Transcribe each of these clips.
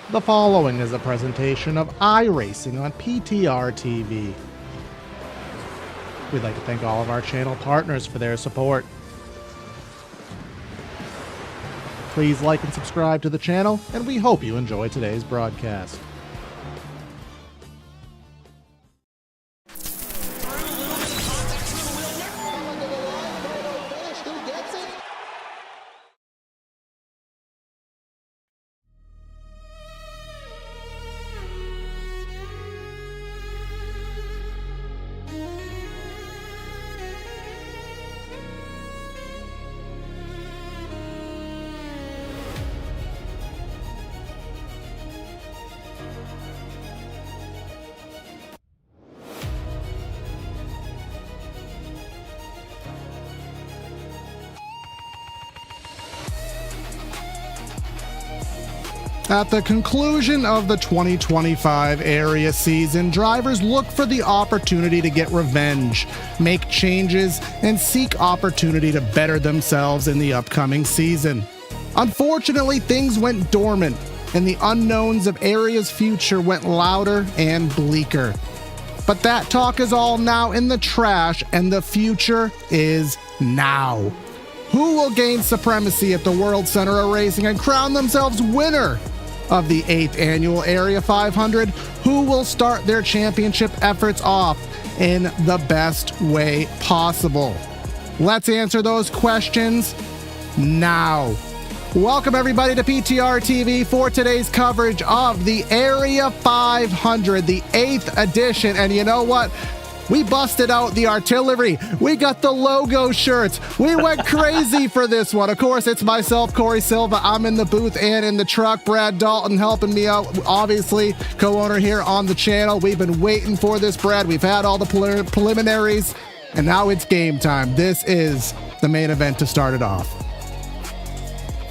The following is a presentation of iRacing on PTRTV. We'd like to thank all of our channel partners for their support. Please like and subscribe to the channel, and we hope you enjoy today's broadcast. At the conclusion of the 2025 area season, drivers look for the opportunity to get revenge, make changes, and seek opportunity to better themselves in the upcoming season. Unfortunately, things went dormant, and the unknowns of area's future went louder and bleaker. But that talk is all now in the trash, and the future is now. Who will gain supremacy at the World Center of Racing and crown themselves winner of the 8th annual Area 500? Who will start their championship efforts off in the best way possible? Let's answer those questions now. Welcome everybody to PTR TV for today's coverage of the Area 500, the 8th edition. And you know what? We busted out the artillery. We got the logo shirts. We went crazy for this one. Of course, it's myself, Corey Silva. I'm in the booth and in the truck. Brad Dalton helping me out, obviously, co-owner here on the channel. We've been waiting for this, Brad. We've had all the preliminaries, and now it's game time. This is the main event to start it off.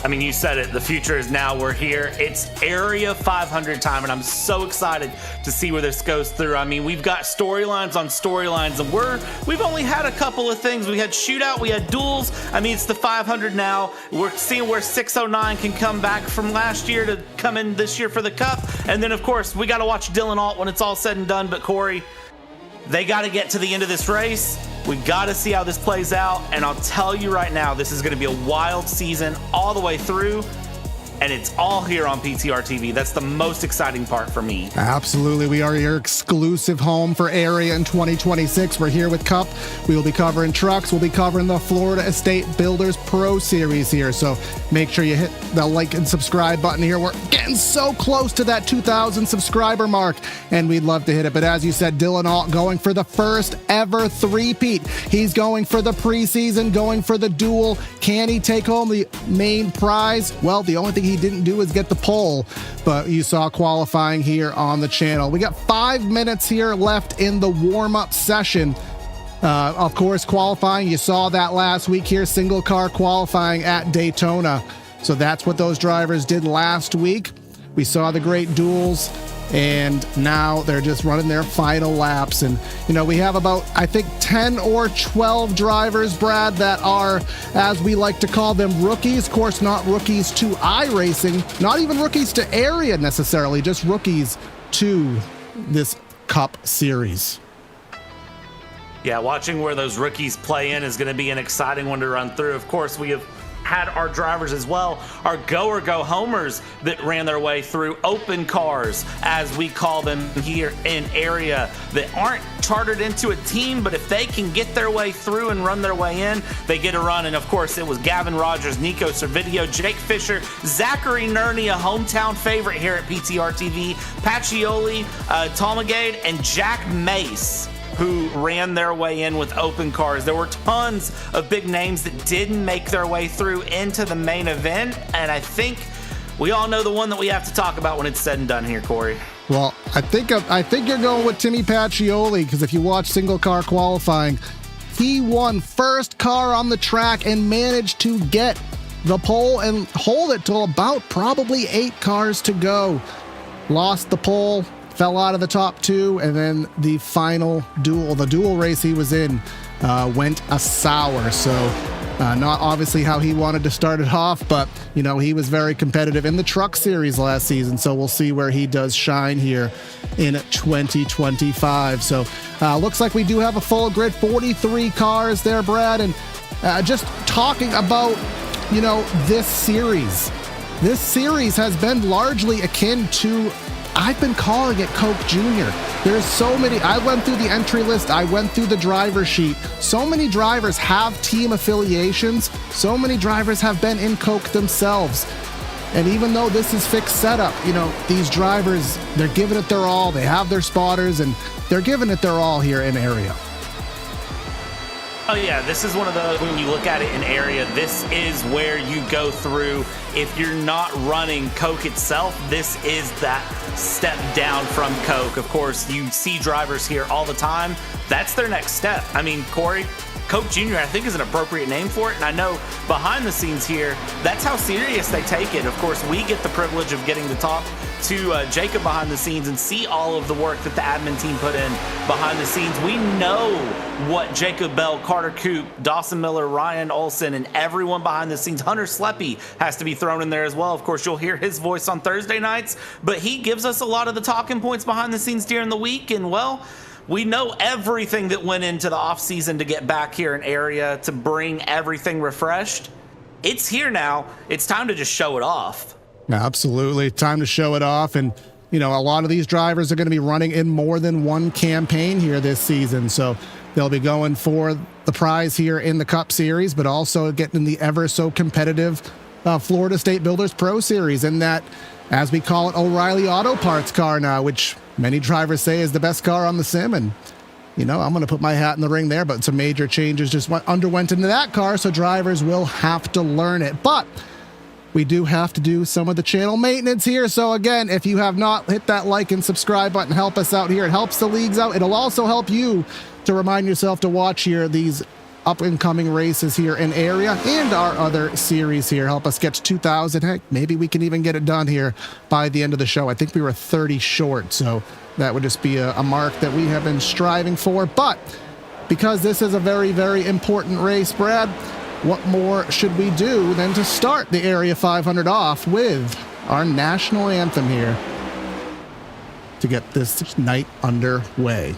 I mean, you said it. The future is now. We're here. It's Area 500 time, and I'm so excited to see where this goes through. I mean, we've got storylines on storylines, and we've only had a couple of things. We had shootout, we had duels. I mean, it's the 500 now. We're seeing where 609 can come back from last year to come in this year for the Cup. And then, of course, we got to watch Dylan Alt when it's all said and done. But, Corey, they got to get to the end of this race. We got to see how this plays out, and I'll tell you right now, this is going to be a wild season all the way through, and it's all here on PTR TV. That's the most exciting part for me. Absolutely. We are your exclusive home for Area in 2026. We're here with Cup. We will be covering trucks. We'll be covering the Florida Estate Builders Pro Series here. So make sure you hit the like and subscribe button here. We're getting so close to that 2,000 subscriber mark, and we'd love to hit it. But as you said, Dylan Alt going for the first ever three-peat. He's going for the preseason, going for the duel. Can he take home the main prize? Well, the only thing he didn't do is get the pole, but you saw qualifying here on the channel. We got 5 minutes here left in the warm-up session. Of course, qualifying, you saw that last week here, single car qualifying at Daytona. So that's what those drivers did last week. We saw the great duels, and now they're just running their final laps. And, you know, we have about, I think, 10 or 12 drivers, Brad, that are, as we like to call them, rookies. Of course, not rookies to iRacing, not even rookies to Area necessarily, just rookies to this Cup Series. Yeah, watching where those rookies play in is going to be an exciting one to run through. Of course, we have had our drivers as well, our go or go homers that ran their way through open cars, as we call them here in Area, that aren't chartered into a team, but if they can get their way through and run their way in, they get a run. And of course, it was Gavin Rogers, Nico Servideo, Jake Fisher, Zachary Nerney, a hometown favorite here at PTR TV, Pacioli, Tomagade, and Jack Mace, who ran their way in with open cars. There were tons of big names that didn't make their way through into the main event, and I think we all know the one that we have to talk about when it's said and done here, Corey. Well, I think you're going with Timmy Pacioli, because if you watch single car qualifying, he won first car on the track and managed to get the pole and hold it till about probably 8 cars to go. Lost the pole, fell out of the top 2, and then the final duel, the duel race he was in, went a sour. So Not obviously how he wanted to start it off, but, you know, he was very competitive in the Truck Series last season, so we'll see where he does shine here in 2025. So looks like we do have a full grid, 43 cars there, Brad, and just talking about, you know, this series. This series has been largely akin to, I've been calling it Coke Jr. There's so many. I went through the entry list. I went through the driver sheet. So many drivers have team affiliations. So many drivers have been in Coke themselves. And even though this is fixed setup, you know, these drivers, they're giving it their all. They have their spotters, and they're giving it their all here in area. Oh yeah, this is one of those, when you look at it in area, this is where you go through. If you're not running Coke itself, this is that step down from Coke. Of course, you see drivers here all the time. That's their next step. I mean, Corey, Coke Jr., I think, is an appropriate name for it. And I know behind the scenes here, that's how serious they take it. Of course, we get the privilege of getting to talk to Jacob behind the scenes and see all of the work that the admin team put in behind the scenes. We know what Jacob Bell, Carter Koop, Dawson Miller, Ryan Olson, and everyone behind the scenes. Hunter Sleppy has to be thrown in there as well. Of course, you'll hear his voice on Thursday nights, but he gives us a lot of the talking points behind the scenes during the week. And well, we know everything that went into the offseason to get back here in area, to bring everything refreshed. It's here now. It's time to just show it off. Absolutely. Time to show it off. And, you know, a lot of these drivers are going to be running in more than one campaign here this season. So they'll be going for the prize here in the Cup Series, but also getting in the ever so competitive Florida State Builders Pro Series, and that, as we call it, O'Reilly Auto Parts car now, which many drivers say is the best car on the sim. And, you know, I'm going to put my hat in the ring there, but some major changes just underwent into that car, so drivers will have to learn it. But we do have to do some of the channel maintenance here. So again, if you have not hit that like and subscribe button, help us out here. It helps the leagues out. It'll also help you to remind yourself to watch here these up and coming races here in area and our other series here. Help us get to 2,000. Heck, maybe we can even get it done here by the end of the show. I think we were 30 short, so that would just be a mark that we have been striving for. But because this is a very, very important race, Brad, what more should we do than to start the Area 500 off with our national anthem here to get this night underway.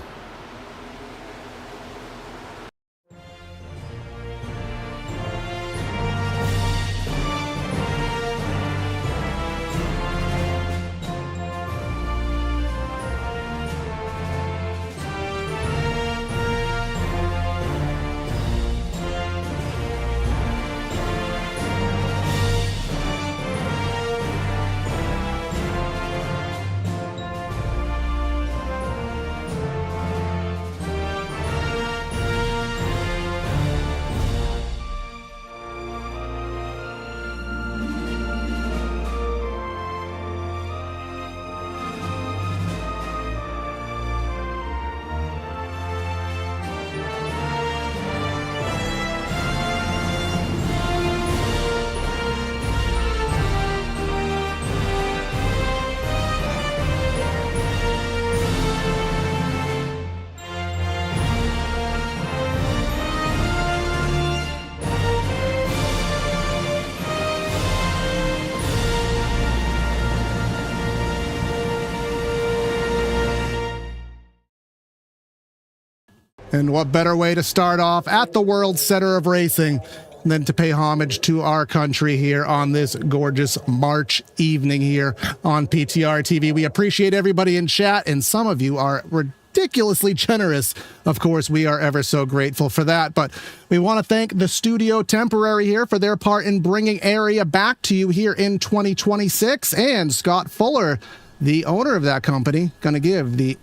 And what better way to start off at the world center of racing than to pay homage to our country here on this gorgeous March evening here on PTR TV. We appreciate everybody in chat, and some of you are ridiculously generous. Of course, we are ever so grateful for that. But we want to thank the Studio Temporary here for their part in bringing area back to you here in 2026. And Scott Fuller, the owner of that company, going to give the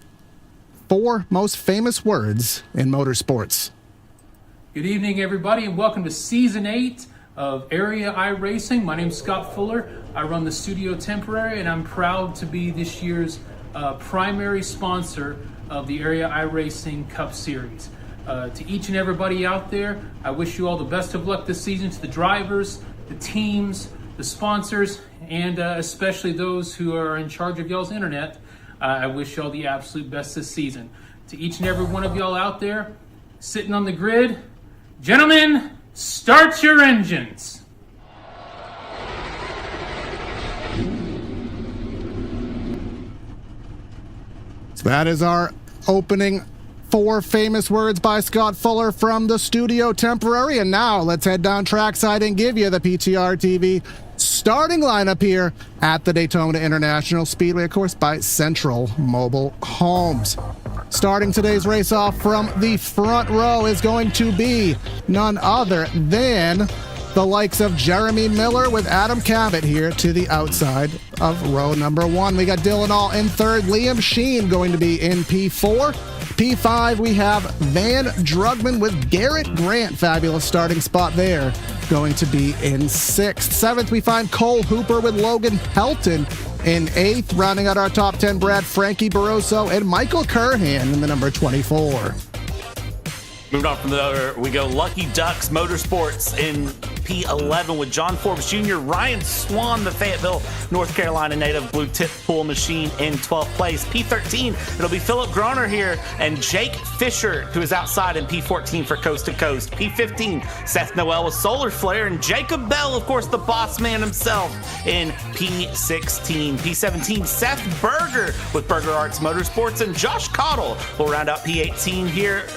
4 most famous words in motorsports. Good evening, everybody, and welcome to Season 8 of Area iRacing. My name's Scott Fuller. I run the Studio Temporary, and I'm proud to be this year's primary sponsor of the Area iRacing Cup Series. To each and everybody out there, I wish you all the best of luck this season, to the drivers, the teams, the sponsors, and especially those who are in charge of y'all's internet. I wish y'all the absolute best this season. To each and every one of y'all out there sitting on the grid, gentlemen, Start your engines. So that is our opening 4 famous words by Scott Fuller from the studio temporary. And now let's head down trackside and give you the PTRTV starting lineup here at the Daytona International Speedway, of course, by Central Mobile Homes. Starting today's race off from the front row is going to be none other than the likes of Jeremy Miller with Adam Cabot here to the outside of row number 1. We got Dylan All in 3rd, Liam Sheen going to be in P4. P5, we have Van Drugman with Garrett Grant, fabulous starting spot there, going to be in 6th. 7th, we find Cole Hooper with Logan Helton in 8th. Rounding out our top 10, Brad Frankie Barroso and Michael Curhan in the number 24. Moving on from there, we go Lucky Ducks Motorsports in P11 with John Forbes Jr., Ryan Swan, the Fayetteville, North Carolina native blue tip pool machine in 12th place. P13, it'll be Philip Groner here and Jake Fisher, who is outside in P14 for Coast to Coast. P15, Seth Noel with Solar Flare and Jacob Bell, of course, the boss man himself in P16. P17, Seth Berger with Berger Arts Motorsports and Josh Cottle will round out P18 here.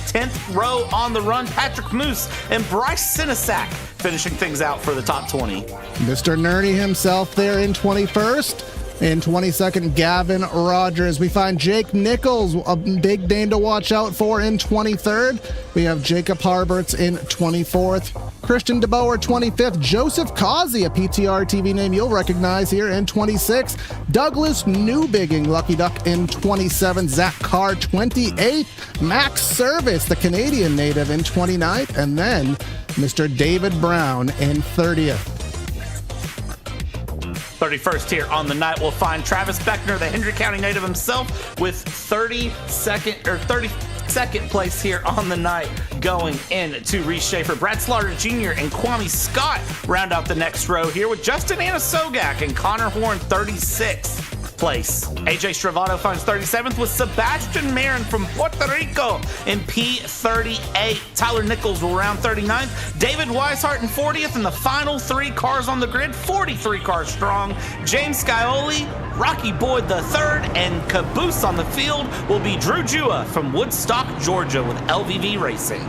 10th row on the run, Patrick Moose and Bryce Sinasak finishing things out for the top 20. Mr. Nerdy himself there in 21st. In 22nd, Gavin Rogers. We find Jake Nichols, a big name to watch out for, in 23rd. We have Jacob Harberts in 24th. Christian DeBoer, 25th. Joseph Causey, a PTR-TV name you'll recognize here, in 26th. Douglas Newbigging, Lucky Duck, in 27th. Zach Carr, 28th. Max Service, the Canadian native, in 29th. And then Mr. David Brown in 30th. 31st here on the night, we'll find Travis Beckner, the Hendry County native himself, with 32nd place here on the night, going in to Reese Schaefer. Brad Slaughter Jr. and Kwame Scott round out the next row here with Justin Anasogak and Connor Horn 36th place. AJ Stravato finds 37th with Sebastian Marin from Puerto Rico in P38. Tyler Nichols will round 39th. David Weishart in 40th, and the final 3 cars on the grid, 43 cars strong. James Scioli, Rocky Boyd III, and caboose on the field will be Drew Jua from Woodstock, Georgia with LVV Racing.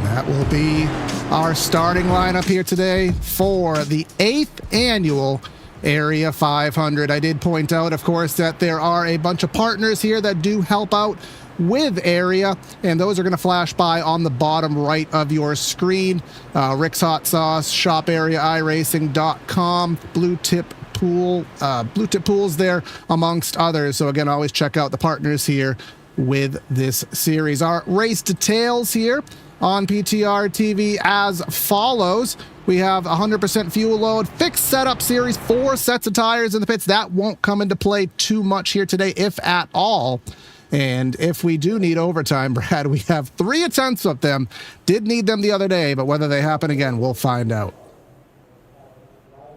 That will be our starting lineup here today for the 8th annual Area 500. I did point out, of course, that there are a bunch of partners here that do help out with Area, and those are going to flash by on the bottom right of your screen. Rick's Hot Sauce, Shop Area, iRacing.com, Blue Tip Pools there, amongst others. So again, always check out the partners here with this series. Our race details here on PTR TV as follows. We have 100% fuel load, fixed setup series, 4 sets of tires in the pits. That won't come into play too much here today, if at all. And if we do need overtime, Brad, we have 3 attempts of them. Did need them the other day, but whether they happen again, we'll find out.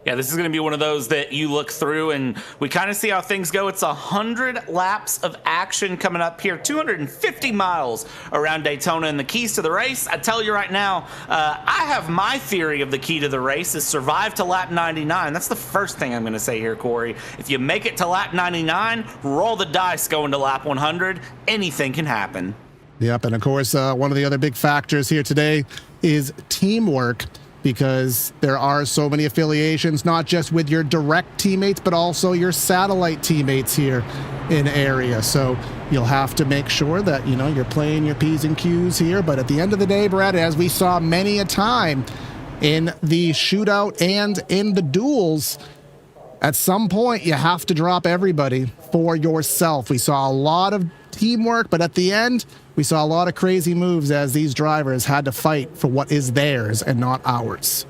Yeah, this is going to be one of those that you look through and we kind of see how things go. It's 100 laps of action coming up here, 250 miles around Daytona, and the keys to the race, I tell you right now, I have my theory of the key to the race is survive to lap 99. That's the first thing I'm going to say here, Corey. If you make it to lap 99, roll the dice going to lap 100. Anything can happen. Yep, and of course, one of the other big factors here today is teamwork, because there are so many affiliations, not just with your direct teammates, but also your satellite teammates here in Area. So you'll have to make sure that, you know, you're playing your P's and Q's here. But at the end of the day, Brad, as we saw many a time in the shootout and in the duels, at some point you have to drop everybody for yourself. We saw a lot of teamwork, but at the end, we saw a lot of crazy moves as these drivers had to fight for what is theirs and not ours.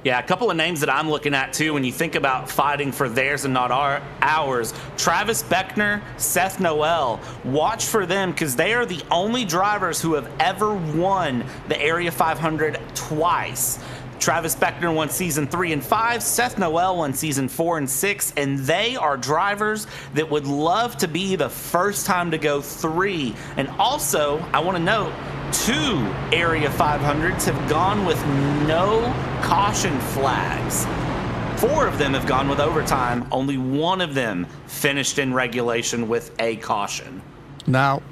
Yeah, a couple of names that I'm looking at too when you think about fighting for theirs and not ours. Travis Beckner, Seth Noel. Watch for them because they are the only drivers who have ever won the Area 500 twice. Travis Beckner won season 3 and 5. Seth Noel won season 4 and 6. And they are drivers that would love to be the first time to go 3. And also, I want to note, 2 Area 500s have gone with no caution flags. 4 of them have gone with overtime. Only 1 of them finished in regulation with a caution. Now,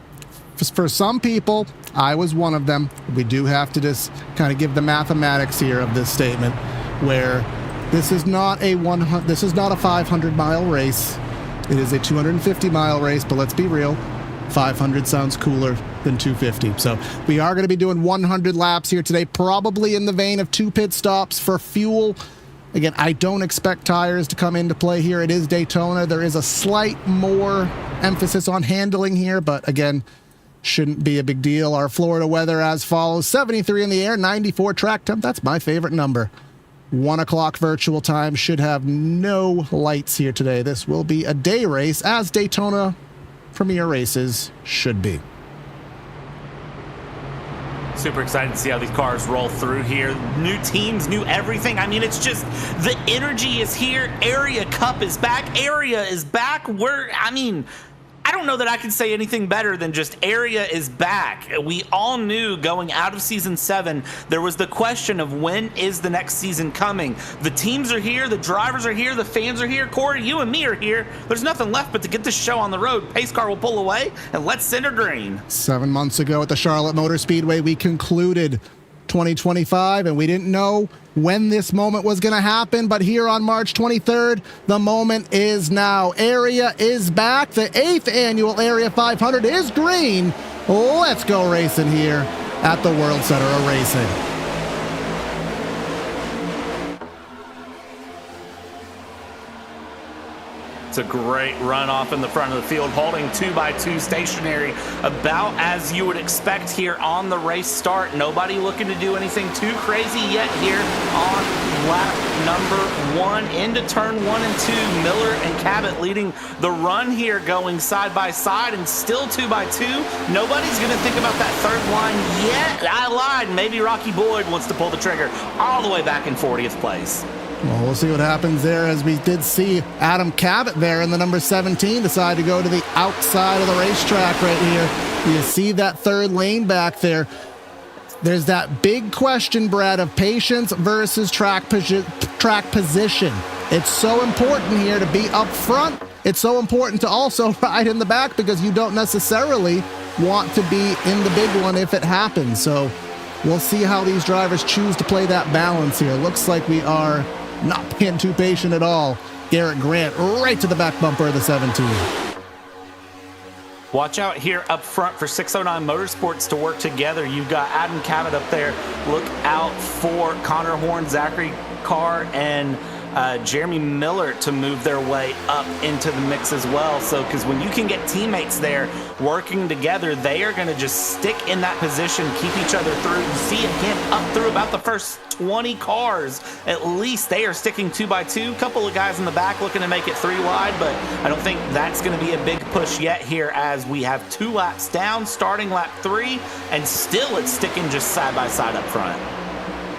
for some people, I was one of them. We do have to just kind of give the mathematics here of this statement, where this is not a 500-mile race. It is a 250-mile race, but let's be real, 500 sounds cooler than 250. So we are going to be doing 100 laps here today, probably in the vein of 2 pit stops for fuel. Again, I don't expect tires to come into play here. It is Daytona. There is a slight more emphasis on handling here, but again, shouldn't be a big deal. Our Florida weather as follows: 73 in the air, 94 track temp. That's my favorite number. 1 o'clock virtual time. Should have no lights here today. This will be a day race, as Daytona Premier races should be. Super excited to see how these cars roll through here. New teams, new everything. I mean, it's just the energy is here. Area Cup is back. Area is back. I don't know that I can say anything better than just Area is back. We all knew going out of season 7, there was the question of when is the next season coming. The teams are here, the drivers are here, the fans are here. Corey, you and me are here. There's nothing left but to get this show on the road. Pace car will pull away, and let's send her green. 7 months ago at the Charlotte Motor Speedway, we concluded 2025, and we didn't know when this moment was going to happen, but here on March 23rd, the moment is now. Area is back. The 8th annual Area 500 is green. Let's go racing here at the World Center of Racing. It's a great run off in the front of the field, holding 2x2 stationary, about as you would expect here on the race start. Nobody looking to do anything too crazy yet here on lap number 1 into turn 1 and 2. Miller and Cabot leading the run here, going side by side, and still 2x2. Nobody's going to think about that third line yet. I lied. Maybe Rocky Boyd wants to pull the trigger all the way back in 40th place. Well, we'll see what happens there, as we did see Adam Cabot there in the number 17 decide to go to the outside of the racetrack right here. You see that third lane back there. There's that big question, Brad, of patience versus track position. It's so important here to be up front. It's so important to also ride in the back, because you don't necessarily want to be in the big one if it happens. So we'll see how these drivers choose to play that balance here. Looks like we are not being too patient at all. Garrett Grant right to the back bumper of the 17. Watch out here up front for 609 Motorsports to work together. You've got Adam Cabot up there. Look out for Connor Horn, Zachary Carr, and Jeremy Miller to move their way up into the mix as well. So, because when you can get teammates there working together, they are going to just stick in that position, keep each other through. You see again up through about the first 20 cars, at least they are sticking 2x2. Couple of guys in the back looking to make it 3 wide, but I don't think that's going to be a big push yet here, as we have 2 laps down, starting lap 3, and still it's sticking just side by side up front.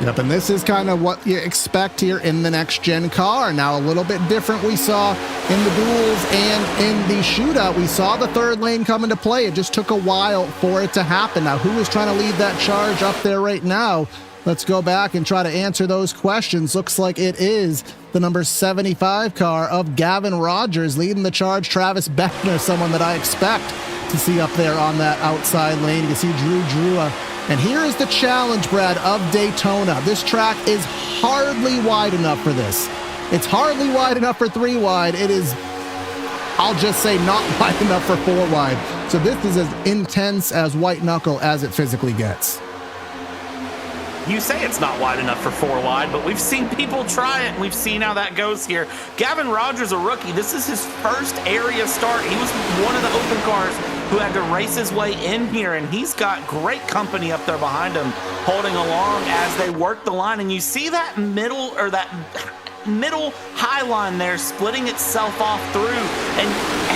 Yep, and this is kind of what you expect here in the next-gen car. Now, a little bit different we saw in the duels and in the shootout. We saw the third lane come into play. It just took a while for it to happen. Now, who is trying to lead that charge up there right now? Let's go back and try to answer those questions. Looks like it is the number 75 car of Gavin Rogers leading the charge. Travis Beckner, someone that I expect to see up there on that outside lane. You see Drew Drua. And here is the challenge, Brad, of Daytona. This track is hardly wide enough for this. It's hardly wide enough for 3 wide. It is, I'll just say, not wide enough for 4 wide. So this is as intense as white knuckle as it physically gets. You say it's not wide enough for 4 wide, but we've seen people try it, and we've seen how that goes here. Gavin Rogers, a rookie. This is his first area start. He was one of the open cars who had to race his way in here, and he's got great company up there behind him, holding along as they work the line. And you see that middle high line there splitting itself off through, and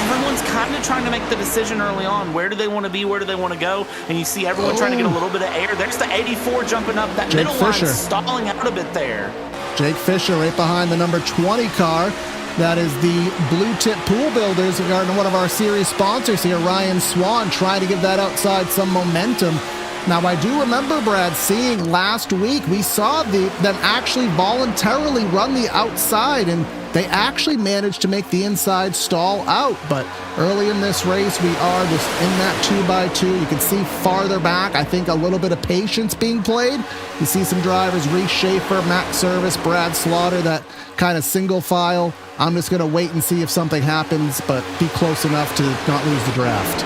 everyone's kind of trying to make the decision early on. Where do they want to be? Where do they want to go? And you see everyone trying to get a little bit of air. There's the 84 jumping up. That Jake middle Fisher. line stalling out a bit there. Jake Fisher right behind the number 20 car. That is the Blue Tip Pool Builders, regarding one of our series sponsors here, Ryan Swan, trying to give that outside some momentum. Now, I do remember, Brad, seeing last week, we saw them actually voluntarily run the outside, and they actually managed to make the inside stall out. But early in this race, we are just in that 2x2. You can see farther back, I think a little bit of patience being played. You see some drivers, Reese Schaefer, Max Service, Brad Slaughter, that kind of single file. I'm just going to wait and see if something happens, but be close enough to not lose the draft.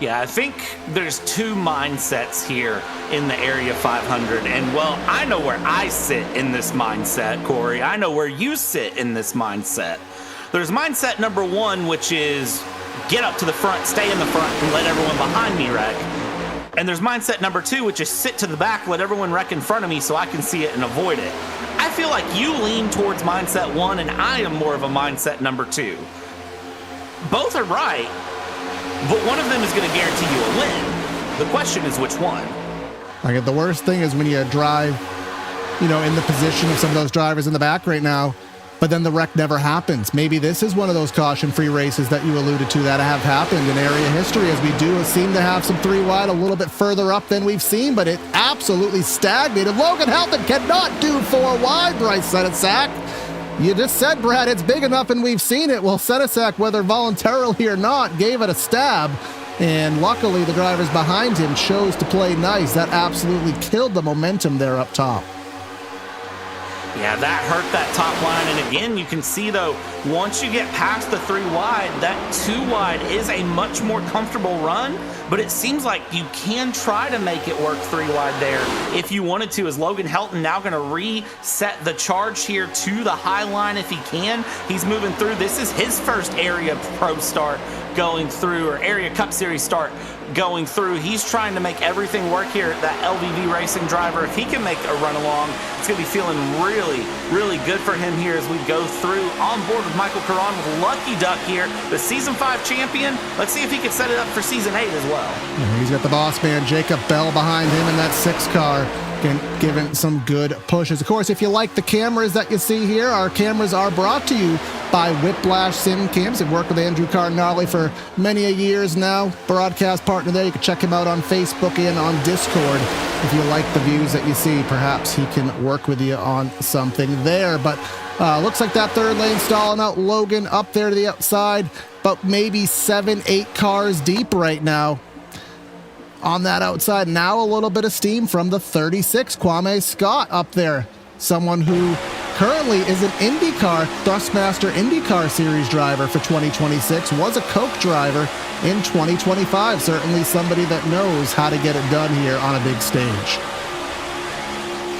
Yeah, I think there's two mindsets here in the Area 500. And, well, I know where I sit in this mindset, Corey. I know where you sit in this mindset. There's mindset number one, which is get up to the front, stay in the front, and let everyone behind me wreck. And there's mindset number two, which is sit to the back, let everyone wreck in front of me so I can see it and avoid it. I feel like you lean towards mindset one, and I am more of a mindset number two. Both are right, but one of them is going to guarantee you a win. The question is which one. Like, the worst thing is when you drive, in the position of some of those drivers in the back right now, but then the wreck never happens. Maybe this is one of those caution-free races that you alluded to that have happened in area history, as we do seem to have some three wide a little bit further up than we've seen, but it absolutely stagnated. Logan Helton cannot do four wide, Bryce Senesac. You just said, Brad, it's big enough and we've seen it. Well, Senesac, whether voluntarily or not, gave it a stab. And luckily, the drivers behind him chose to play nice. That absolutely killed the momentum there up top. Yeah, that hurt that top line. And again, you can see, though, once you get past the three wide, that two wide is a much more comfortable run. But it seems like you can try to make it work three wide there if you wanted to. Is Logan Helton now going to reset the charge here to the high line if he can? He's moving through. This is his first Area Pro start going through, or Area Cup Series start going through. He's trying to make everything work here. That LVV Racing driver, if he can make a run along, it's going to be feeling really, really good for him here as we go through. On board with Michael Caron with Lucky Duck here, the Season 5 champion. Let's see if he can set it up for Season 8 as well. Yeah, he's got the boss man, Jacob Bell, behind him in that 6 car, giving some good pushes. Of course, if you like the cameras that you see here, our cameras are brought to you by Whiplash Sim Cams. They've worked with Andrew Cardinale for many a years now. Broadcast partner there. You can check him out on Facebook and on Discord. If you like the views that you see, perhaps he can work with you on something there. But looks like that third lane stalling out. Logan up there to the outside, but maybe 7-8 cars deep right now on that outside. Now a little bit of steam from the 36, Kwame Scott up there. Someone who currently is an IndyCar, Thrustmaster IndyCar Series driver for 2026, was a Coke driver in 2025. Certainly somebody that knows how to get it done here on a big stage.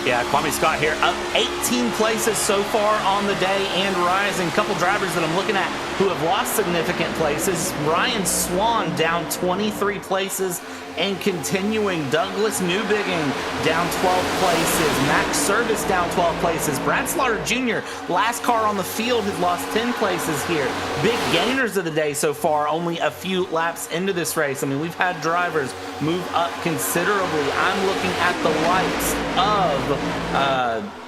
Yeah, Kwame Scott here, up 18 places so far on the day and rising. A couple drivers that I'm looking at who have lost significant places. Ryan Swan down 23 places and continuing. Douglas Newbigging down 12 places. Max Service down 12 places. Brad Slaughter Jr., last car on the field, has lost 10 places here. Big gainers of the day so far, only a few laps into this race. I mean, we've had drivers move up considerably. I'm looking at the likes of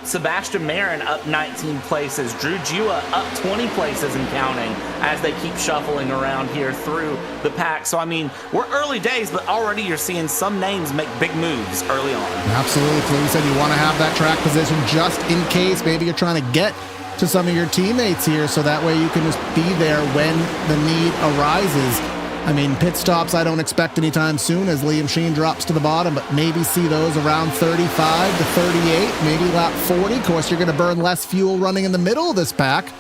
Sebastian Marin up 19 places. Drew Jua up 20 places and counting as they keep shuffling around here through the pack. So, I mean, we're early days, but already you're seeing some names make big moves early on. Absolutely. Like you said, you want to have that track position just in case maybe you're trying to get to some of your teammates here, so that way you can just be there when the need arises. I mean, pit stops I don't expect anytime soon as Liam Sheen drops to the bottom, but maybe see those around 35 to 38, maybe lap 40. Of course, you're going to burn less fuel running in the middle of this pack,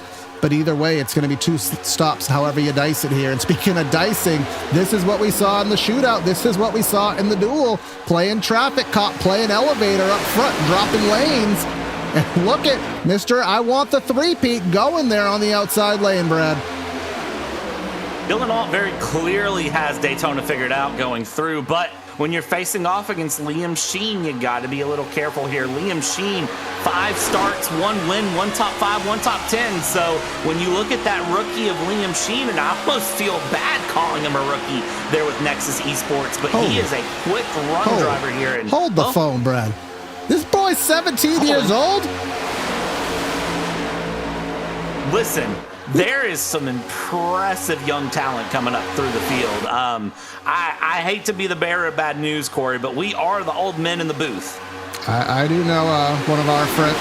but either way, it's going to be 2 stops however you dice it here. And speaking of dicing, this is what we saw in the shootout. This is what we saw in the duel. Playing traffic cop, playing elevator up front, dropping lanes. And look at Mr. I want the three-peat going there on the outside lane, Brad. Dylan Alt very clearly has Daytona figured out going through, but when you're facing off against Liam Sheen, you got to be a little careful here. Liam Sheen, 5 starts, 1 win, 1 top 5, 1 top 10. So when you look at that rookie of Liam Sheen, and I almost feel bad calling him a rookie there with Nexus Esports, but he is a quick run driver here. And hold the phone, Brad. This boy's 17 years old? Listen, there is some impressive young talent coming up through the field. I hate to be the bearer of bad news, Corey, but we are the old men in the booth. I do know one of our friends,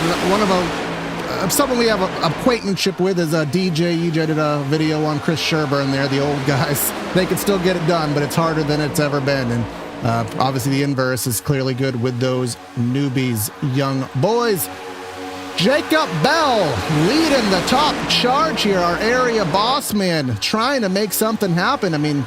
someone we have an acquaintanceship with is DJ. EJ did a video on Chris Sherburne there, the old guys. They can still get it done, but it's harder than it's ever been. And obviously the inverse is clearly good with those newbies, young boys. Jacob Bell leading the top charge here, our area boss man, trying to make something happen. I mean,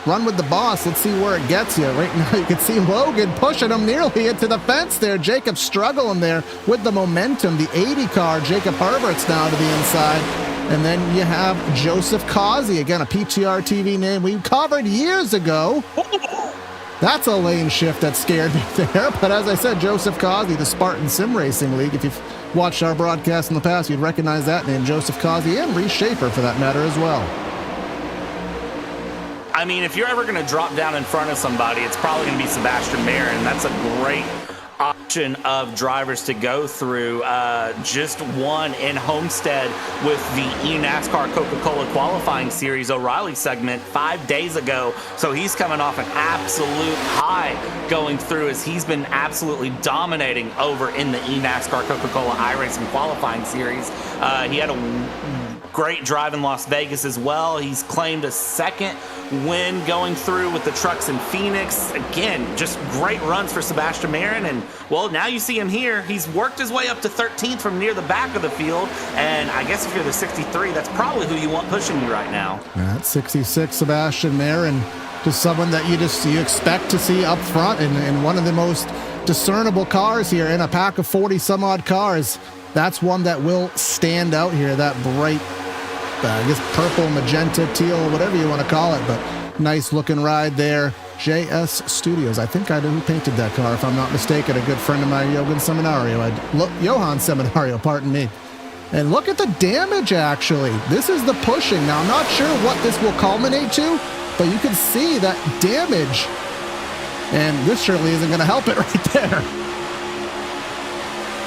run with the boss. Let's see where it gets you. Right now you can see Logan pushing him nearly into the fence there. Jacob struggling there with the momentum. The 80 car, Jacob Herbert's now to the inside. And then you have Joseph Causey, again, a PTRTV name we covered years ago. That's a lane shift that scared me there. But as I said, Joseph Causey, the Spartan Sim Racing League. If you've watched our broadcast in the past, you'd recognize that name, Joseph Causey, and Reese Schaefer for that matter as well. I mean, if you're ever going to drop down in front of somebody, it's probably going to be Sebastian Marin. That's a great option of drivers to go through. Just won in Homestead with the eNASCAR Coca-Cola qualifying series O'Reilly segment 5 days ago. So he's coming off an absolute high going through, as he's been absolutely dominating over in the eNASCAR Coca-Cola iRacing qualifying series. He had a great drive in Las Vegas as well. He's claimed a second win going through with the trucks in Phoenix. Again, just great runs for Sebastian Marin. And, well, now you see him here. He's worked his way up to 13th from near the back of the field. And I guess if you're the 63, that's probably who you want pushing you right now. That's 66, Sebastian Marin. Just someone that you expect to see up front in one of the most discernible cars here in a pack of 40-some-odd cars. That's one that will stand out here, that bright, I guess purple, magenta, teal, whatever you want to call it, but nice looking ride there. JS Studios, I think I know who painted that car, if I'm not mistaken, a good friend of mine, Johan Seminario, pardon me. And look at the damage, actually. This is the pushing. Now, I'm not sure what this will culminate to, but you can see that damage, and this surely isn't going to help it right there.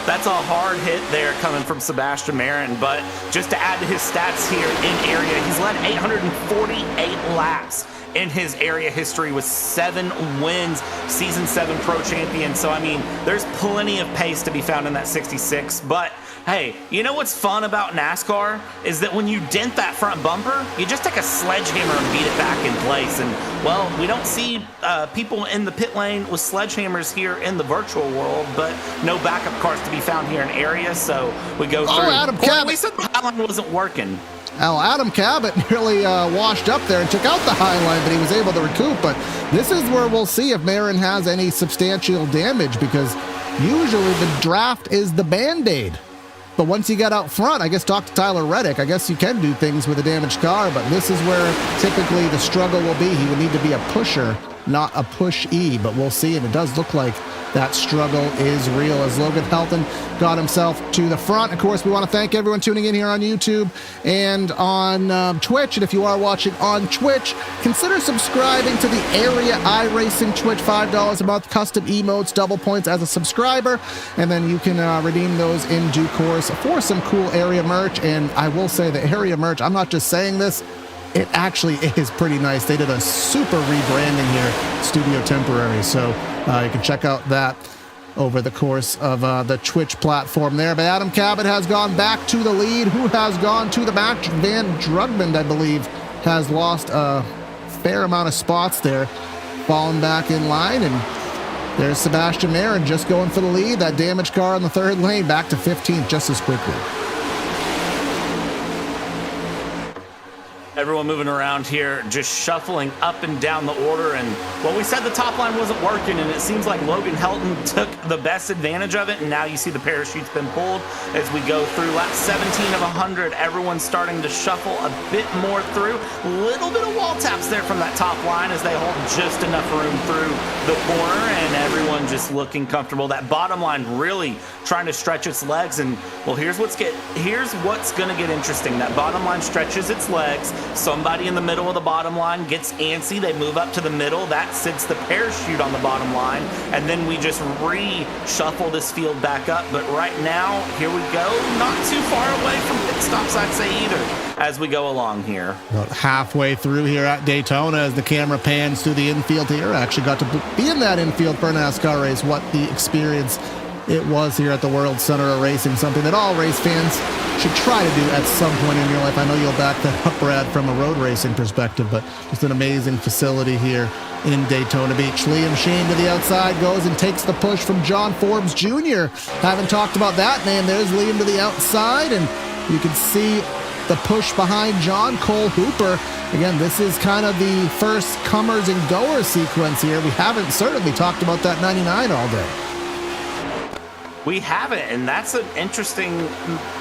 That's a hard hit there coming from Sebastian Marin, but just to add to his stats here in area, he's led 848 laps in his area history with 7 wins, Season 7 Pro Champion. So, I mean, there's plenty of pace to be found in that 66, but hey, you know what's fun about NASCAR is that when you dent that front bumper, you just take a sledgehammer and beat it back in place. And, well, we don't see people in the pit lane with sledgehammers here in the virtual world, but no backup cars to be found here in area, so we go through. Adam Cabot. We said the highline wasn't working. Adam Cabot nearly washed up there and took out the high line, but he was able to recoup. But this is where we'll see if Marin has any substantial damage, because usually the draft is the Band-Aid. But once you get out front, I guess talk to Tyler Reddick. I guess you can do things with a damaged car, but this is where typically the struggle will be. He would need to be a pusher, not a push-E, but we'll see. And it does look like that struggle is real as Logan Helton got himself to the front. Of course, we want to thank everyone tuning in here on YouTube and on Twitch. And if you are watching on Twitch, consider subscribing to the Area iRacing Twitch, $5 a month, custom emotes, double points as a subscriber. And then you can redeem those in due course for some cool area merch. And I will say the area merch, I'm not just saying this, it actually is pretty nice. They did a super rebranding here, Studio Temporary. So you can check out that over the course of the Twitch platform there. But Adam Cabot has gone back to the lead. Who has gone to the back? Van Drugman, I believe, has lost a fair amount of spots there, fallen back in line. And there's Sebastian Marin just going for the lead. That damaged car in the third lane back to 15th just as quickly. Everyone moving around here, just shuffling up and down the order. And, well, we said the top line wasn't working, and it seems like Logan Helton took the best advantage of it. And now you see the parachute's been pulled as we go through lap 17 of 100. Everyone's starting to shuffle a bit more through. Little bit of wall taps there from that top line as they hold just enough room through the corner, and everyone just looking comfortable. That bottom line really trying to stretch its legs. And, well, here's what's going to get interesting. That bottom line stretches its legs. somebody in the middle of the bottom line gets antsy, they move up to the middle, that sits the parachute on the bottom line, and then we just reshuffle this field back up. But right now, here we go, not too far away from pit stops, I'd say, either, as we go along here. About halfway through here at Daytona, as the camera pans through the infield here. I actually got to be in that infield for a NASCAR race. What the experience it was here at the World Center of Racing, something that all race fans should try to do at some point in your life. I know you'll back that up, Brad, from a road racing perspective, but just an amazing facility here in Daytona Beach. Liam Shane to the outside goes and takes the push from John Forbes Jr. Haven't talked about that name. There's Liam to the outside, and you can see the push behind John. Cole Hooper. Again, this is kind of the first comers and goers sequence here. We haven't certainly talked about that 99 all day. We haven't, and that's an interesting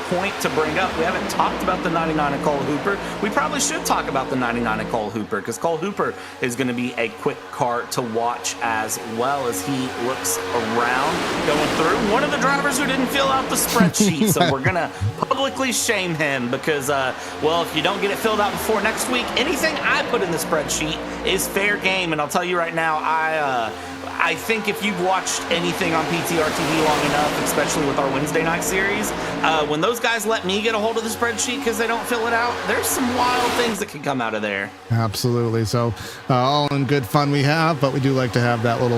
point to bring up. We haven't talked about the 99 of Cole Hooper. We probably should talk about the 99 of Cole Hooper, because Cole Hooper is going to be a quick car to watch as well as he looks around going through. One of the drivers who didn't fill out the spreadsheet, so we're going to publicly shame him because, well, if you don't get it filled out before next week, anything I put in the spreadsheet is fair game. And I'll tell you right now, I think if you've watched anything on PTRTV long enough, especially with our Wednesday night series, when those guys let me get a hold of the spreadsheet because they don't fill it out, there's some wild things that can come out of there. Absolutely. So all in good fun we have, but we do like to have that little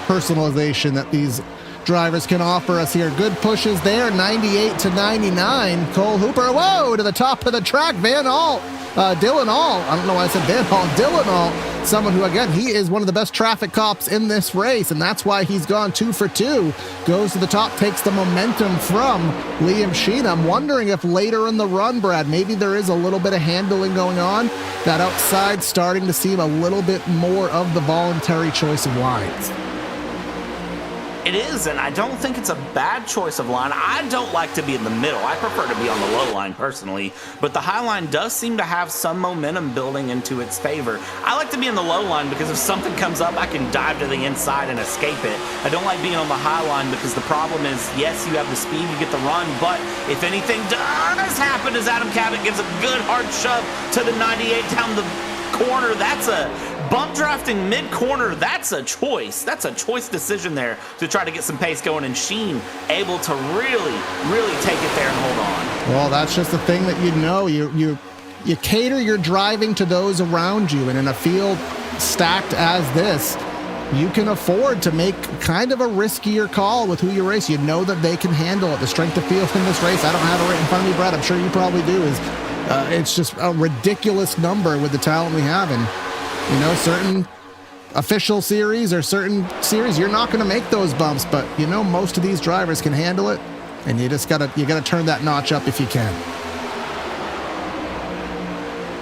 personalization that these drivers can offer us here. Good pushes there, 98 to 99. Cole Hooper, whoa, to the top of the track. Van Ault, Dylan Ault, I don't know why I said Van Ault, Dylan Ault, someone who, again, he is one of the best traffic cops in this race, and that's why he's gone 2 for 2. Goes to the top, takes the momentum from Liam Sheen. I'm wondering if later in the run, Brad, maybe there is a little bit of handling going on. That outside starting to seem a little bit more of the voluntary choice of lines. It is, and I don't think it's a bad choice of line. I don't like to be in the middle. I prefer to be on the low line personally, but the high line does seem to have some momentum building into its favor. I like to be in the low line because if something comes up, I can dive to the inside and escape it. I don't like being on the high line because the problem is, yes, you have the speed, you get the run, but if anything does happen as Adam Cabot gives a good hard shove to the 98 down the corner, that's a bump drafting mid-corner. That's a choice. That's a choice decision there to try to get some pace going, and Sheen able to really take it there and hold on. Well, that's just the thing that you cater your driving to those around you, and in a field stacked as this, you can afford to make kind of a riskier call with who you race. You know that they can handle it. The strength of field in this race, I don't have it right in front of me, Brad. I'm sure you probably do. It's just a ridiculous number with the talent we have, and you know, certain official series or certain series, you're not going to make those bumps, but you know, most of these drivers can handle it, and you gotta turn that notch up if you can.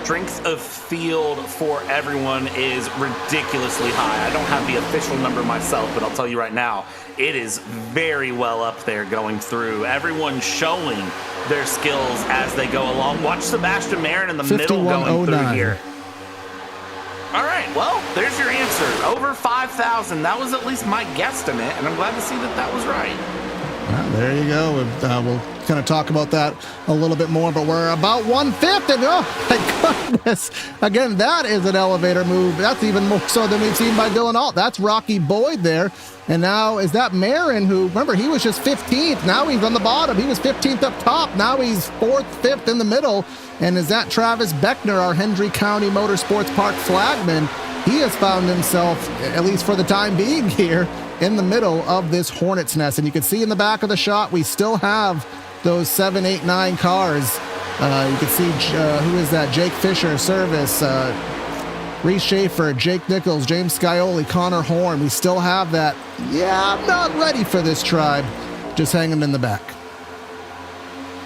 Strength of field for everyone is ridiculously high. I don't have the official number myself, but I'll tell you right now, it is very well up there going through. Everyone showing their skills as they go along. Watch Sebastian Marin in the middle going through here. All right, well, there's your answer. Over 5,000. That was at least my guesstimate, and I'm glad to see that that was right. Well, there you go. We'll kind of talk about that a little bit more, but we're about 1/5, and oh my goodness. Again, that is an elevator move. That's even more so than we've seen by Dylan Ault. That's Rocky Boyd there. And now is that Marin, who, remember, he was just 15th. Now he's on the bottom. He was 15th up top. Now he's 4th, 5th in the middle. And is that Travis Beckner, our Hendry County Motorsports Park flagman? He has found himself, at least for the time being here, in the middle of this hornet's nest. And you can see in the back of the shot, we still have those 7, 8, 9 cars. You can see, who is that? Jake Fisher, Service, Reese Schaefer, Jake Nichols, James Scioli, Connor Horn. We still have that. Yeah, I'm not ready for this tribe. Just hanging in the back.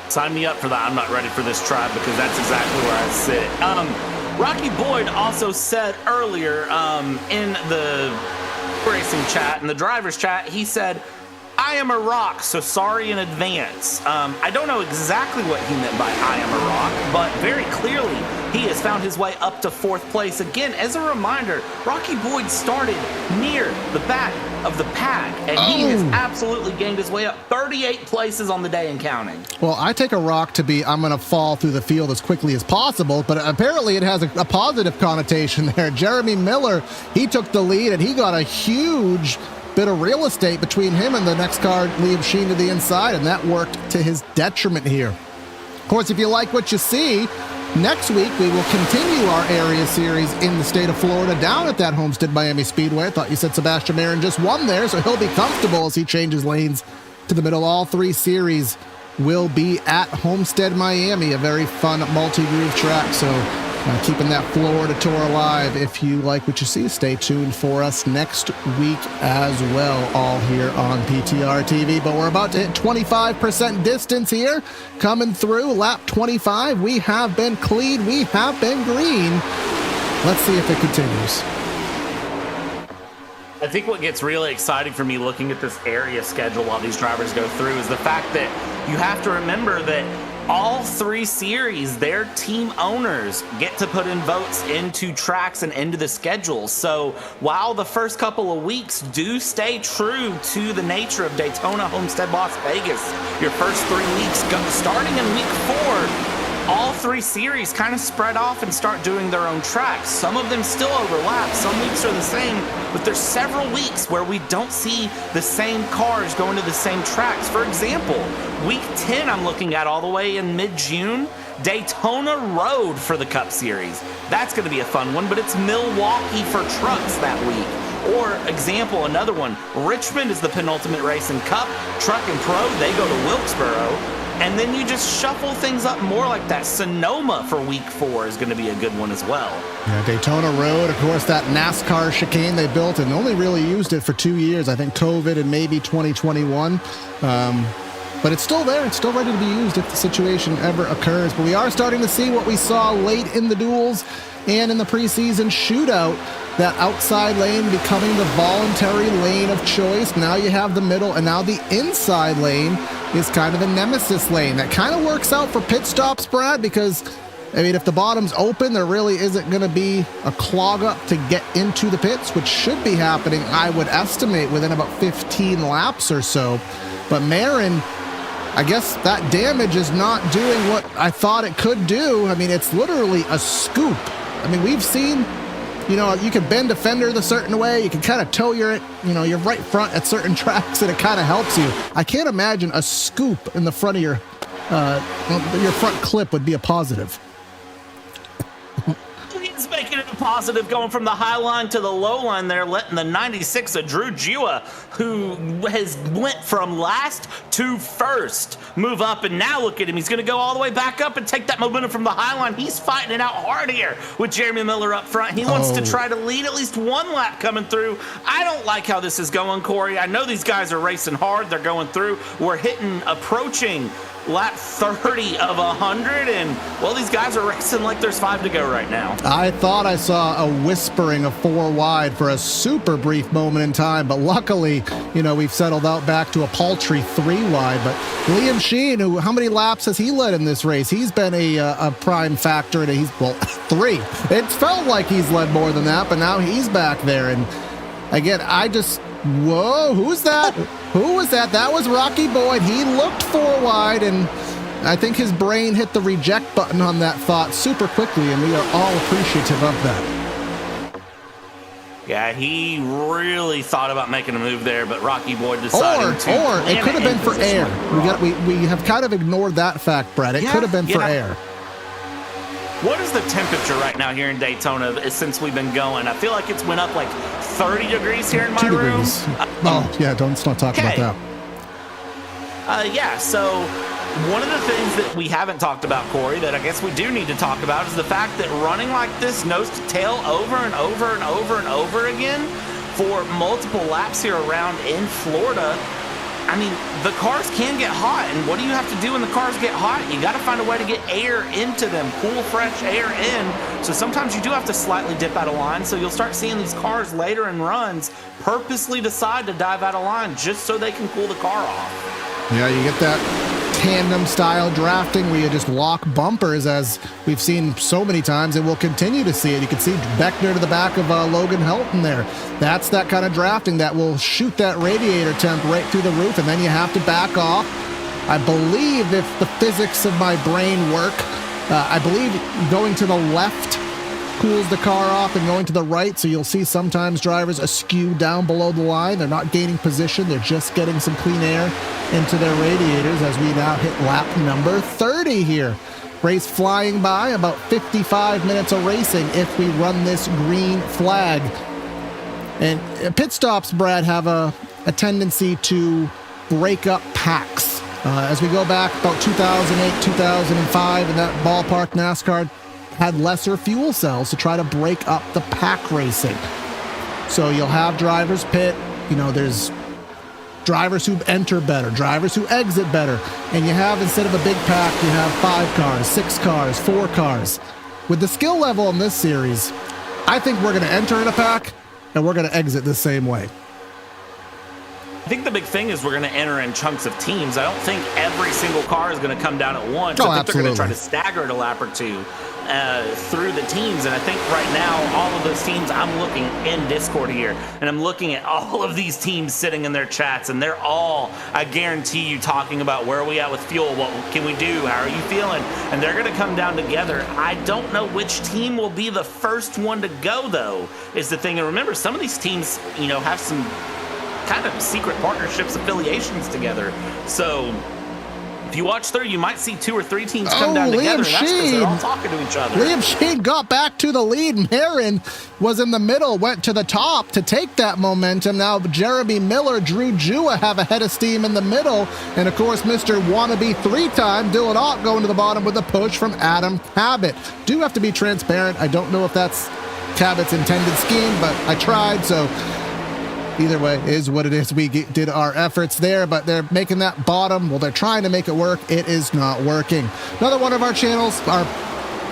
Sign me up for that. I'm not ready for this tribe because that's exactly where I sit. Rocky Boyd also said earlier in the racing chat, in the driver's chat, he said, I I am a rock, so sorry in advance. I don't know exactly what he meant by I am a rock, but very clearly he has found his way up to 4th place. Again, as a reminder, Rocky Boyd started near the back of the pack, and he has absolutely gained his way up 38 places on the day and counting. Well, I take a rock to be I'm going to fall through the field as quickly as possible, but apparently it has a positive connotation there. Jeremy Miller, he took the lead, and he got a huge bit of real estate between him and the next car, Liam Sheen, to the inside, and that worked to his detriment here. Of course, if you like what you see, next week we will continue our area series in the state of Florida down at that Homestead Miami Speedway. I thought you said Sebastian Marin just won there, so he'll be comfortable as he changes lanes to the middle. All 3 series will be at Homestead Miami, a very fun multi-groove track, so keeping that Florida tour alive. If you like what you see, stay tuned for us next week as well, all here on PTRTV. But we're about to hit 25% distance here, coming through lap 25. We have been clean, we have been green. Let's see if it continues. I think what gets really exciting for me looking at this area schedule while these drivers go through is the fact that you have to remember that all 3 series, their team owners get to put in votes into tracks and into the schedule. So while the first couple of weeks do stay true to the nature of Daytona, Homestead, Las Vegas, your first 3 weeks starting in week 4, all 3 series kind of spread off and start doing their own tracks. Some of them still overlap, some weeks are the same, but there's several weeks where we don't see the same cars going to the same tracks. For example, week 10 I'm looking at all the way in mid-June, Daytona Road for the Cup Series. That's going to be a fun one, but it's Milwaukee for trucks that week. Or, example, another one, Richmond is the penultimate race in Cup. Truck and Pro, they go to Wilkesboro. And then you just shuffle things up more like that. Sonoma for week 4 is going to be a good one as well. Yeah, Daytona Road, of course, that NASCAR chicane they built and only really used it for 2 years. I think COVID and maybe 2021. But it's still there. It's still ready to be used if the situation ever occurs. But we are starting to see what we saw late in the duels and in the preseason shootout, that outside lane becoming the voluntary lane of choice. Now you have the middle, and now the inside lane is kind of a nemesis lane. That kind of works out for pit stops, Brad, because, I mean, if the bottom's open, there really isn't going to be a clog up to get into the pits, which should be happening, I would estimate, within about 15 laps or so. But Marin, I guess that damage is not doing what I thought it could do. I mean, it's literally a scoop. I mean, we've seen, you know, you can bend a fender the certain way. You can kind of toe your right front at certain tracks, and it kind of helps you. I can't imagine a scoop in the front of your front clip would be a positive. He's making it a positive, going from the high line to the low line there, letting the 96 of Drew Jua, who has went from last to first, move up. And now look at him. He's going to go all the way back up and take that momentum from the high line. He's fighting it out hard here with Jeremy Miller up front. He wants to try to lead at least 1 lap coming through. I don't like how this is going, Corey. I know these guys are racing hard. They're going through. We're approaching lap 30 of 100, and, well, these guys are racing like there's 5 to go right now. I thought I saw a whispering of 4 wide for a super brief moment in time, but luckily, you know, we've settled out back to a paltry 3 wide. But Liam Sheen, how many laps has he led in this race? He's been a prime factor, and he's, well, 3. It felt like he's led more than that, but now he's back there. And again, whoa, who's that? Who was that? That was Rocky Boyd. He looked 4 wide, and I think his brain hit the reject button on that thought super quickly, and we are all appreciative of that. Yeah, he really thought about making a move there, but Rocky Boyd decided to. Or it could have been for air. We have kind of ignored that fact, Brett. It could have been for air. What is the temperature right now here in Daytona since we've been going? I feel like it's went up like 30 degrees here in my 2 room. degrees. Let's not talk about that. So one of the things that we haven't talked about, Corey, that I guess we do need to talk about is the fact that running like this nose to tail over and over and over and over again for multiple laps here around in Florida, I mean, the cars can get hot, and what do you have to do when the cars get hot? You got to find a way to get air into them, cool, fresh air in. So sometimes you do have to slightly dip out of line. So you'll start seeing these cars later in runs purposely decide to dive out of line just so they can cool the car off. Yeah, you get that tandem style drafting where you just lock bumpers, as we've seen so many times, and we'll continue to see it. You can see Beckner to the back of Logan Helton there. That's that kind of drafting that will shoot that radiator temp right through the roof, and then you have to back off. I believe, if the physics of my brain work, I believe going to the left cools the car off and going to the right, so you'll see sometimes drivers askew down below the line. They're not gaining position, they're just getting some clean air into their radiators as we now hit lap number 30 here. Race flying by, about 55 minutes of racing if we run this green flag. And pit stops, Brad, have a tendency to break up packs. As we go back about 2008, 2005, in that ballpark, NASCAR had lesser fuel cells to try to break up the pack racing. So you'll have drivers pit, there's drivers who enter better, drivers who exit better, and you have, instead of a big pack, you have 5 cars, 6 cars, 4 cars. With the skill level in this series, I think we're going to enter in a pack and we're going to exit the same way. I think the big thing is we're going to enter in chunks of teams. I don't think every single car is going to come down at once. I think they're going to try to stagger it a lap or two through the teams. And I think right now, all of those teams, I'm looking in Discord here, and I'm looking at all of these teams sitting in their chats, and they're all, I guarantee you, talking about where are we at with fuel, what can we do, how are you feeling? And they're going to come down together. I don't know which team will be the first one to go, though, is the thing. And remember, some of these teams, have some kind of secret partnerships, affiliations together. So if you watch through, you might see 2 or 3 teams come down together. And that's because they're all talking to each other. Liam Sheen got back to the lead. Marin was in the middle, went to the top to take that momentum. Now Jeremy Miller, Drew Jua have a head of steam in the middle. And of course, Mr. Wannabe 3-time Dylan Ott going to the bottom with a push from Adam Cabot. Do have to be transparent. I don't know if that's Cabot's intended scheme, but I tried, so either way is what it is. We did our efforts there, but they're making that bottom. Well, they're trying to make it work. It is not working. Another one of our channels, our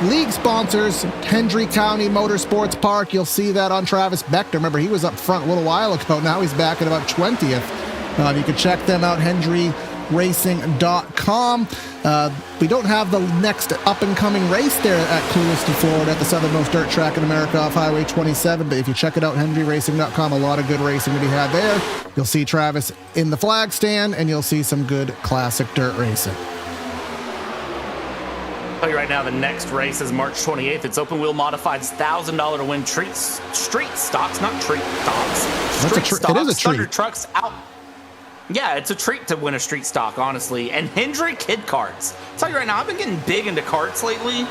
league sponsors, Hendry County Motorsports Park. You'll see that on Travis Beckner. Remember, he was up front a little while ago. Now he's back at about 20th. You can check them out, HendryRacing.com. We don't have the next up-and-coming race there at Clueston, Florida, at the southernmost dirt track in America off Highway 27, but if you check it out, HendryRacing.com, a lot of good racing to be had there. You'll see Travis in the flag stand, and you'll see some good classic dirt racing. I'll tell you right now, the next race is March 28th. It's open wheel modifieds, $1,000 to win street stocks, not treat stocks. Street stocks. It is a treat. Thunder trucks out. Yeah, it's a treat to win a street stock, honestly. And Hendry Kid Karts. I'll tell you right now, I've been getting big into karts lately,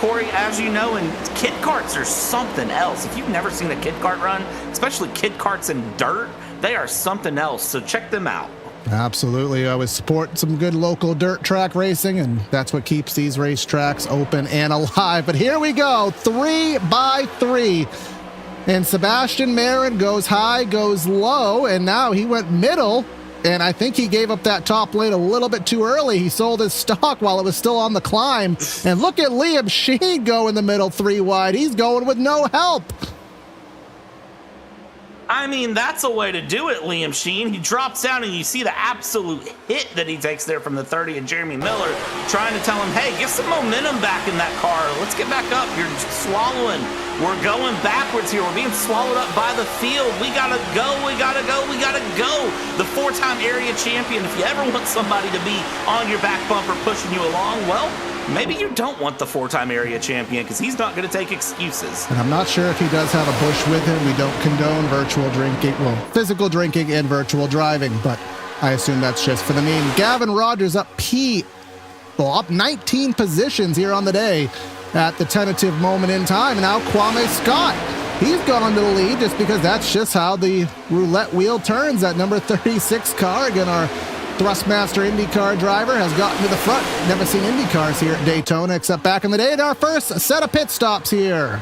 Corey, as you know, and kid karts are something else. If you've never seen a kid kart run, especially kid karts in dirt, they are something else. So check them out. Absolutely. I always support some good local dirt track racing, and that's what keeps these racetracks open and alive. But here we go, 3x3. And Sebastian Marin goes high, goes low, and now he went middle. And I think he gave up that top lane a little bit too early. He sold his stock while it was still on the climb. And look at Liam Sheen go in the middle 3 wide. He's going with no help. I mean, that's a way to do it, Liam Sheen. He drops down and you see the absolute hit that he takes there from the 30 and Jeremy Miller, trying to tell him, hey, get some momentum back in that car. Let's get back up. You're swallowing. We're going backwards here. We're being swallowed up by the field. We gotta go. We gotta go. We gotta go. The 4-time area champion. If you ever want somebody to be on your back bumper pushing you along, well, maybe you don't want the 4-time area champion, because he's not going to take excuses. And I'm not sure if he does have a Busch with him. We don't condone virtual drinking, well, physical drinking and virtual driving, but I assume that's just for the meme. Gavin Rogers up up 19 positions here on the day at the tentative moment in time. And now Kwame Scott, he's gone to the lead just because that's just how the roulette wheel turns. That number 36 car, again, our Thrustmaster IndyCar driver, has gotten to the front. Never seen IndyCars here at Daytona except back in the day. And our first set of pit stops here.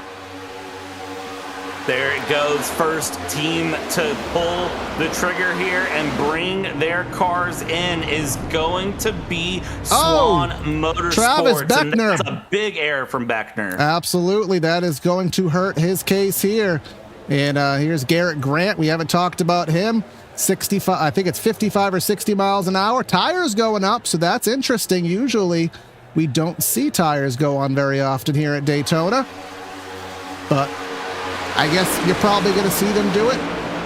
There it goes. First team to pull the trigger here and bring their cars in is going to be Swan Motorsports. Travis Beckner. And that's a big error from Beckner. Absolutely. That is going to hurt his case here. And here's Garrett Grant. We haven't talked about him. 65, I think it's 55 or 60 miles an hour. Tires going up, so that's interesting. Usually we don't see tires go on very often here at Daytona. But I guess you're probably going to see them do it.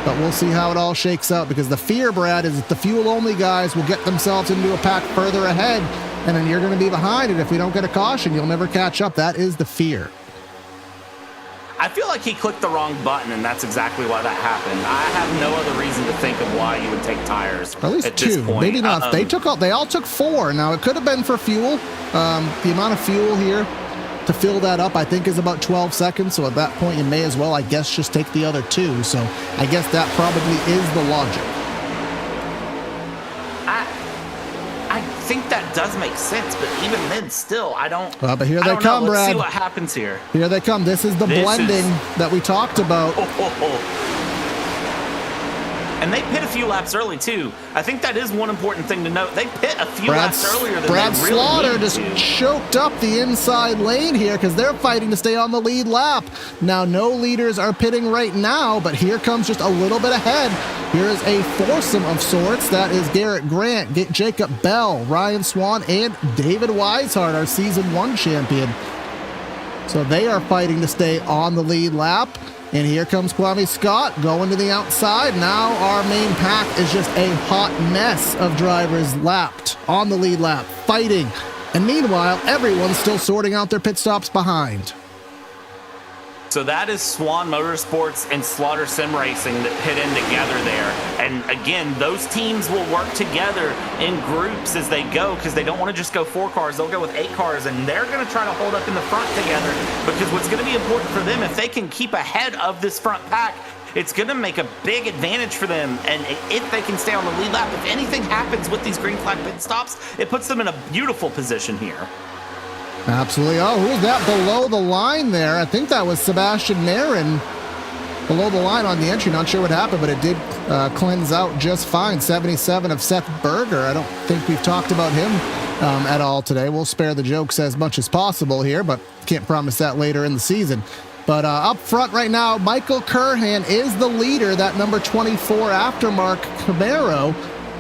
But we'll see how it all shakes out, because the fear, Brad, is that the fuel-only guys will get themselves into a pack further ahead, and then you're going to be behind, and if we don't get a caution, you'll never catch up. That is the fear. I feel like he clicked the wrong button, and that's exactly why that happened. I have no other reason to think of why you would take tires. At least at two, this point. maybe not. They all took 4. Now it could have been for fuel. The amount of fuel here to fill that up, I think, is about 12 seconds. So at that point, you may as well, I guess, just take the other 2. So I guess that probably is the logic. I think that does make sense, but even then, still, I don't. But here they come, Let's Brad. see what happens here. Here they come. This is the blending that we talked about. And they pit a few laps early, too. I think that is one important thing to note. They pit a few laps earlier than Brad they really Slaughter need just to. choked up the inside lane here because they're fighting to stay on the lead lap. Now, no leaders are pitting right now, but here comes just a little bit ahead. Here is a foursome of sorts. That is Garrett Grant, Jacob Bell, Ryan Swan, and David Weishart, our Season 1 champion. So they are fighting to stay on the lead lap. And here comes Kwame Scott going to the outside. Now our main pack is just a hot mess of drivers lapped on the lead lap, fighting. And meanwhile, everyone's still sorting out their pit stops behind. So that is Swan Motorsports and Slaughter Sim Racing that pit in together there. And again, those teams will work together in groups as they go, because they don't want to just go 4 cars. They'll go with 8 cars, and they're going to try to hold up in the front together, because what's going to be important for them, if they can keep ahead of this front pack, it's going to make a big advantage for them. And if they can stay on the lead lap, if anything happens with these green flag pit stops, it puts them in a beautiful position here. Absolutely. Oh, who's that below the line there? I think that was Sebastian Marin below the line on the entry. Not sure what happened, but it did cleanse out just fine. 77 of Seth Berger. I don't think we've talked about him at all today. We'll spare the jokes as much as possible here, but can't promise that later in the season. But up front right now, Michael Curhan is the leader, that number 24 aftermarket Camaro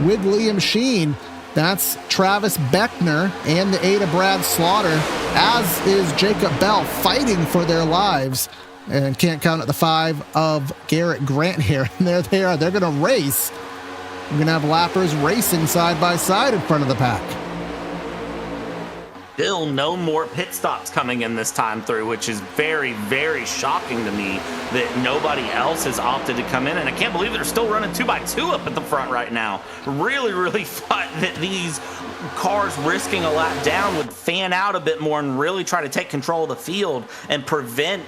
with Liam Sheen. That's Travis Beckner and the 8 of Brad Slaughter, as is Jacob Bell, fighting for their lives. And can't count at the 5 of Garrett Grant here. And there they are. They're going to race. We're going to have lappers racing side by side in front of the pack. Still no more pit stops coming in this time through, which is very, very shocking to me that nobody else has opted to come in. And I can't believe they're still running 2x2 up at the front right now. Really, really thought that these cars risking a lap down would fan out a bit more and really try to take control of the field and prevent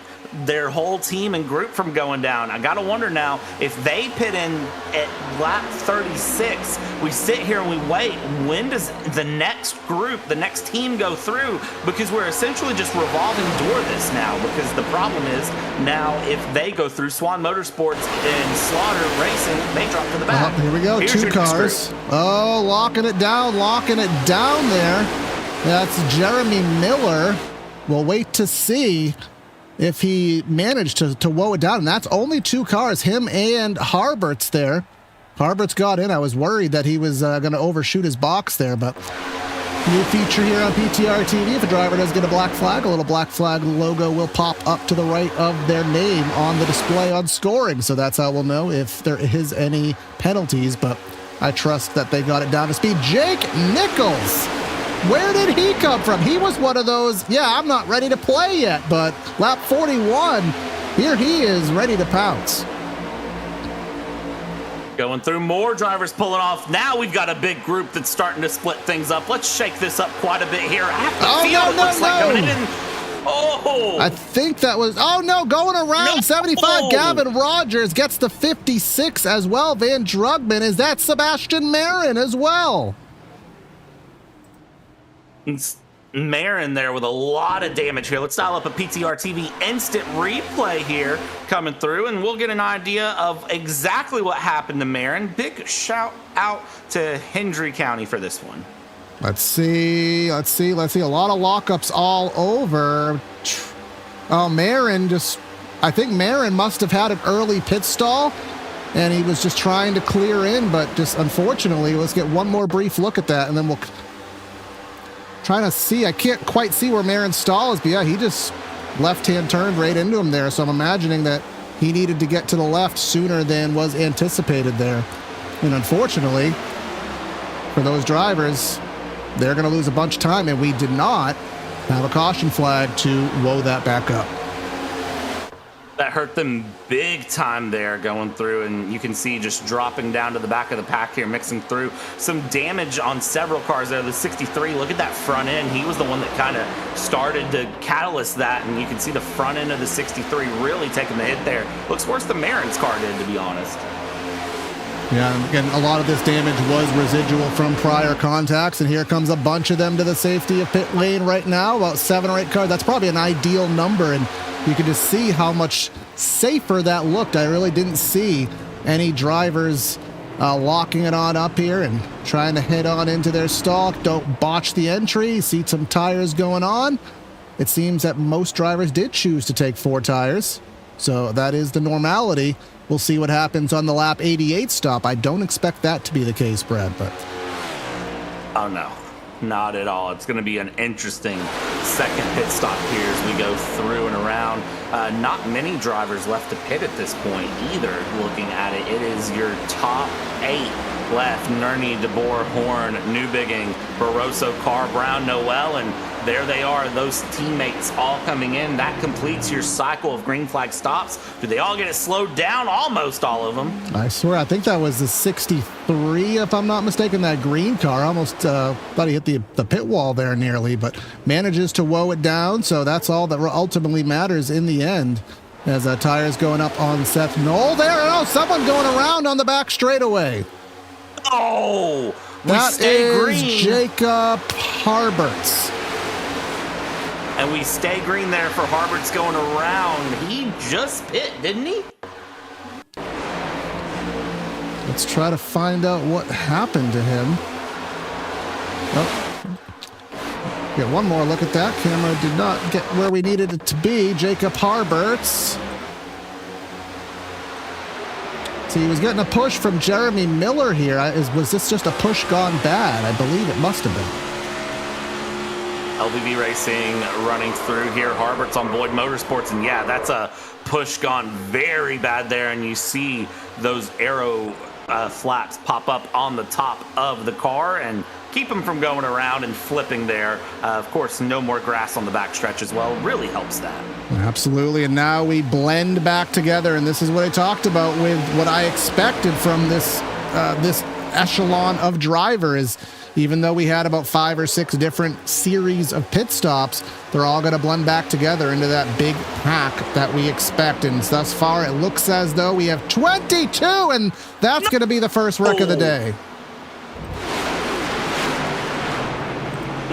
their whole team and group from going down. I gotta wonder now, if they pit in at lap 36, we sit here and we wait, when does the next group, the next team go through? Because we're essentially just revolving door this now, because the problem is now if they go through, Swan Motorsports and Slaughter Racing, they drop to the back. Here we go. Here's 2 cars. Oh, locking it down there. That's Jeremy Miller. We'll wait to see if he managed to woe it down. And that's only 2 cars, him and Harbert's there. Harbert's got in. I was worried that he was going to overshoot his box there, but new feature here on PTRTV. If a driver does get a black flag, a little black flag logo will pop up to the right of their name on the display on scoring. So that's how we'll know if there is any penalties, but I trust that they got it down to speed. Jake Nichols. Where did he come from? He was one of those, I'm not ready to play yet, but lap 41, here he is ready to pounce. Going through, more drivers pulling off. Now we've got a big group that's starting to split things up. Let's shake this up quite a bit here. I think that was, going around 75. Gavin Rogers gets the 56 as well. Van Drugman, is that Sebastian Marin as well? Marin there with a lot of damage here. Let's dial up a PTRTV instant replay here coming through, and we'll get an idea of exactly what happened to Marin. Big shout out to Hendry County for this one. Let's see. A lot of lockups all over. Oh, Marin I think Marin must have had an early pit stall, and he was just trying to clear in, but just unfortunately, let's get one more brief look at that, and then we'll trying to see. I can't quite see where Marin's stall is, but yeah, he just left-hand turned right into him there, so I'm imagining that he needed to get to the left sooner than was anticipated there. And unfortunately, for those drivers, they're going to lose a bunch of time, and we did not have a caution flag to woe that back up. That hurt them big time there going through, and you can see just dropping down to the back of the pack here, mixing through some damage on several cars there. The 63, look at that front end. He was the one that kind of started to catalyst that, and you can see the front end of the 63 really taking the hit there. Looks worse than Marin's car did, to be honest. Yeah, and again, a lot of this damage was residual from prior contacts, and here comes a bunch of them to the safety of pit lane right now, about 7 or 8 cars. That's probably an ideal number, and you can just see how much safer that looked. I really didn't see any drivers locking it on up here and trying to head on into their stall. Don't botch the entry. See some tires going on. It seems that most drivers did choose to take 4 tires, so that is the normality. We'll see what happens on the lap 88 stop. I don't expect that to be the case, Brad, but... Oh, no. Not at all. It's going to be an interesting second pit stop here as we go through and around. Not many drivers left to pit at this point either, looking at it. It is your top 8 left. Nerney, DeBoer, Horn, Newbigging, Barroso, Carr, Brown, Noel, and there they are, those teammates all coming in. That completes your cycle of green flag stops. Do they all get it slowed down? Almost all of them. I swear, I think that was the 63, if I'm not mistaken. That green car almost thought he hit the pit wall there nearly, but manages to woe it down. So that's all that ultimately matters in the end. As tires going up on Seth Knoll there. Oh, someone going around on the back straightaway. Oh, that is green. Jacob Harberts. And we stay green there for Harberts going around. He just pit, didn't he? Let's try to find out what happened to him. Oh. Get one more look at that. Camera did not get where we needed it to be. Jacob Harberts. See, he was getting a push from Jeremy Miller here. Was this just a push gone bad? I believe it must have been. LBV Racing running through here. Harbert's on Boyd Motorsports, and yeah, that's a push gone very bad there, and you see those arrow flaps pop up on the top of the car and keep him from going around and flipping there. Of course, no more grass on the backstretch as well. Really helps that. Absolutely, and now we blend back together, and this is what I talked about with what I expected from this this echelon of drivers. Even though we had about 5 or 6 different series of pit stops, they're all going to blend back together into that big pack that we expect. And thus far, it looks as though we have 22, and that's going to be the first wreck of the day.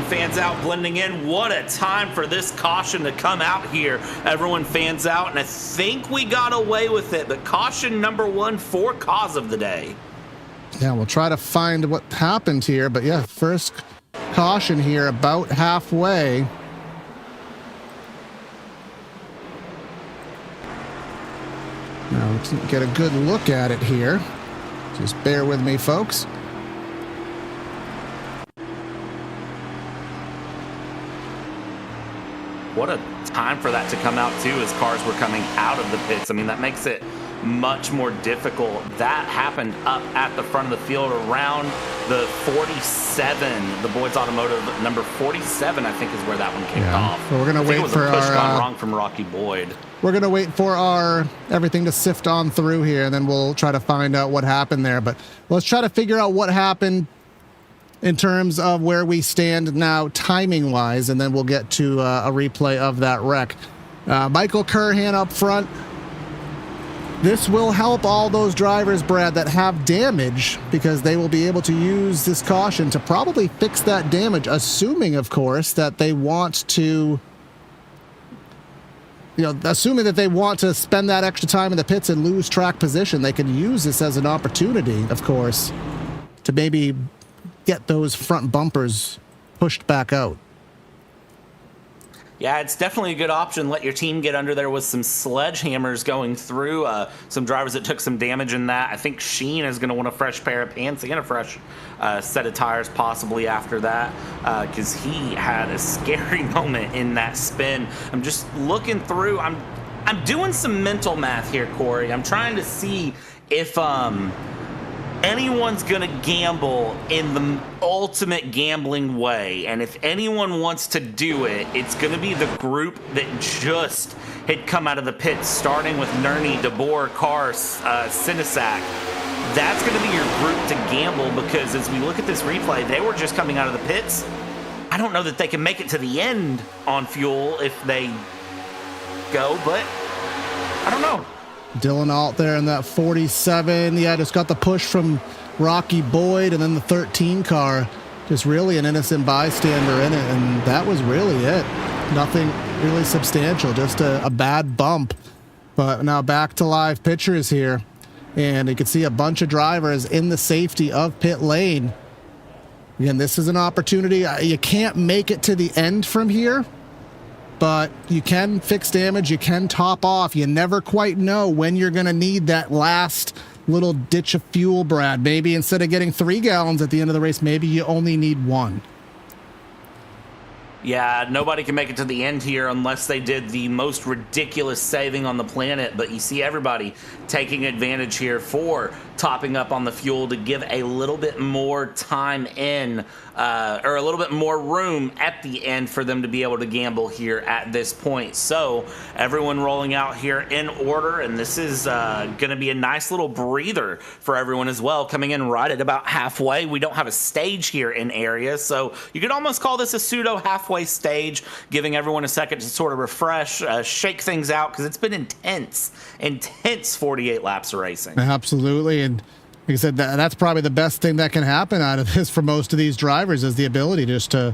Fans out, blending in. What a time for this caution to come out here. Everyone fans out, and I think we got away with it. But caution number 1 for cause of the day. Yeah, we'll try to find what happened here, but yeah, first caution here about halfway. Now let's get a good look at it here. Just bear with me, folks. What a time for that to come out too, as cars were coming out of the pits. I mean, that makes it much more difficult. That happened up at the front of the field around the 47. The Boyd's Automotive number 47, I think, is where that one kicked off. So we're gonna wait for a push our gone wrong from Rocky Boyd. We're gonna wait for our everything to sift on through here, and then we'll try to find out what happened there. But let's try to figure out what happened in terms of where we stand now timing wise, and then we'll get to a replay of that wreck. Michael Curhan up front. This will help all those drivers, Brad, that have damage, because they will be able to use this caution to probably fix that damage, assuming, of course, that they want to, assuming that they want to spend that extra time in the pits and lose track position. They can use this as an opportunity, of course, to maybe get those front bumpers pushed back out. Yeah, it's definitely a good option. Let your team get under there with some sledgehammers going through. Some drivers that took some damage in that. I think Sheen is going to want a fresh pair of pants and a fresh set of tires possibly after that, because he had a scary moment in that spin. I'm just looking through. I'm doing some mental math here, Corey. I'm trying to see if anyone's gonna gamble in the ultimate gambling way, and if anyone wants to do it, it's gonna be the group that just had come out of the pits, starting with Nerney, DeBoer, Carr, Sinisak. That's gonna be your group to gamble, because as we look at this replay, they were just coming out of the pits. I don't know that they can make it to the end on fuel if they go, but I don't know. Dylan Alt there in that 47. Yeah, just got the push from Rocky Boyd, and then the 13 car, just really an innocent bystander in it, and that was really it. Nothing really substantial, just a bad bump. But now back to live pictures here, and you can see a bunch of drivers in the safety of pit lane. Again, this is an opportunity. You can't make it to the end from here, but you can fix damage, you can top off. You never quite know when you're going to need that last little ditch of fuel, Brad. Maybe instead of getting 3 gallons at the end of the race, maybe you only need 1. Yeah, nobody can make it to the end here unless they did the most ridiculous saving on the planet, but you see everybody taking advantage here for topping up on the fuel to give a little bit more time in, or a little bit more room at the end for them to be able to gamble here at this point. So everyone rolling out here in order, and this is going to be a nice little breather for everyone as well, coming in right at about halfway. We don't have a stage here in area, so you could almost call this a pseudo halfway stage, giving everyone a second to sort of refresh, shake things out, because it's been intense 48 laps of racing. Absolutely. And like I said, that's probably the best thing that can happen out of this for most of these drivers, is the ability just to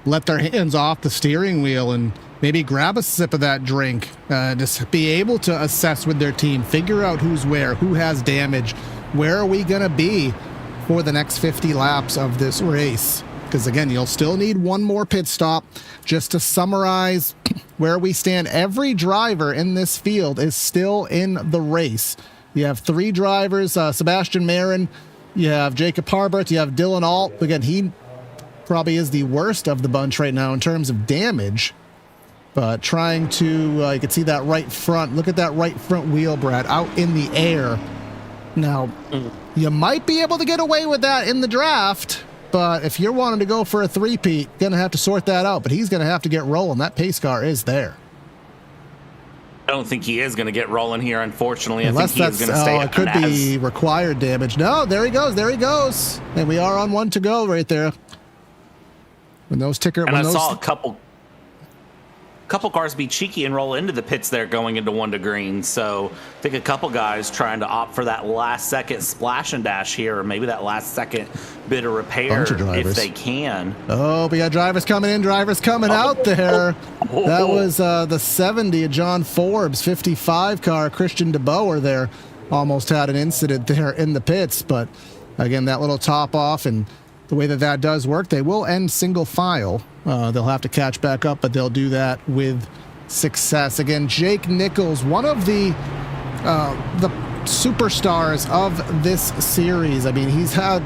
let their hands off the steering wheel and maybe grab a sip of that drink, just be able to assess with their team, figure out who's where, who has damage, where are we going to be for the next 50 laps of this race. Because again, you'll still need one more pit stop. Just to summarize where we stand, every driver in this field is still in the race. You have 3 drivers, Sebastian Marin, you have Jacob Harbert, you have Dylan Alt. Again, he probably is the worst of the bunch right now in terms of damage. But trying to, you can see that right front. Look at that right front wheel, Brad, out in the air. Now, you might be able to get away with that in the draft, but if you're wanting to go for a three-peat, going to have to sort that out. But he's going to have to get rolling. That pace car is there. I don't think he is going to get rolling here, unfortunately. Unless I think he is going to stay. It could be required damage. No, there he goes. There he goes. And we are on 1 to go right there. When those ticker, and I saw a couple cars be cheeky and roll into the pits there going into 1 to green. So I think a couple guys trying to opt for that last second splash and dash here, or maybe that last second bit of repair if they can. Oh, we got drivers coming in, drivers coming out there. That was the 70 of John Forbes, 55 car, Christian DeBoer there. Almost had an incident there in the pits, but again, that little top off and the way that does work, they will end single file. They'll have to catch back up, but they'll do that with success. Again, Jake Nichols, one of the superstars of this series. I mean, he's had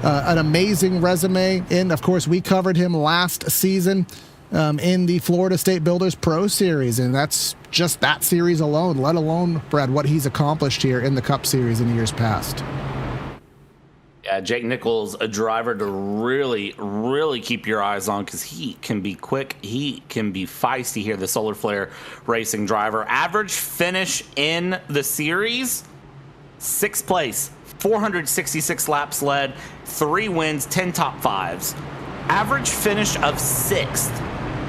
an amazing resume, and of course, we covered him last season in the Florida State Builders Pro Series, and that's just that series alone, let alone, Brad, what he's accomplished here in the Cup Series in years past. Yeah, Jake Nichols, a driver to really, really keep your eyes on, because he can be quick. He can be feisty here, the Solar Flare Racing driver. Average finish in the series, 6th place, 466 laps led, 3 wins, 10 top 5s. Average finish of 6th.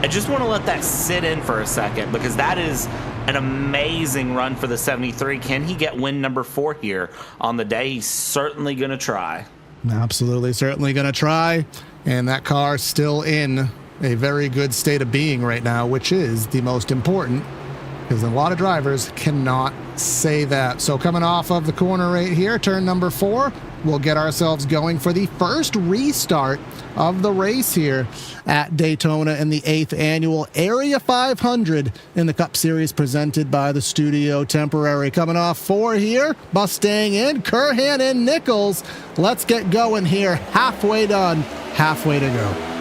I just want to let that sit in for a second, because that is an amazing run for the 73. Can he get win number 4 here on the day? He's certainly going to try. Absolutely, certainly going to try. And that car still in a very good state of being right now, which is the most important, because a lot of drivers cannot say that. So coming off of the corner right here, turn number 4, we'll get ourselves going for the first restart of the race here at Daytona in the 8th annual Area 500 in the Cup Series presented by the Studio Temporary. Coming off 4 here, Mustang in, Curhan and Nichols. Let's get going here. Halfway done, halfway to go.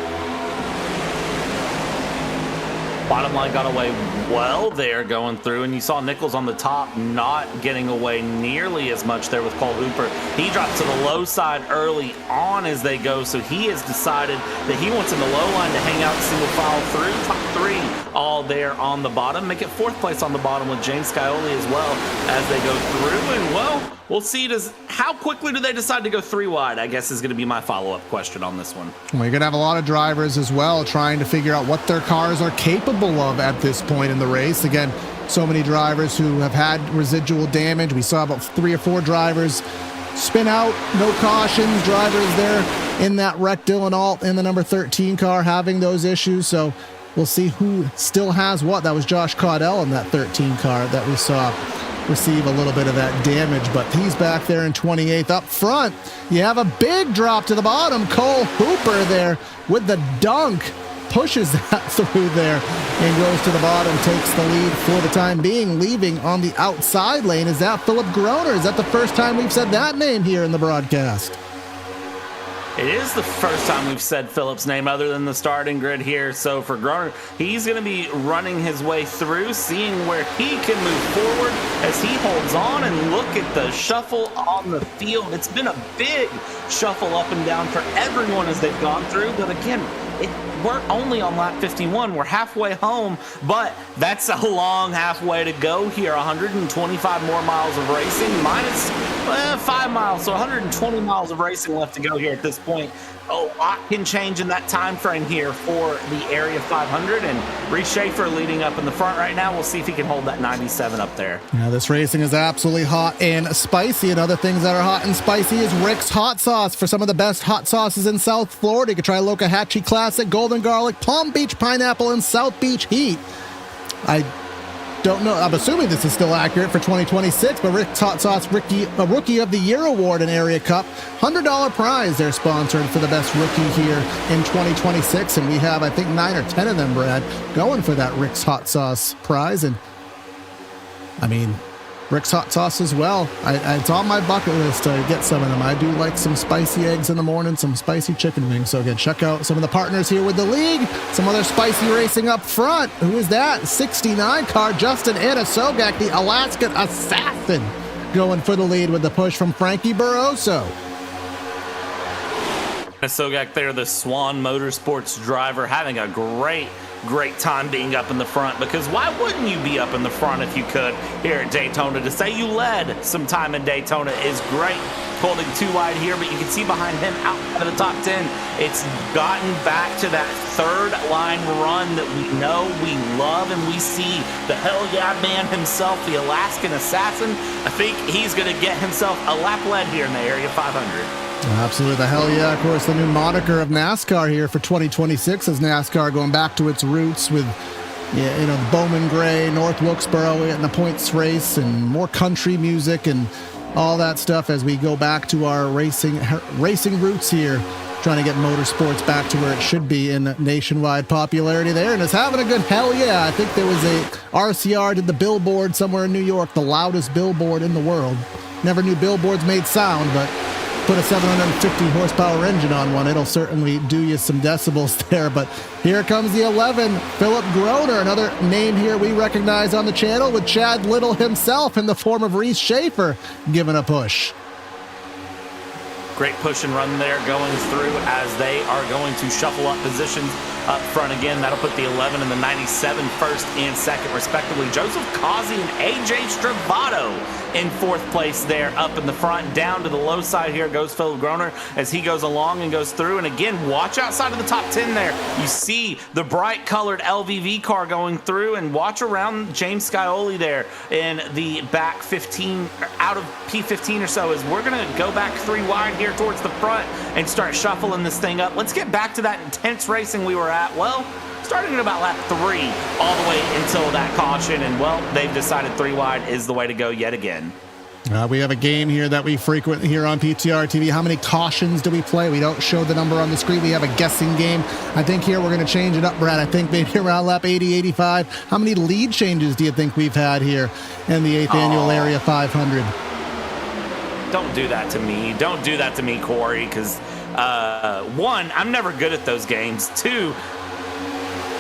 Bottom line got away well there going through, and you saw Nichols on the top not getting away nearly as much there with Cole Hooper. He dropped to the low side early on as they go, so he has decided that he wants in the low line to hang out single file through top 3 all there on the bottom. Make it 4th place on the bottom with James Scioli as well as they go through, and well, we'll see how quickly do they decide to go 3 wide, I guess is going to be my follow-up question on this one. Well, you're going to have a lot of drivers as well trying to figure out what their cars are capable of at this point in the race. Again, so many drivers who have had residual damage. We saw about 3 or 4 drivers spin out, no cautions, drivers there in that wreck, Dylan Alt in the number 13 car having those issues. So we'll see who still has what. That was Josh Caudell in that 13 car that we saw receive a little bit of that damage, but he's back there in 28th. Up front, you have a big drop to the bottom. Cole Hooper there with the dunk, pushes that through there and goes to the bottom, takes the lead for the time being. Leaving on the outside lane, is that Philip Groner? Is that the first time we've said that name here in the broadcast? It is the first time we've said Philip's name other than the starting grid here. So for Groner, he's going to be running his way through, seeing where he can move forward as he holds on. And look at the shuffle on the field. It's been a big shuffle up and down for everyone as they've gone through. But again, we're only on lap 51. We're halfway home, but that's a long halfway to go here. 125 more miles of racing, minus 5 miles, so 120 miles of racing left to go here at this point. A lot can change in that time frame here for the Area 500, and Reese Schaefer leading up in the front right now. We'll see if he can hold that 97 up there. Yeah, this racing is absolutely hot and spicy, and other things that are hot and spicy is Rick's Hot Sauce. For some of the best hot sauces in South Florida, you can try Lokahatchee Classic, Golden Garlic, Palm Beach Pineapple, and South Beach Heat. I don't know. I'm assuming this is still accurate for 2026, but Rick's Hot Sauce Rookie of the Year Award in Area Cup, $100 prize. They're sponsored for the best rookie here in 2026, and we have, I think, 9 or 10 of them, Brad, going for that Rick's Hot Sauce prize. And I mean, Rick's Hot Sauce as well. It's on my bucket list to get some of them. I do like some spicy eggs in the morning, some spicy chicken wings. So again, check out some of the partners here with the league. Some other spicy racing up front. Who is that? 69 car, Justin Anasogak, the Alaskan Assassin, going for the lead with the push from Frankie Barroso. Sogak there, the Swan Motorsports driver, having a great time being up in the front, because why wouldn't you be up in the front if you could here at Daytona? To say you led some time in Daytona is great. Holding 2 wide here, but you can see behind him outside of the top 10, it's gotten back to that 3rd line run that we know, we love, and we see the hell yeah man himself, the Alaskan Assassin. I think he's going to get himself a lap lead here in the Area 500. Absolutely. The hell yeah. Of course, the new moniker of NASCAR here for 2026 is NASCAR going back to its roots with, the Bowman Gray, North Wilkesboro in the points race, and more country music and all that stuff as we go back to our racing roots here, trying to get motorsports back to where it should be in nationwide popularity there. And it's having a good hell yeah. I think there was a RCR did the billboard somewhere in New York, the loudest billboard in the world. Never knew billboards made sound, but put a 750 horsepower engine on one, it'll certainly do you some decibels there. But here comes the 11, Philip Groner, another name here we recognize on the channel, with Chad Little himself in the form of Reese Schaefer giving a push. Great push and run there going through as they are going to shuffle up positions up front again. That'll put the 11 and the 97 first and second, respectively. Joseph Causey and AJ Stravato in fourth place there up in the front. Down to the low side here goes Philip Groner as he goes along and goes through. And again, watch outside of the top 10 there. You see the bright colored LVV car going through, and watch around James Scioli there in the back 15, out of P15 or so, as we're going to go back 3 wide here towards the front and start shuffling this thing up. Let's get back to that intense racing we were at. Well, starting at about lap 3 all the way until that caution, and well, they've decided 3 wide is the way to go yet again. We have a game here that we frequent here on PTRTV. How many cautions do we play? We don't show the number on the screen. We have a guessing game. I think here we're going to change it up, Brad. I think maybe around lap 80, 85. How many lead changes do you think we've had here in the 8th annual Area 500? Don't do that to me. Don't do that to me, Corey, because one, I'm never good at those games. 2,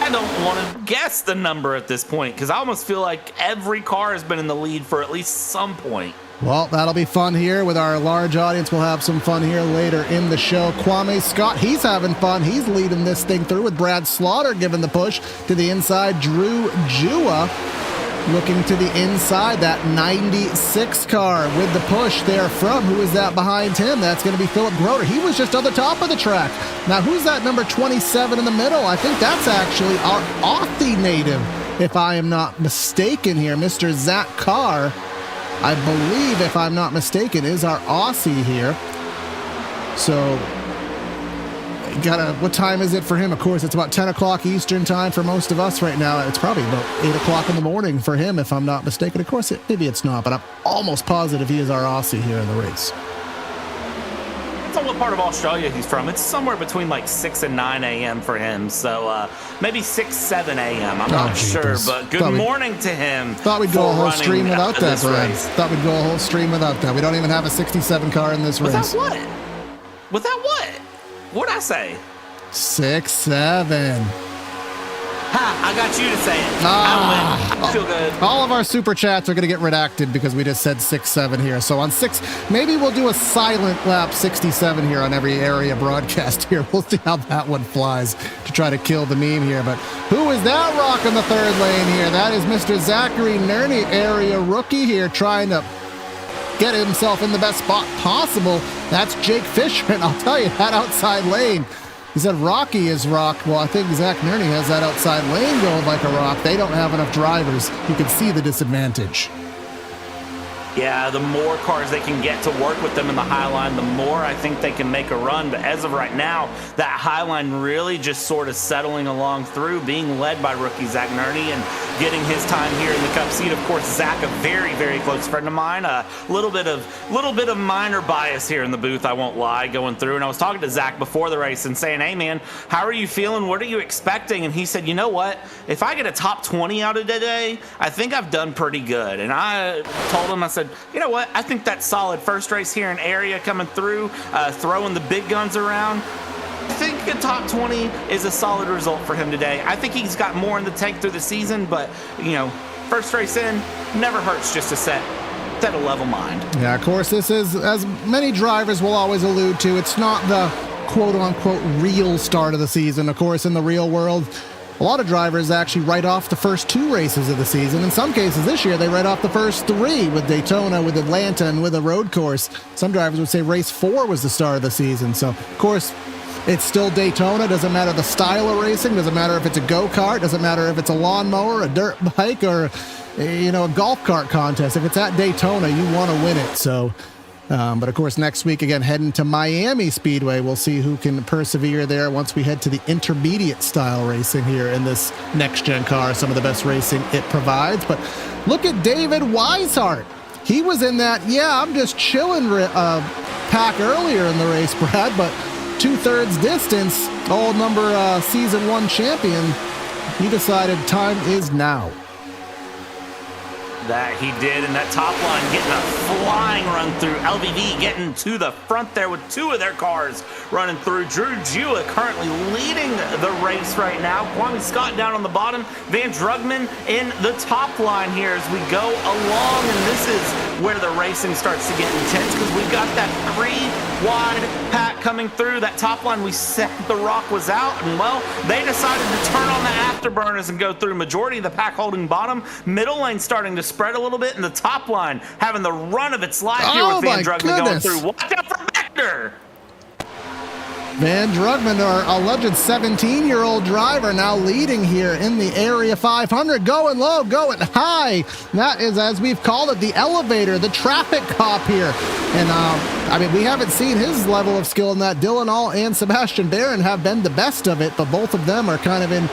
I don't want to guess the number at this point because I almost feel like every car has been in the lead for at least some point. Well, that'll be fun here with our large audience. We'll have some fun here later in the show. Kwame Scott, he's having fun. He's leading this thing through with Brad Slaughter giving the push to the inside. Drew Jua looking to the inside, that 96 car with the push there from, who is that behind him? That's going to be Philip Groner. He was just on the top of the track. Now, who's that number 27 in the middle? I think that's actually our Aussie native, if I am not mistaken here. Mr. Zach Carr, I believe, if I'm not mistaken, is our Aussie here. So, what time is it for him? Of course, it's about 10 o'clock Eastern time for most of us right now. It's probably about 8 o'clock in the morning for him, if I'm not mistaken. Of course, maybe it's not, but I'm almost positive he is our Aussie here in the race. It's on what part of Australia he's from. It's somewhere between like 6 and 9 a.m. for him. So maybe 6, 7 a.m. I'm not sure, but good morning to him. Thought we'd go a whole stream without that, Brad. Thought we'd go a whole stream without that. We don't even have a 67 car in this race. Without what? Without what? What'd I say? 6, 7. Ha! I got you to say it. I win. I feel good. All of our super chats are going to get redacted because we just said 6, 7 here. So on 6, maybe we'll do a silent lap 67 here on every area broadcast here. We'll see how that one flies to try to kill the meme here. But who is that rocking the third lane here? That is Mr. Zachary Nerney, area rookie here, trying to get himself in the best spot possible. That's Jake Fisher, and I'll tell you, that outside lane, he said Rocky is rock. Well, I think Zach Nerney has that outside lane going like a rock. They don't have enough drivers. You can see the disadvantage. Yeah, the more cars they can get to work with them in the high line, the more I think they can make a run. But as of right now, that high line really just sort of settling along through, being led by rookie Zach Nerney and getting his time here in the Cup seat. Of course, Zach, a very, very close friend of mine. A little bit of minor bias here in the booth, I won't lie, going through. And I was talking to Zach before the race and saying, hey, man, how are you feeling? What are you expecting? And he said, you know what? If I get a top 20 out of today, I think I've done pretty good. And I told him, I said, you know what? I think that's solid. First race here in area coming through, throwing the big guns around. I think a top 20 is a solid result for him today. I think he's got more in the tank through the season, but, you know, first race in, never hurts just to set a level mind. Yeah, of course, this is, as many drivers will always allude to, it's not the quote-unquote real start of the season. Of course, in the real world, a lot of drivers actually write off the first 2 races of the season. In some cases this year, they write off the first 3 with Daytona, with Atlanta, and with a road course. Some drivers would say race 4 was the start of the season. So, of course, it's still Daytona. Doesn't matter the style of racing. Doesn't matter if it's a go-kart. Doesn't matter if it's a lawnmower, a dirt bike, or, you know, a golf cart contest. If it's at Daytona, you want to win it. So, but of course, next week, again, heading to Miami Speedway, we'll see who can persevere there once we head to the intermediate style racing here in this next-gen car, some of the best racing it provides. But look at David Weishart. He was in that, I'm just chilling pack earlier in the race, Brad, but 2/3 distance, old number season 1 champion, he decided time is now. That he did, and that top line getting a flying run through. LVV getting to the front there with 2 of their cars running through. Drew Jua currently leading the race right now. Kwame Scott down on the bottom. Van Drugman in the top line here as we go along, and this is where the racing starts to get intense, because we've got that 3-wide pack coming through. That top line, we said the rock was out, and well, they decided to turn on the afterburners and go through. Majority of the pack holding bottom, middle lane starting to spread a little bit, and the top line having the run of its life here with Van Drugman going through. Watch out for Beckner! Van Drugman, our alleged 17-year-old driver, now leading here in the Area 500, going low, going high. That is, as we've called it, the elevator, the traffic cop here. And, I mean, we haven't seen his level of skill in that. Dylan All and Sebastian Barron have been the best of it, but both of them are kind of in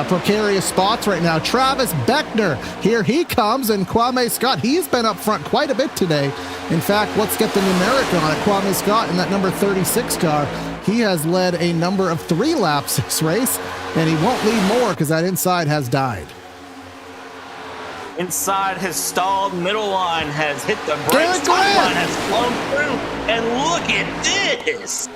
precarious spots right now. Travis Beckner, here he comes, and Kwame Scott, he's been up front quite a bit today. In fact, let's get the numeric on it. Kwame Scott in that number 36 car. He has led a number of 3 laps this race, and he won't lead more because that inside has died. Inside has stalled, middle line has hit the brakes, top line has flown through, and look at this!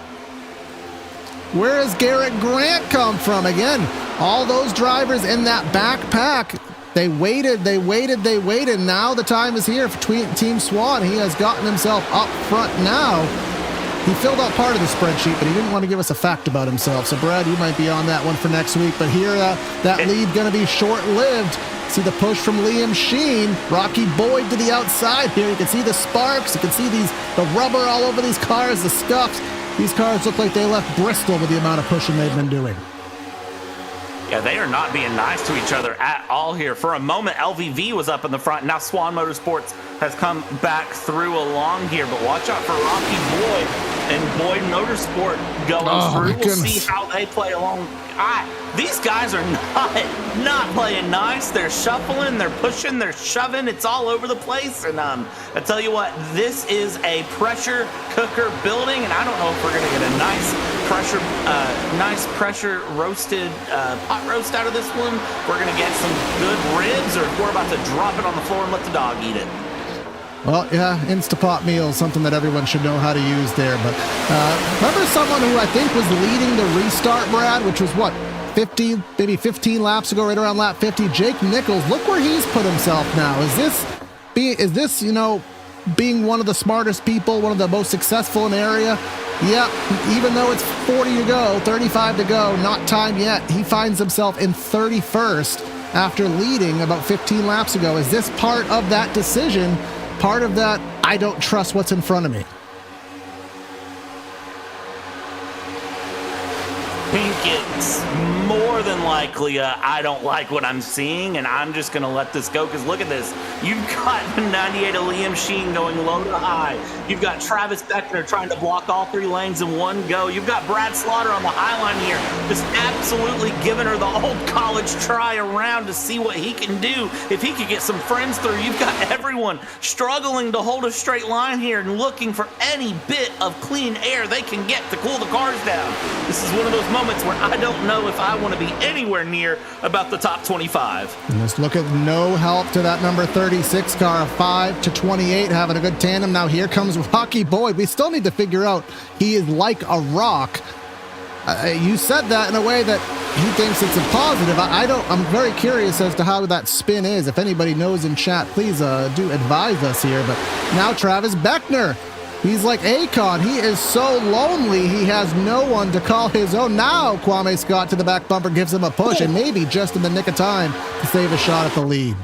Where has Garrett Grant come from? Again, all those drivers in that back pack, they waited. Now the time is here for Team Swan. He has gotten himself up front now. He filled out part of the spreadsheet, but he didn't want to give us a fact about himself. So, Brad, you might be on that one for next week. But here, that lead going to be short-lived. See the push from Liam Sheen. Rocky Boyd to the outside here. You can see the sparks. You can see the rubber all over these cars, the scuffs. These cars look like they left Bristol with the amount of pushing they've been doing. Yeah, they are not being nice to each other at all here. For a moment, LVV was up in the front. Now Swan Motorsports has come back through along here. But watch out for Rocky Boyd and Boyd Motorsport going through. We'll see how they play along. These guys are not playing nice. They're shuffling, they're pushing, they're shoving. It's all over the place. And I tell you what, this is a pressure cooker building, and I don't know if we're going to get a nice pressure roasted pot roast out of this one. We're going to get some good ribs, or if we're about to drop it on the floor and let the dog eat it. Well, yeah, Instapot meal, something that everyone should know how to use there. But remember someone who I think was leading the restart, Brad, which was what, 50, maybe 15 laps ago, right around lap 50? Jake Nichols, look where he's put himself now. Is this, you know, being one of the smartest people, one of the most successful in the area? Yeah, even though it's 40 to go, 35 to go, not time yet, he finds himself in 31st after leading about 15 laps ago. Is this part of that decision? Part of that, I don't trust what's in front of me? I think it's more than likely I don't like what I'm seeing, and I'm just going to let this go, because look at this. You've got 98 of Liam Sheen going low to high. You've got Travis Beckner trying to block all 3 lanes in one go. You've got Brad Slaughter on the high line here, just absolutely giving her the old college try around to see what he can do. If he could get some friends through, you've got everyone struggling to hold a straight line here and looking for any bit of clean air they can get to cool the cars down. This is one of those moments where I don't know if I want to be anywhere near about the top 25. And let's look at no help to that number 36 car, 5 to 28, having a good tandem. Now here comes Rocky Boyd. We still need to figure out, he is like a rock. You said that in a way that he thinks it's a positive. I'm very curious as to how that spin is. If anybody knows in chat, please do advise us here. But now Travis Beckner. He's like Akon. He is so lonely. He has no one to call his own. Now Kwame Scott to the back bumper gives him a push, and maybe just in the nick of time to save a shot at the lead.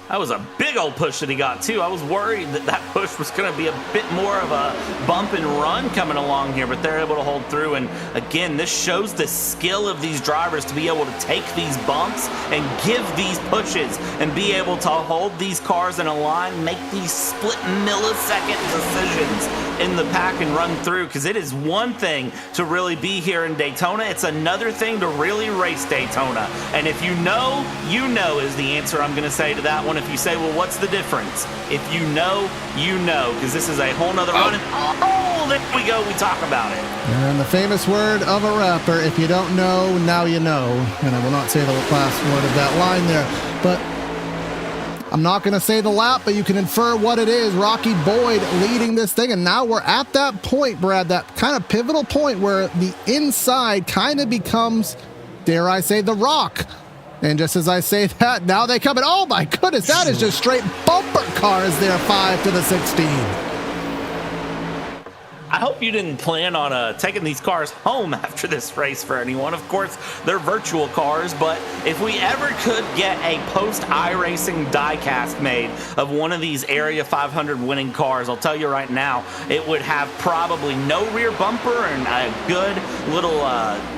That was a big old push that he got, too. I was worried that that push was going to be a bit more of a bump and run coming along here, but they're able to hold through. And again, this shows the skill of these drivers to be able to take these bumps and give these pushes and be able to hold these cars in a line, make these split millisecond decisions in the pack and run through. Because it is one thing to really be here in Daytona. It's another thing to really race Daytona. And if you know is the answer I'm going to say to that one. If you say, well, what's the difference? If you know, you know, because this is a whole nother run. And there we go, we talk about it. And the famous word of a rapper, if you don't know, now you know. And I will not say the last word of that line there. But I'm not going to say the lap, but you can infer what it is. Rocky Boyd leading this thing. And now we're at that point, Brad, that kind of pivotal point where the inside kind of becomes, dare I say, the rock. And just as I say that, now they come in. Oh my goodness, that is just straight bumper cars there, 5 to the 16. I hope you didn't plan on taking these cars home after this race for anyone. Of course, they're virtual cars, but if we ever could get a post iRacing diecast made of one of these Area 500 winning cars, I'll tell you right now, it would have probably no rear bumper and a good little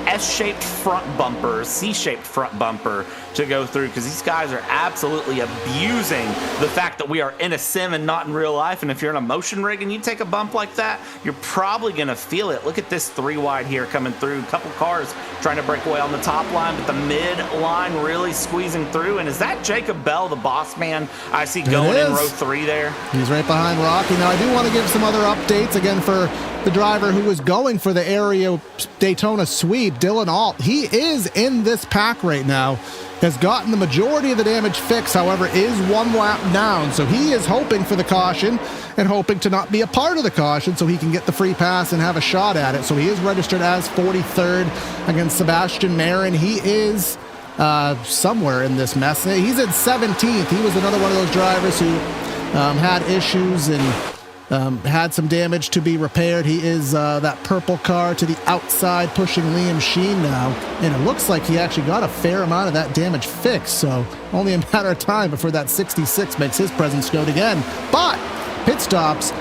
S-shaped front bumper, C-shaped front bumper to go through, because these guys are absolutely abusing the fact that we are in a sim and not in real life. And if you're in a motion rig and you take a bump like that, you're probably going to feel it. Look at this 3 wide here coming through. A couple cars trying to break away on the top line, but the mid line really squeezing through. And is that Jacob Bell, the boss man I see going in row 3 there? He's right behind Rocky. Now, I do want to give some other updates again for the driver who was going for the Area Daytona sweep, Dylan Alt. He is in this pack right now. Has gotten the majority of the damage fixed, however, is 1 lap down. So he is hoping for the caution and hoping to not be a part of the caution so he can get the free pass and have a shot at it. So he is registered as 43rd against Sebastian Marin. He is somewhere in this mess. He's at 17th. He was another one of those drivers who had issues and had some damage to be repaired. He is that purple car to the outside pushing Liam Sheen now, and it looks like he actually got a fair amount of that damage fixed, so only a matter of time before that 66 makes his presence known again. But pit stops,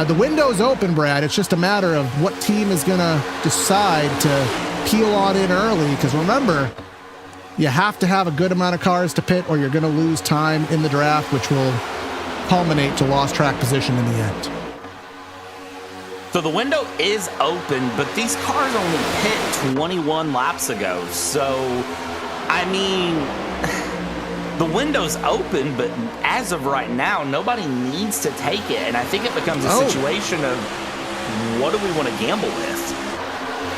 the window's open, Brad. It's just a matter of what team is going to decide to peel on in early, because remember, you have to have a good amount of cars to pit or you're going to lose time in the draft, which will culminate to lost track position in the end. So the window is open, but these cars only hit 21 laps ago. So, I mean, the window's open, but as of right now, nobody needs to take it. And I think it becomes a situation of what do we want to gamble with?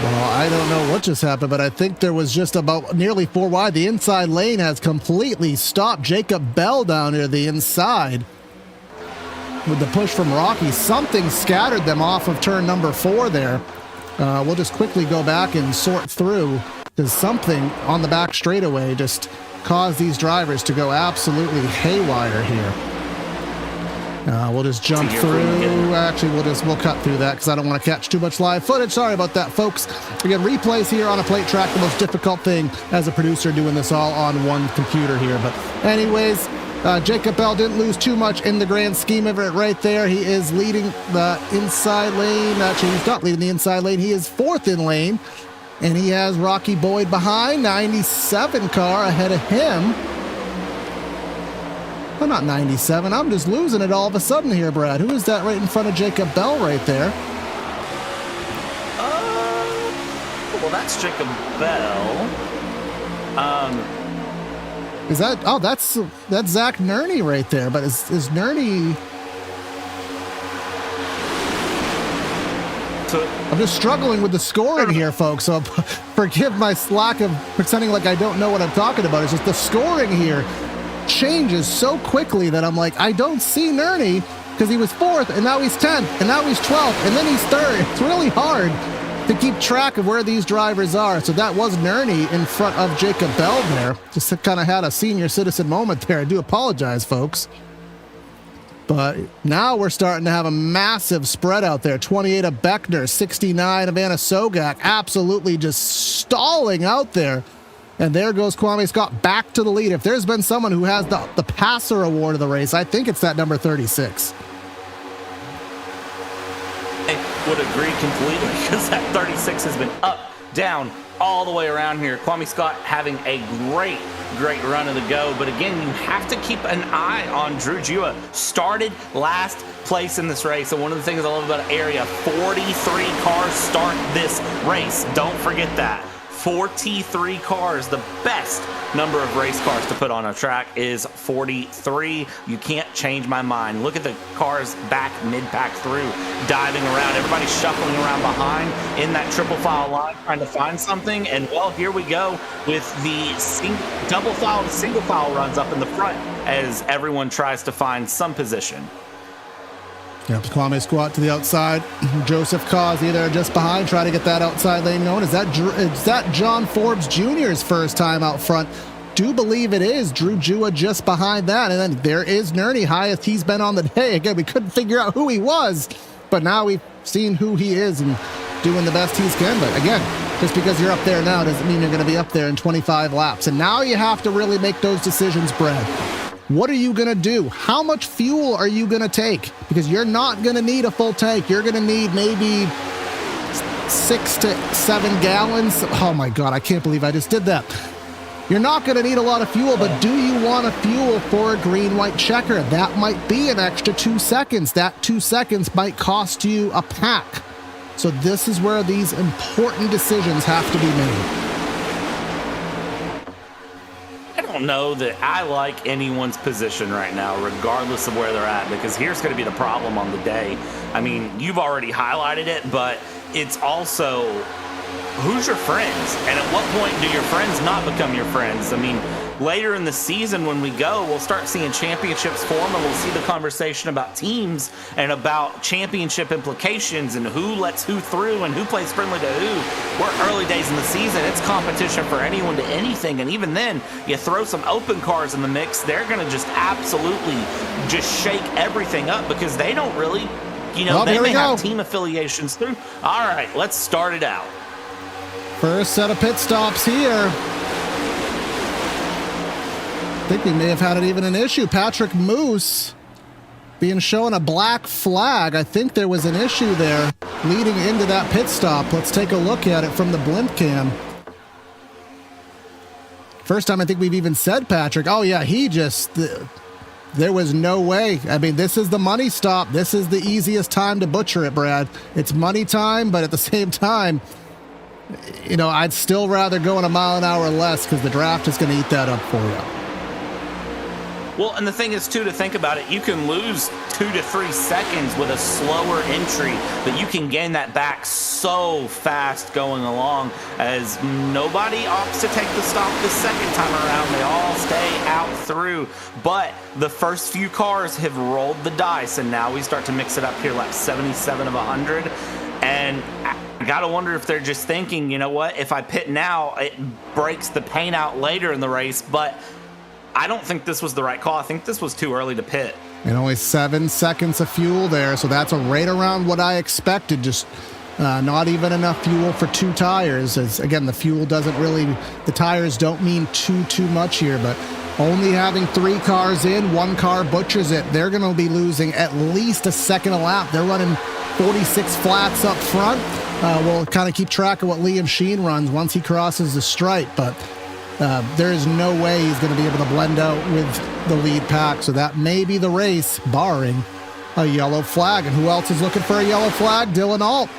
Well, I don't know what just happened, but I think there was just about nearly 4 wide. The inside lane has completely stopped. Jacob Bell down here, the inside. With the push from Rocky, something scattered them off of turn number 4 there. We'll just quickly go back and sort through, because something on the back straightaway just caused these drivers to go absolutely haywire here. We'll just jump through. Actually, we'll cut through that because I don't want to catch too much live footage. Sorry about that, folks. Again, replays here on a plate track, the most difficult thing as a producer doing this all on one computer here. But anyways, Jacob Bell didn't lose too much in the grand scheme of it right there. He is leading the inside lane. Actually, he's not leading the inside lane. He is 4th in lane. And he has Rocky Boyd behind. 97 car ahead of him. Well, not 97. I'm just losing it all of a sudden here, Brad. Who is that right in front of Jacob Bell right there? Well, that's Jacob Bell. Is that? Oh, that's Zach Nerney right there. But is Nerney? So, I'm just struggling with the scoring here, folks. So forgive my lack of pretending like I don't know what I'm talking about. It's just the scoring here changes so quickly that I'm like, I don't see Nerney because he was 4th and now he's 10th and now he's 12th and then he's 3rd. It's really hard to keep track of where these drivers are. So that was Nerney in front of Jacob Bell there. Just kind of had a senior citizen moment there. I do apologize, folks. But now we're starting to have a massive spread out there. 28 of Beckner, 69 of Anna Sogak, absolutely just stalling out there. And there goes Kwame Scott back to the lead. If there's been someone who has the passer award of the race, I think it's that number 36. I would agree completely because that 36 has been up, down, all the way around here. Kwame Scott having a great run of the go. But again, you have to keep an eye on Drew Jua. Started last place in this race. And one of the things I love about Area, 43 cars start this race. Don't forget that. 43 cars. The best number of race cars to put on a track is 43. You can't change my mind. Look at the cars back mid-pack through, diving around. Everybody's shuffling around behind in that triple file line trying to find something. And well, here we go with the double file to single file runs up in the front as everyone tries to find some position. Yep, Kwame squat to the outside. Joseph Causey there just behind, try to get that outside lane going. Is that John Forbes Jr.'s first time out front do believe it is Drew Jua just behind that. And then there is Nerney, highest he's been on the day. Again, we couldn't figure out who he was, but now we've seen who he is and doing the best he can. But again, just because you're up there now doesn't mean you're going to be up there in 25 laps. And now you have to really make those decisions, Brad. What are you going to do? How much fuel are you going to take? Because you're not going to need a full tank. You're going to need maybe 6 to 7 gallons. Oh my God, I can't believe I just did that. You're not going to need a lot of fuel, but do you want to fuel for a green-white checker? That might be an extra 2 seconds. That 2 seconds might cost you a pack. So this is where these important decisions have to be made. I don't know that I like anyone's position right now, regardless of where they're at, because here's going to be the problem on the day. I mean, you've already highlighted it, but it's also who's your friends, and at what point do your friends not become your friends? I mean, later in the season when we go, we'll start seeing championships form, and we'll see the conversation about teams and about championship implications and who lets who through and who plays friendly to who. We're early days in the season. It's competition for anyone to anything, and even then, you throw some open cars in the mix, they're going to just absolutely just shake everything up because they don't really, they may have team affiliations through. All right, let's start it out. First set of pit stops here. I think we may have had even an issue. Patrick Moose being shown a black flag. I think there was an issue there leading into that pit stop. Let's take a look at it from the blimp cam. First time I think we've even said Patrick. Oh yeah, there was no way. I mean, this is the money stop. This is the easiest time to butcher it, Brad. It's money time, but at the same time, I'd still rather go in a mile an hour less because the draft is going to eat that up for you. Well, and the thing is, too, to think about it, you can lose 2 to 3 seconds with a slower entry, but you can gain that back so fast going along as nobody opts to take the stop the second time around. They all stay out through. But the first few cars have rolled the dice, and now we start to mix it up here, like 77 of 100. And I gotta wonder if they're just thinking, you know what, if I pit now, it breaks the paint out later in the race. But I don't think this was the right call. I think this was too early to pit. And only 7 seconds of fuel there, so that's right around what I expected. Just not even enough fuel for 2 tires. As again, the fuel doesn't really, the tires don't mean too much here, but only having 3 cars in, 1 car butchers it. They're going to be losing at least a second a lap. They're running 46 flats up front. We'll kind of keep track of what Liam Sheen runs once he crosses the stripe, but there is no way he's going to be able to blend out with the lead pack. So that may be the race, barring a yellow flag. And who else is looking for a yellow flag? Dylan Alt.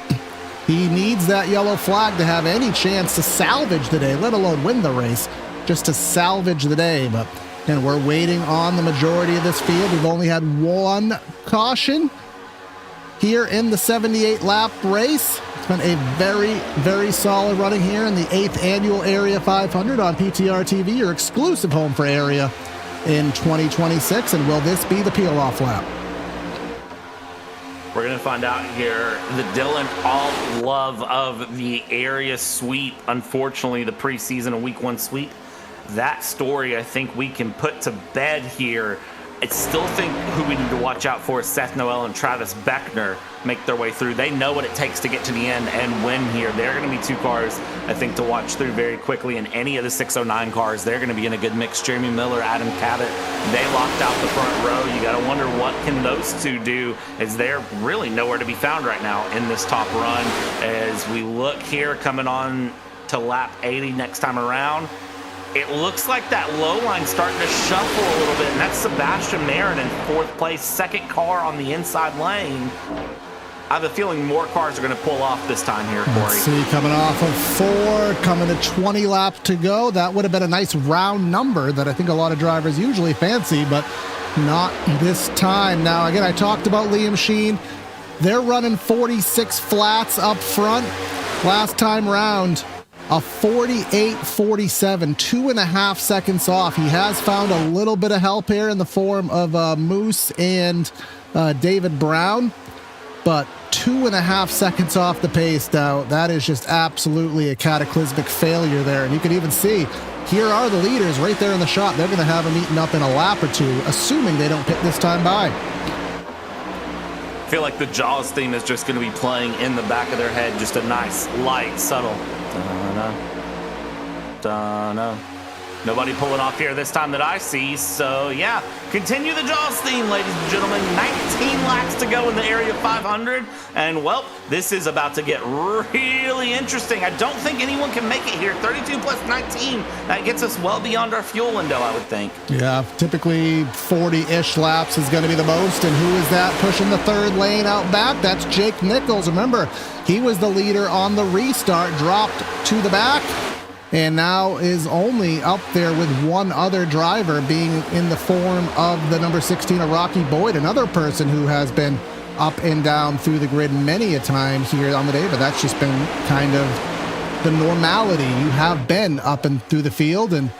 He needs that yellow flag to have any chance to salvage the day, let alone win the race, just to salvage the day. But and we're waiting on the majority of this field. We've only had 1 caution here in the 78 lap race. It's been a very, very solid running here in the 8th annual Area 500 on PTRTV, your exclusive home for Area in 2026. And will this be the peel-off lap? We're going to find out here. The Dylan Alt love of the area sweep. Unfortunately, the preseason and week 1 sweep. That story, I think we can put to bed here. I still think who we need to watch out for is Seth Noel and Travis Beckner make their way through. They know what it takes to get to the end and win here. They're going to be 2 cars, I think, to watch through very quickly. And any of the 609 cars, they're going to be in a good mix. Jeremy Miller, Adam Cabot, they locked out the front row. You got to wonder what can those 2 do, as they're really nowhere to be found right now in this top run. As we look here, coming on to lap 80 next time around, it looks like that low line's starting to shuffle a little bit, and that's Sebastian Marin in 4th place, 2nd car on the inside lane. I have a feeling more cars are going to pull off this time here, Corey. Let's see, coming off of 4, coming to 20 laps to go. That would have been a nice round number that I think a lot of drivers usually fancy, but not this time. Now, again, I talked about Liam Sheen. They're running 46 flats up front. Last time round, a 48.47, 2.5 seconds off. He has found a little bit of help here in the form of Moose and David Brown, but 2.5 seconds off the pace now. That is just absolutely a cataclysmic failure there. And you can even see here are the leaders right there in the shot. They're going to have them eaten up in a lap or two, assuming they don't pit this time by. I feel like the Jaws theme is just going to be playing in the back of their head. Just a nice, light, subtle. Da-na. Nobody pulling off here this time that I see. So, yeah, continue the Jaws theme, ladies and gentlemen. 19 laps to go in the Area 500. And, well, this is about to get really interesting. I don't think anyone can make it here. 32 plus 19. That gets us well beyond our fuel window, I would think. Yeah, typically 40-ish laps is going to be the most. And who is that pushing the third lane out back? That's Jake Nichols. Remember, he was the leader on the restart, dropped to the back, and now is only up there with one other driver, being in the form of the number 16 of Rocky Boyd, another person who has been up and down through the grid many a time here on the day, but that's just been kind of the normality. You have been up and through the field, and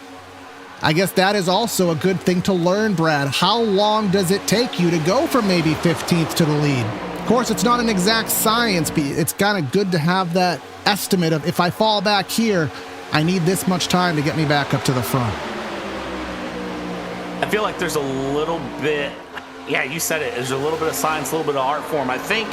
I guess that is also a good thing to learn, Brad. How long does it take you to go from maybe 15th to the lead? Of course, it's not an exact science, but it's kind of good to have that estimate of, if I fall back here, I need this much time to get me back up to the front. I feel like there's a little bit, yeah, you said it, there's a little bit of science, a little bit of art form. I think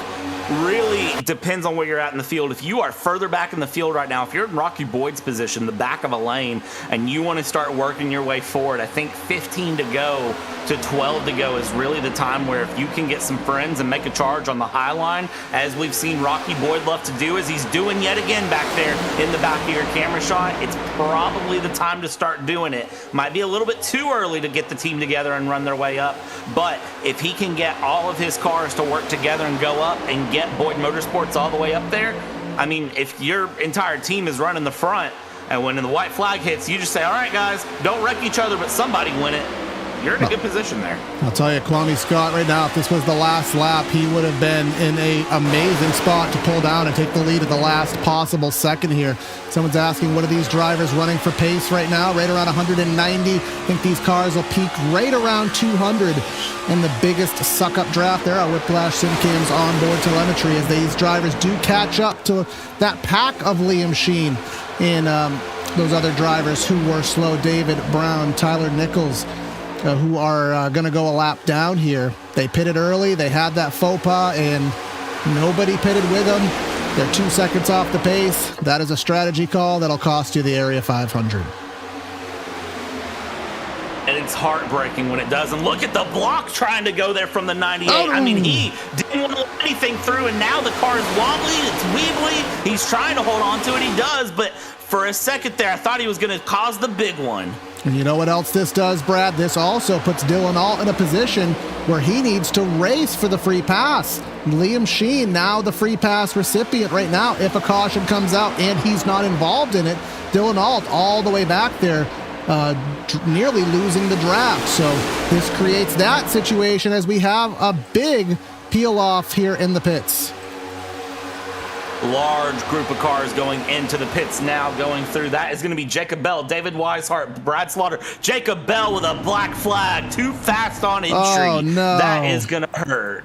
really depends on where you're at in the field. If you are further back in the field right now, if you're in Rocky Boyd's position, the back of a lane, and you want to start working your way forward, I think 15 to go to 12 to go is really the time where if you can get some friends and make a charge on the high line, as we've seen Rocky Boyd love to do, as he's doing yet again back there in the back of your camera shot, it's probably the time to start doing it. Might be a little bit too early to get the team together and run their way up, but if he can get all of his cars to work together and go up and get Boyd Motorsports all the way up there, I mean, if your entire team is running the front, and when the white flag hits, you just say, all right, guys, don't wreck each other, but somebody win it. You're in a good position there. I'll tell you, Kwame Scott, right now, if this was the last lap, he would have been in an amazing spot to pull down and take the lead at the last possible second here. Someone's asking, what are these drivers running for pace right now? Right around 190. I think these cars will peak right around 200 in the biggest suck-up draft. There are Whiplash SimCam's onboard telemetry as these drivers do catch up to that pack of Liam Sheen and those other drivers who were slow. David Brown, Tyler Nichols, who are going to go a lap down here. They pitted early. They had that faux pas, and nobody pitted with them. They're 2 seconds off the pace. That is a strategy call that'll cost you the Area 500. And it's heartbreaking when it doesn't. Look at the block trying to go there from the 98. I mean, he didn't want to let anything through, and now the car is wobbly. It's weebly. He's trying to hold on to it. He does, but for a second there, I thought he was going to cause the big one. And you know what else this does, Brad? This also puts Dylan Alt in a position where he needs to race for the free pass. Liam Sheen, now the free pass recipient right now. If a caution comes out and he's not involved in it, Dylan Alt all the way back there, nearly losing the draft. So this creates that situation as we have a big peel off here in the pits. Large group of cars going into the pits now, going through. That is going to be Jacob Bell, David Weishart, Brad Slaughter. Jacob Bell with a black flag, too fast on entry. Oh, no. That is going to hurt.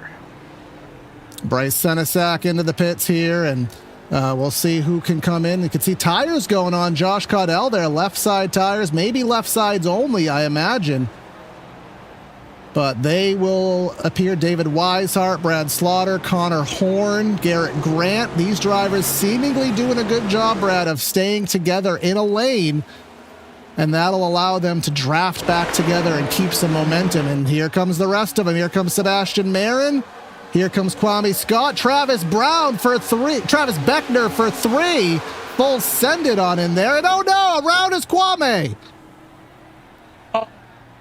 Bryce Senesac into the pits here, and we'll see who can come in. You can see tires going on. Josh Caudell there, left side tires, maybe left sides only, I imagine. But they will appear. David Weishart, Brad Slaughter, Connor Horn, Garrett Grant. These drivers seemingly doing a good job, Brad, of staying together in a lane. And that'll allow them to draft back together and keep some momentum. And here comes the rest of them. Here comes Sebastian Marin. Here comes Kwame Scott. Travis Brown for 3. Travis Beckner for 3. Full send it on in there. And oh no, around is Kwame. Oh,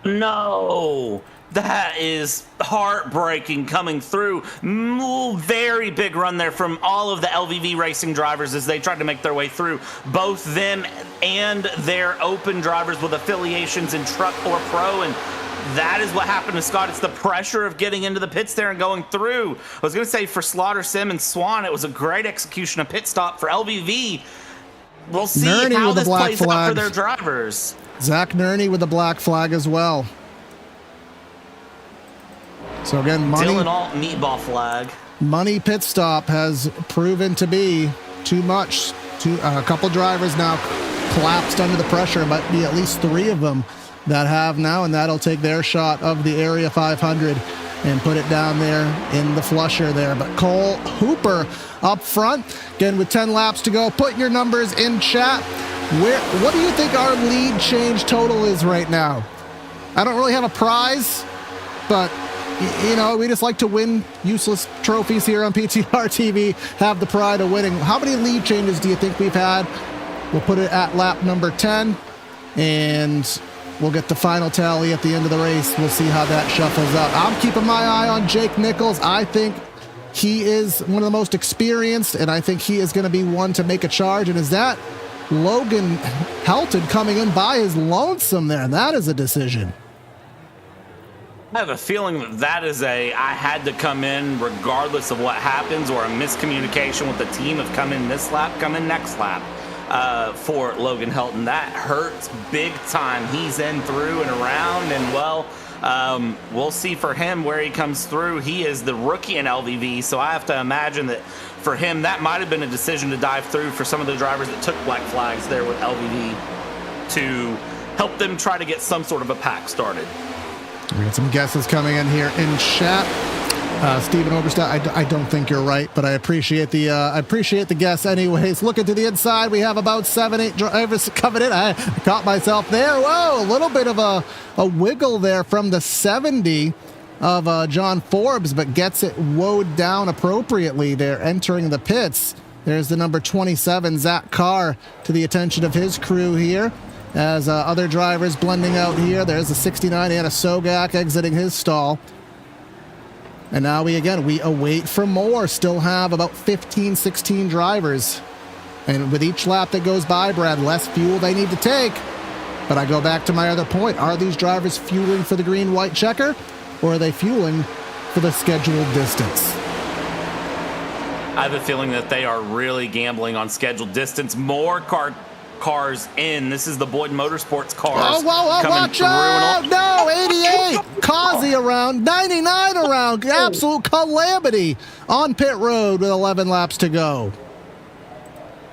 no. That is heartbreaking coming through. Very big run there from all of the LVV racing drivers as they tried to make their way through. Both them and their open drivers with affiliations in truck or pro. And that is what happened to Scott. It's the pressure of getting into the pits there and going through. I was going to say for Slaughter, Sim, and Swan, it was a great execution of pit stop. For LVV, we'll see Nerney how this black plays flag out for their drivers. Zach Nerney with the black flag as well. So again, Dylan Alt meatball flag. Money pit stop has proven to be too much. A couple drivers now collapsed under the pressure. Might be at least 3 of them that have now, and that'll take their shot of the Area 500 and put it down there in the flusher there. But Cole Hooper up front, again with 10 laps to go. Put your numbers in chat. What do you think our lead change total is right now? I don't really have a prize, but you know, we just like to win useless trophies here on PTRTV, have the pride of winning. How many lead changes do you think we've had? We'll put it at lap number 10, and we'll get the final tally at the end of the race. We'll see how that shuffles up. I'm keeping my eye on Jake Nichols. I think he is one of the most experienced, and I think he is going to be one to make a charge. And is that Logan Helton coming in by his lonesome there? That is a decision. I have a feeling that is I had to come in regardless of what happens, or a miscommunication with the team of come in this lap, come in next lap for Logan Helton. That hurts big time. He's in, through, and around, and well, we'll see for him where he comes through. He is the rookie in LVV, so I have to imagine that for him, that might have been a decision to dive through for some of the drivers that took black flags there with LVV to help them try to get some sort of a pack started. We got some guesses coming in here in chat. Stephen Oberstadt, I don't think you're right, but I appreciate the guess anyways. Looking to the inside, we have about 7-8 drivers coming in. I caught myself there. Whoa, a little bit of a wiggle there from the 70 of John Forbes, but gets it woed down appropriately there entering the pits. There's the number 27, Zach Carr, to the attention of his crew here. As other drivers blending out here. There's the 69, Anna Sogak exiting his stall. And now we await for more. Still have about 15, 16 drivers. And with each lap that goes by, Brad, less fuel they need to take. But I go back to my other point. Are these drivers fueling for the green-white checker, or are they fueling for the scheduled distance? I have a feeling that they are really gambling on scheduled distance. More cars in. This is the Boyd Motorsports cars. Watch out! No, 88. Causey around, 99 around. Absolute calamity on pit road with 11 laps to go.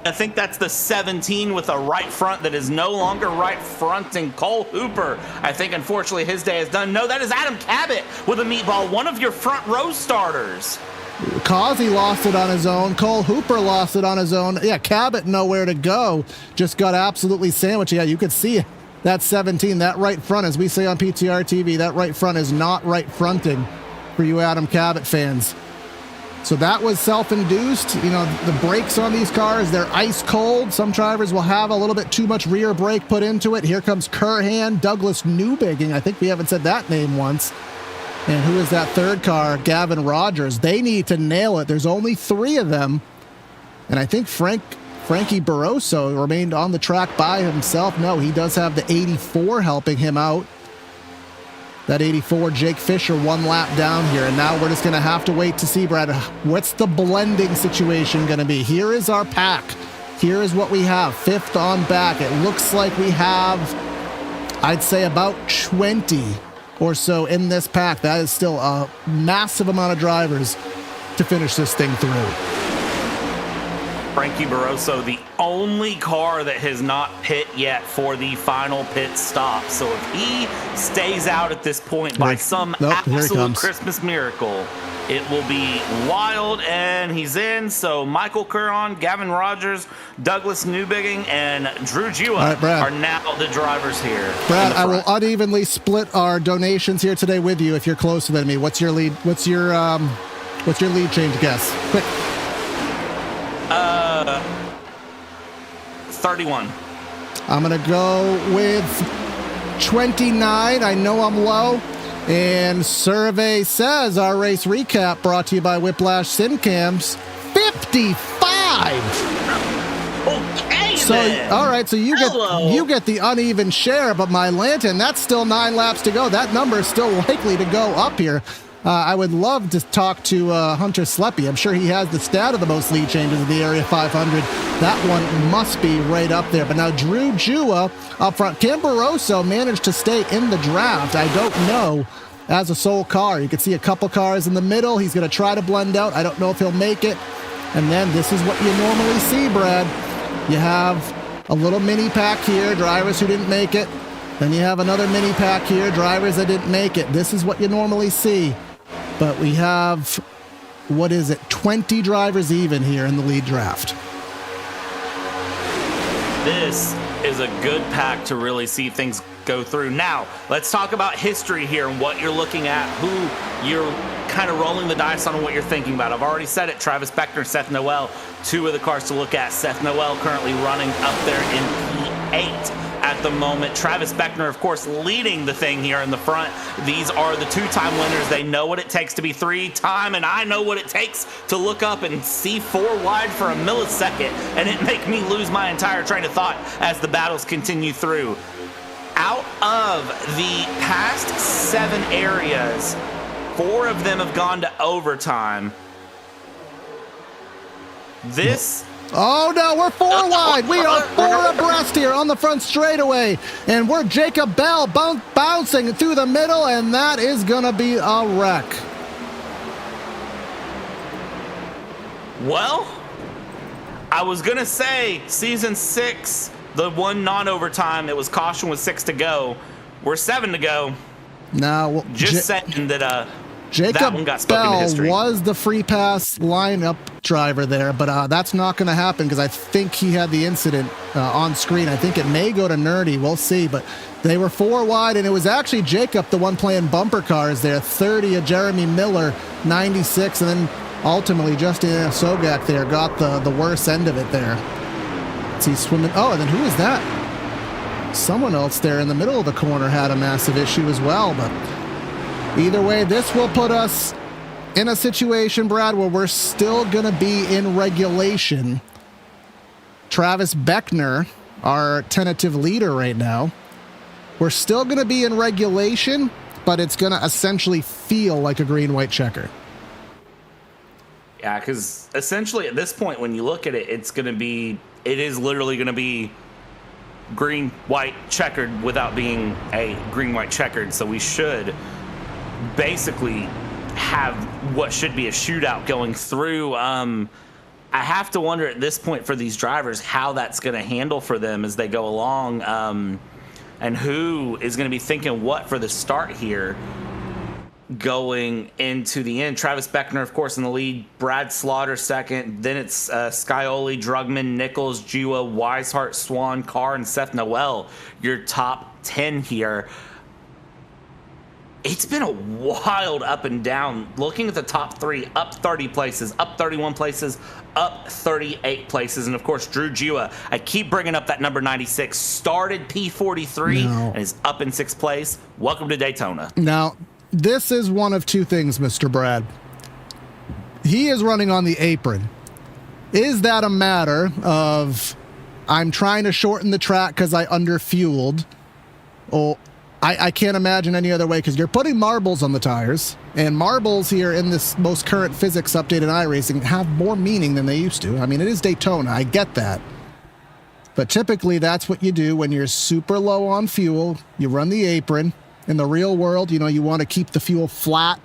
I think that's the 17 with a right front that is no longer right fronting Cole Hooper. I think, unfortunately, his day is done. No, that is Adam Cabot with a meatball, one of your front row starters. Causey lost it on his own. Cole Hooper lost it on his own. Yeah, Cabot nowhere to go. Just got absolutely sandwiched. Yeah, you could see that 17, that right front, as we say on PTRTV, that right front is not right fronting for you Adam Cabot fans. So that was self-induced. You know, the brakes on these cars, they're ice cold. Some drivers will have a little bit too much rear brake put into it. Here comes Curhan, Douglas Newbigging. I think we haven't said that name once. And who is that third car? Gavin Rogers. They need to nail it. There's only 3 of them. And I think Frankie Barroso remained on the track by himself. No, he does have the 84 helping him out. That 84, Jake Fisher, 1 lap down here. And now we're just going to have to wait to see, Brad, what's the blending situation going to be? Here is our pack. Here is what we have. 5th on back. It looks like we have, I'd say, about 20 or so in this pack. That is still a massive amount of drivers to finish this thing through. Frankie Barroso, the only car that has not pit yet for the final pit stop. So if he stays out at this point by some absolute Christmas miracle, it will be wild. And he's in. So Michael Curran, Gavin Rogers, Douglas Newbigging, and Drew Jua are now the drivers here. Brad, I will unevenly split our donations here today with you if you're closer than me. What's your lead? What's your lead change guess? Quick. 31. I'm going to go with 29. I know I'm low. And survey says our race recap brought to you by Whiplash SimCams, 55. Okay, so then. All right, so you get the uneven share, but my Lanton, that's still 9 laps to go. That number is still likely to go up here. I would love to talk to Hunter Sleppy. I'm sure he has the stat of the most lead changes in the Area 500. That one must be right up there. But now Drew Jua up front. Cam Barroso managed to stay in the draft. I don't know as a sole car. You can see a couple cars in the middle. He's going to try to blend out. I don't know if he'll make it. And then this is what you normally see, Brad. You have a little mini pack here, drivers who didn't make it. Then you have another mini pack here, drivers that didn't make it. This is what you normally see. But we have, what is it, 20 drivers even here in the lead draft. This is a good pack to really see things go through. Now, let's talk about history here and what you're looking at, who you're kind of rolling the dice on and what you're thinking about. I've already said it, Travis Beckner, Seth Noel, two of the cars to look at. Seth Noel currently running up there in P8 at the moment. Travis Beckner, of course, leading the thing here in the front. These are the two-time winners. They know what it takes to be three-time, and I know what it takes to look up and see 4 wide for a millisecond, and it make me lose my entire train of thought as the battles continue through. Out of the past 7 areas, 4 of them have gone to overtime. This... Oh no, we're 4 wide. We are 4 abreast here on the front straightaway. And we're Jacob Bell bouncing through the middle, and that is going to be a wreck. Well, I was going to say season 6, the one non-overtime, it was caution with 6 to go. We're 7 to go. Now, well, just saying that Jacob that one got spoken to history. Bell was the free pass lineup driver there, but that's not going to happen because I think he had the incident on screen. I think it may go to Nerdy. We'll see, but they were 4 wide, and it was actually Jacob, the one playing bumper cars there, 30 of Jeremy Miller, 96, and then ultimately Justin Sogak there got the worst end of it there. He's swimming. Oh, and then who is that? Someone else there in the middle of the corner had a massive issue as well, but either way, this will put us in a situation, Brad, where we're still going to be in regulation. Travis Beckner, our tentative leader right now, we're still going to be in regulation, but it's going to essentially feel like a green-white checker. Yeah, because essentially at this point, when you look at it, it is literally going to be green, white, checkered without being a green, white, checkered. So we should basically have what should be a shootout going through. I have to wonder at this point for these drivers how that's going to handle for them as they go along, and who is going to be thinking what for the start here going into the end. Travis Beckner, of course, in the lead. Brad Slaughter second. Then it's Scioli, Drugman, Nichols, Jua, Weishart, Swan, Carr, and Seth Noel. Your top 10 here. It's been a wild up and down. Looking at the top 3, up 30 places, up 31 places, up 38 places. And, of course, Drew Jua, I keep bringing up that number 96, started P43 and is up in 6th place. Welcome to Daytona. Now, this is one of 2 things, Mr. Brad. He is running on the apron. Is that a matter of I'm trying to shorten the track because I underfueled? Or I can't imagine any other way because you're putting marbles on the tires, and marbles here in this most current physics update in iRacing have more meaning than they used to. I mean, it is Daytona. I get that. But typically that's what you do when you're super low on fuel. You run the apron. In the real world, you want to keep the fuel flat.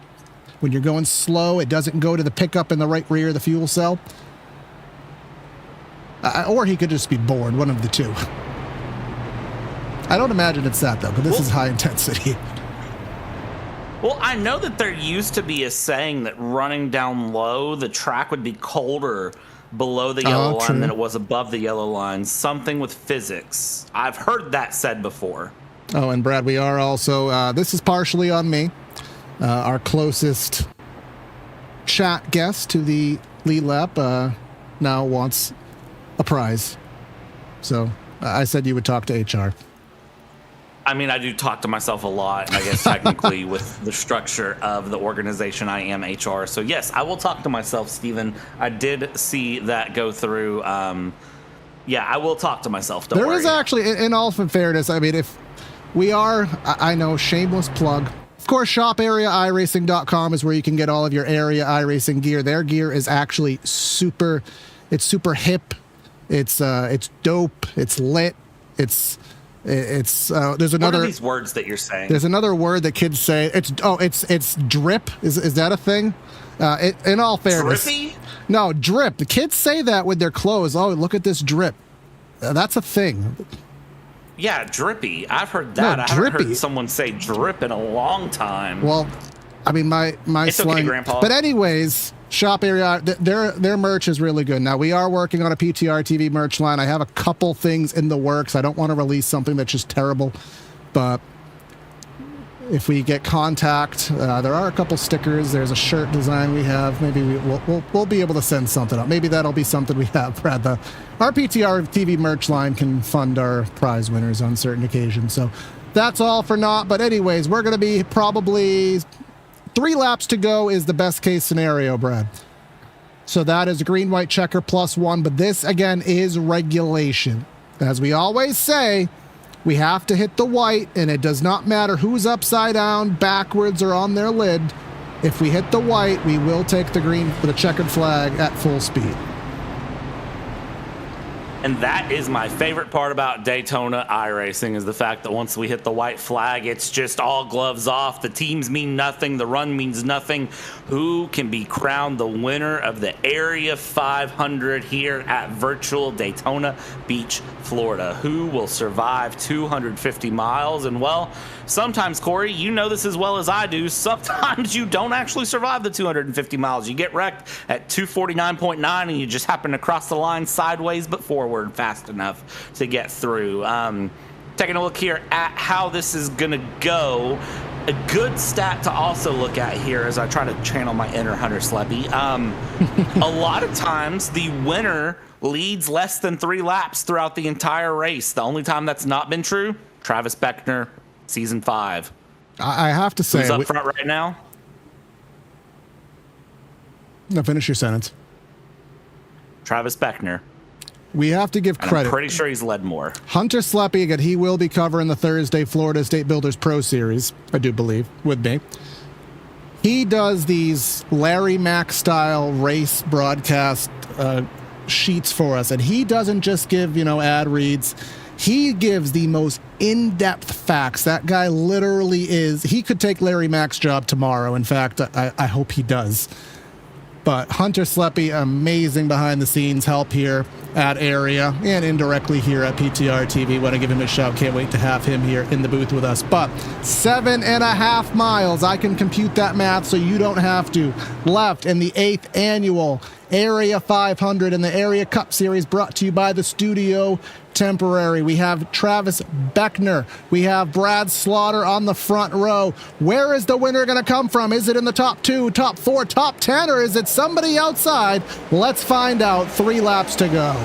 When you're going slow, it doesn't go to the pickup in the right rear of the fuel cell. Or he could just be bored, one of the 2. I don't imagine it's that, though, but this is high intensity. Well, I know that there used to be a saying that running down low, the track would be colder below the yellow line than it was above the yellow line. Something with physics. I've heard that said before. Oh, and Brad, we are also, this is partially on me, our closest chat guest to the lead lap now wants a prize. So I said you would talk to HR. I mean, I do talk to myself a lot, I guess, technically, with the structure of the organization. I am HR. So, yes, I will talk to myself, Steven. I did see that go through. Yeah, I will talk to myself. Don't worry. There is actually, in all fairness, I mean, if we are, I know, shameless plug. Of course, shopareaiRacing.com is where you can get all of your area iRacing gear. Their gear is actually super hip. It's dope. It's lit. It's there's another. What are these words that you're saying? There's another word that kids say. It's drip. Is that a thing? In all fairness, drippy? No, drip. The kids say that with their clothes. Oh, look at this drip. That's a thing. Yeah, drippy. I've heard that. No, I haven't heard someone say drip in a long time. Well, I mean, my it's slang. okay, Grandpa. But anyways, Shop Area, their merch is really good. Now, we are working on a PTRTV merch line. I have a couple things in the works. I don't want to release something that's just terrible, but if we get contact, there are a couple stickers. There's a shirt design we have. Maybe we'll be able to send something up. Maybe that'll be something we have, Brad. Our PTRTV merch line can fund our prize winners on certain occasions. So that's all for naught. But anyways, we're going to be probably 3 laps to go is the best case scenario, Brad. So that is a green, white checker +1. But this, again, is regulation. As we always say, we have to hit the white, and it does not matter who's upside down, backwards, or on their lid. If we hit the white, we will take the green for the checkered flag at full speed. And that is my favorite part about Daytona iRacing, is the fact that once we hit the white flag, it's just all gloves off. The teams mean nothing. The run means nothing. Who can be crowned the winner of the Area 500 here at virtual Daytona Beach, Florida? Who will survive 250 miles? And, well, sometimes, Corey, you know this as well as I do, sometimes you don't actually survive the 250 miles. You get wrecked at 249.9 and you just happen to cross the line sideways but forward fast enough to get through. Taking a look here at how this is going to go. A good stat to also look at here as I try to channel my inner Hunter Sleppy. A lot of times the winner leads less than 3 laps throughout the entire race. The only time that's not been true, Travis Beckner, Season 5. I have to say, who's up front right now? No, finish your sentence. Travis Beckner. We have to give credit. I'm pretty sure he's led more. Hunter Sleppy, again, he will be covering the Thursday Florida State Builders Pro Series, I do believe, with me. He does these Larry Mack style race broadcast sheets for us, and he doesn't just give, ad reads. He gives the most in-depth facts. That guy literally he could take Larry Mack's job tomorrow. In fact, I hope he does. But Hunter Sleppy, amazing behind-the-scenes help here at Area and indirectly here at PTRTV. Want to give him a shout. Can't wait to have him here in the booth with us. But 7.5 miles, I can compute that math so you don't have to, left in the 8th annual Area 500 and the Area Cup Series, brought to you by the Studio Temporary. We have Travis Beckner. We have Brad Slaughter on the front row. Where is the winner going to come from? Is it in the top 2, top 4, top 10, or is it somebody outside? Let's find out. 3 laps to go.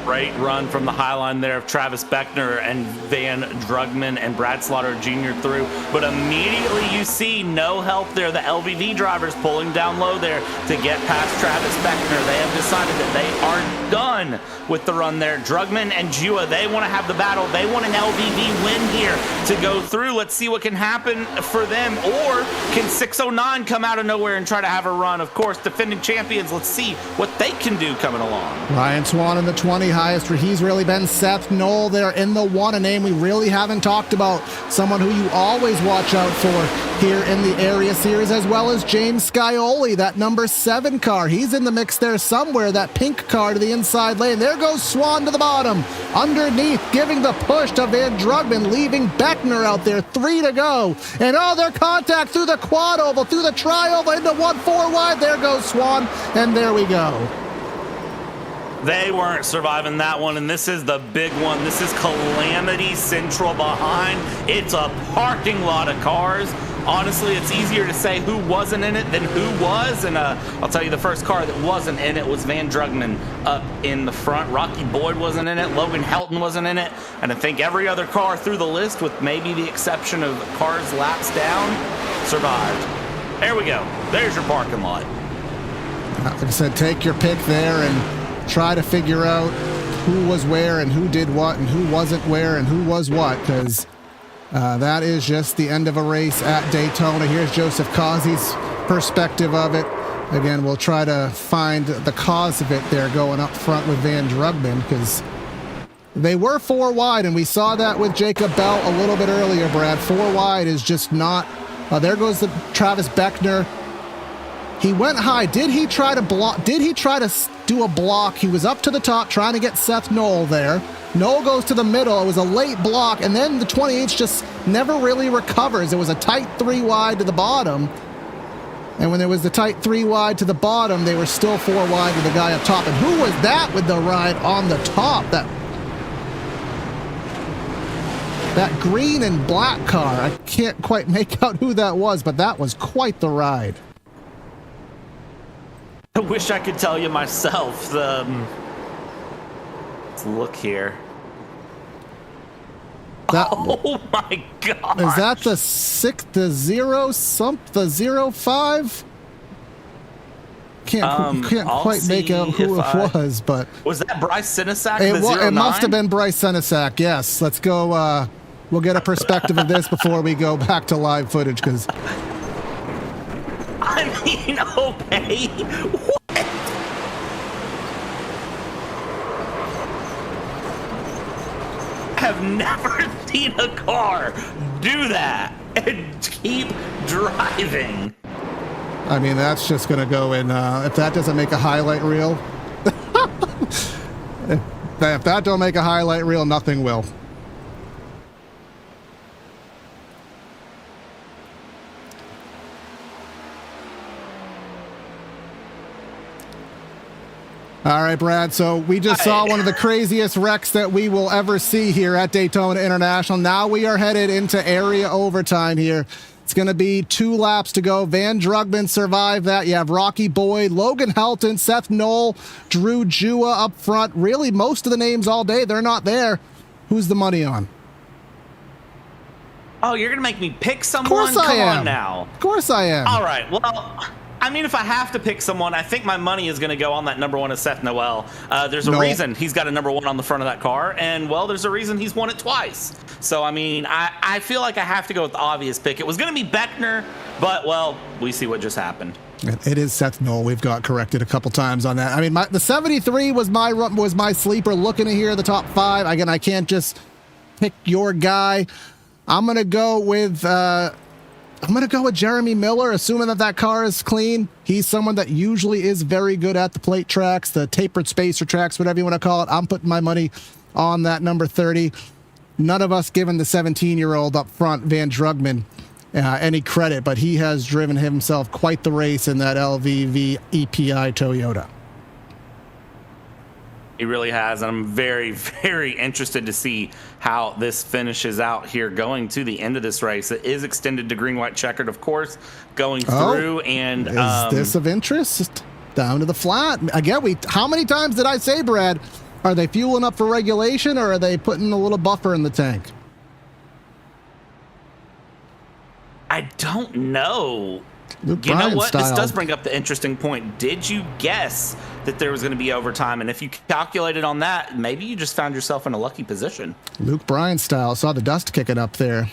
Great run from the high line there of Travis Beckner and Van Drugman and Brad Slaughter Jr. through. But immediately you see no help there. The LVV drivers pulling down low there to get past Travis Beckner. They have decided that they are done with the run there. Drugman and Jua, they want to have the battle. They want an LVV win here to go through. Let's see what can happen for them. Or can 609 come out of nowhere and try to have a run? Of course, defending champions. Let's see what they can do coming along. Ryan Swan in the 20. Highest where he's really been. Seth Knoll there in the 1, a name we really haven't talked about. Someone who you always watch out for here in the Area Series, as well as James Scioli, that number 7 car. He's in the mix there somewhere, that pink car to the inside lane. There goes Swan to the bottom. Underneath, giving the push to Van Drugman, leaving Beckner out there. 3 to go. And their contact through the quad oval, through the tri-oval, into 1-4 wide. There goes Swan, and there we go. They weren't surviving that one, and this is the big one. This is Calamity Central behind. It's a parking lot of cars. Honestly, it's easier to say who wasn't in it than who was, and I'll tell you the first car that wasn't in it was Van Drugman up in the front. Rocky Boyd wasn't in it. Logan Helton wasn't in it. And I think every other car through the list, with maybe the exception of cars laps down, survived. There we go. There's your parking lot. Like I said, take your pick there and try to figure out who was where and who did what and who wasn't where and who was what, because that is just the end of a race at Daytona. Here's Joseph Causey's perspective of it. Again, we'll try to find the cause of it there going up front with Van Drugman, because they were 4 wide, and we saw that with Jacob Bell a little bit earlier, Brad. 4 wide is just not... there goes the Travis Beckner. He went high. Did he try to block? Did he try to do a block? He was up to the top trying to get Seth Knoll there. Knoll goes to the middle. It was a late block, and then the 28 just never really recovers. It was a tight 3 wide to the bottom. And when there was the tight 3 wide to the bottom, they were still 4 wide with the guy up top. And who was that with the ride on the top? That green and black car. I can't quite make out who that was, but that was quite the ride. I wish I could tell you myself. Let's look here. Oh my God! Is that the 05? Can't quite make out who it was, but was that Bryce Senesac? It must have been Bryce Senesac. Yes. Let's go. We'll get a perspective of this before we go back to live footage, because I mean, okay. What? I've never seen a car do that and keep driving. I mean, that's just going to go in. If that doesn't make a highlight reel, if that don't make a highlight reel, nothing will. All right, Brad. So we just saw one of the craziest wrecks that we will ever see here at Daytona International. Now we are headed into area overtime here. It's going to be 2 laps to go. Van Drugman survived that. You have Rocky Boyd, Logan Helton, Seth Knoll, Drew Jua up front. Really, most of the names all day, they're not there. Who's the money on? Oh, you're going to make me pick someone? Of course I am. Come on now. Of course I am. All right. Well, I mean, if I have to pick someone, I think my money is going to go on that number 1 of Seth Noel. There's a reason he's got a number 1 on the front of that car, and, well, there's a reason he's won it twice. So, I mean, I feel like I have to go with the obvious pick. It was going to be Beckner, but, well, we see what just happened. It is Seth Knoll. We've got corrected a couple times on that. I mean, the 73 was my sleeper. Looking to hear the top 5. Again, I can't just pick your guy. I'm going to go with Jeremy Miller, assuming that car is clean. He's someone that usually is very good at the plate tracks, the tapered spacer tracks, whatever you want to call it. I'm putting my money on that number 30. None of us giving the 17-year-old up front, Van Drugman, any credit, but he has driven himself quite the race in that LVV EPI Toyota. He really has, and I'm very, very interested to see how this finishes out here going to the end of this race. It is extended to green, white, checkered, of course, going through. And is this of interest? Down to the flat. Again, how many times did I say, Brad, are they fueling up for regulation, or are they putting a little buffer in the tank? I don't know. Luke You Bryan know what? style. This does bring up the interesting point. Did you guess that there was going to be overtime? And if you calculated on that, maybe you just found yourself in a lucky position. Luke Bryan style. Saw the dust kicking up there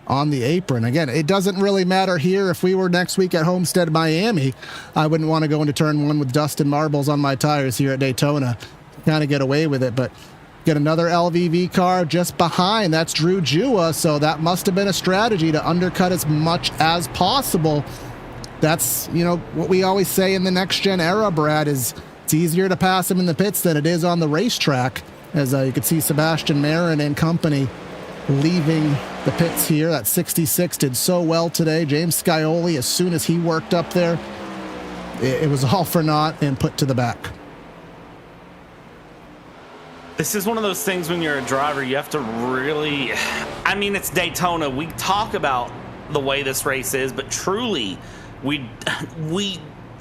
on the apron. Again, it doesn't really matter here. If we were next week at Homestead, Miami, I wouldn't want to go into turn 1 with dust and marbles on my tires here at Daytona. Kind of get away with it, but get another LVV car just behind. That's Drew Jua, so that must have been a strategy to undercut as much as possible. That's, what we always say in the next-gen era, Brad, is it's easier to pass him in the pits than it is on the racetrack. As you can see Sebastian Marin and company leaving the pits here. That 66 did so well today. James Scioli, as soon as he worked up there, it was all for naught and put to the back. This is one of those things when you're a driver, you have to really, I mean, it's Daytona. We talk about the way this race is, but truly, we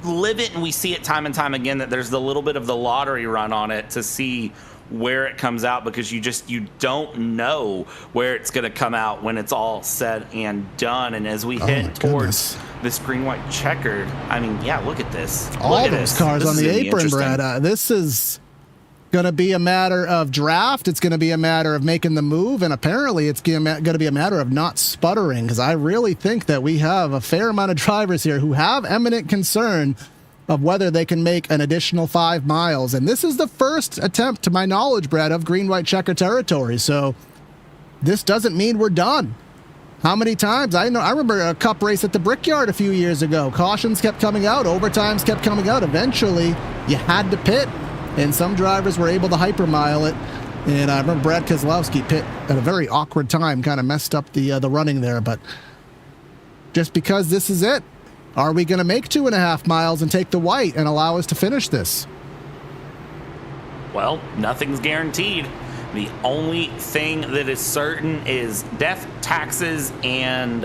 live it and we see it time and time again that there's a little bit of the lottery run on it to see where it comes out, because you don't know where it's going to come out when it's all said and done. And as we head towards this green, white, checkered, I mean, yeah, look at this. All those cars on the apron, Brad. This is going to be a matter of draft. It's going to be a matter of making the move, and apparently it's going to be a matter of not sputtering, because I really think that we have a fair amount of drivers here who have eminent concern of whether they can make an additional 5 miles. And this is the first attempt, to my knowledge, Brad, of green, white, checker territory. So this doesn't mean we're done. How many times? I remember a cup race at the Brickyard a few years ago. Cautions kept coming out. Overtimes kept coming out. Eventually, you had to pit, and some drivers were able to hypermile it. And I remember Brad Keselowski pit at a very awkward time, kind of messed up the running there. But just because this is it, are we going to make 2.5 miles and take the white and allow us to finish this? Well, nothing's guaranteed. The only thing that is certain is death, taxes, and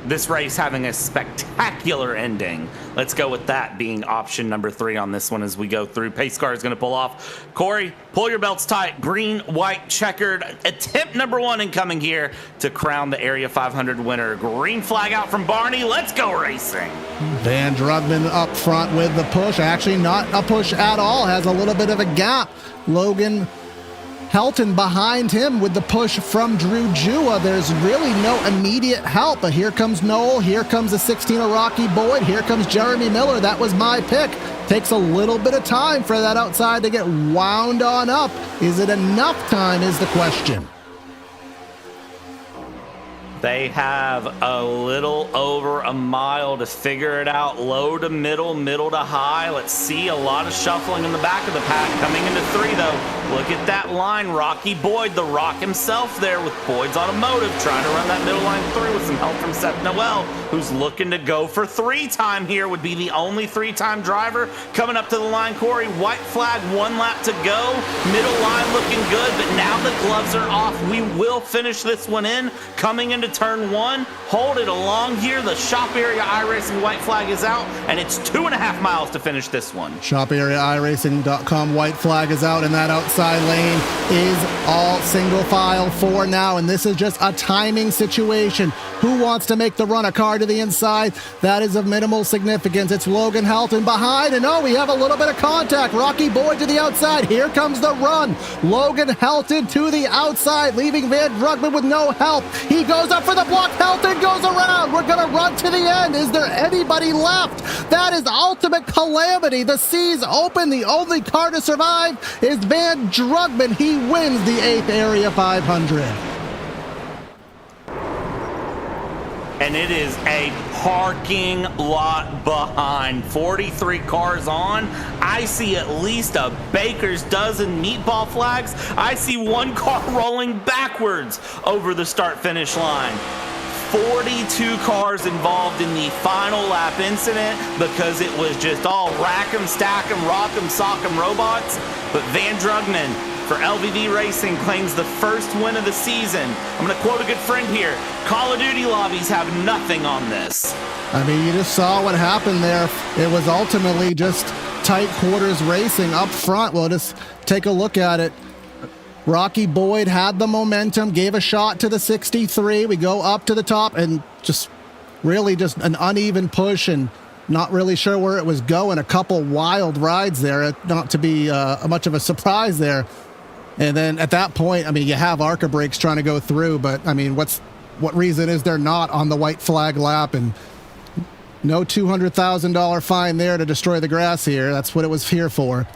this race having a spectacular ending. Let's go with that being option number 3 on this one as we go through. Pace car is going to pull off. Corey, pull your belts tight. Green, white, checkered. Attempt number 1 incoming here to crown the Area 500 winner. Green flag out from Barney. Let's go racing. Van Drugman up front with the push. Actually, not a push at all. Has a little bit of a gap. Logan Helton behind him with the push from Drew Jua. There's really no immediate help, but here comes Noel, here comes the 16 of Rocky Boyd, here comes Jeremy Miller. That was my pick. Takes a little bit of time for that outside to get wound on up. Is it enough time is the question. They have a little over a mile to figure it out. Low to middle, middle to high. Let's see a lot of shuffling in the back of the pack. Coming into 3, though. Look at that line. Rocky Boyd, the Rock himself there with Boyd's Automotive, trying to run that middle line through with some help from Seth Noel, who's looking to go for 3-time here. Would be the only 3-time driver coming up to the line. Corey, white flag, 1 lap to go. Middle line looking good, but now the gloves are off. We will finish this one in. Coming into turn 1, hold it along here. The shop area iRacing white flag is out, and it's 2.5 miles to finish this one. Shop area iRacing.com white flag is out, and that outside lane is all single file for now, and this is just a timing situation. Who wants to make the run? A car to the inside. That is of minimal significance. It's Logan Helton behind, and we have a little bit of contact. Rocky Boyd to the outside. Here comes the run. Logan Helton to the outside, leaving Van Drugman with no help. He goes up for the block. Helton goes around. We're going to run to the end. Is there anybody left? That is ultimate calamity. The seas open. The only car to survive is Van Drugman. He wins the 8th Area 500. And it is a parking lot behind. 43 cars on. I see at least a baker's dozen meatball flags. I see 1 car rolling backwards over the start-finish line. 42 cars involved in the final lap incident because it was just all rack 'em, stack 'em, rock 'em, sock 'em robots. But Van Drugman for LVV Racing claims the first win of the season. I'm going to quote a good friend here. Call of Duty lobbies have nothing on this. I mean, you just saw what happened there. It was ultimately just tight quarters racing up front. Well, just take a look at it. Rocky Boyd had the momentum, gave a shot to the 63. We go up to the top and just really just an uneven push and not really sure where it was going. A couple wild rides there, not to be much of a surprise there. And then at that point, I mean, you have ARCA brakes trying to go through, but I mean, what reason is there not on the white flag lap? And no $200,000 fine there to destroy the grass here. That's what it was here for.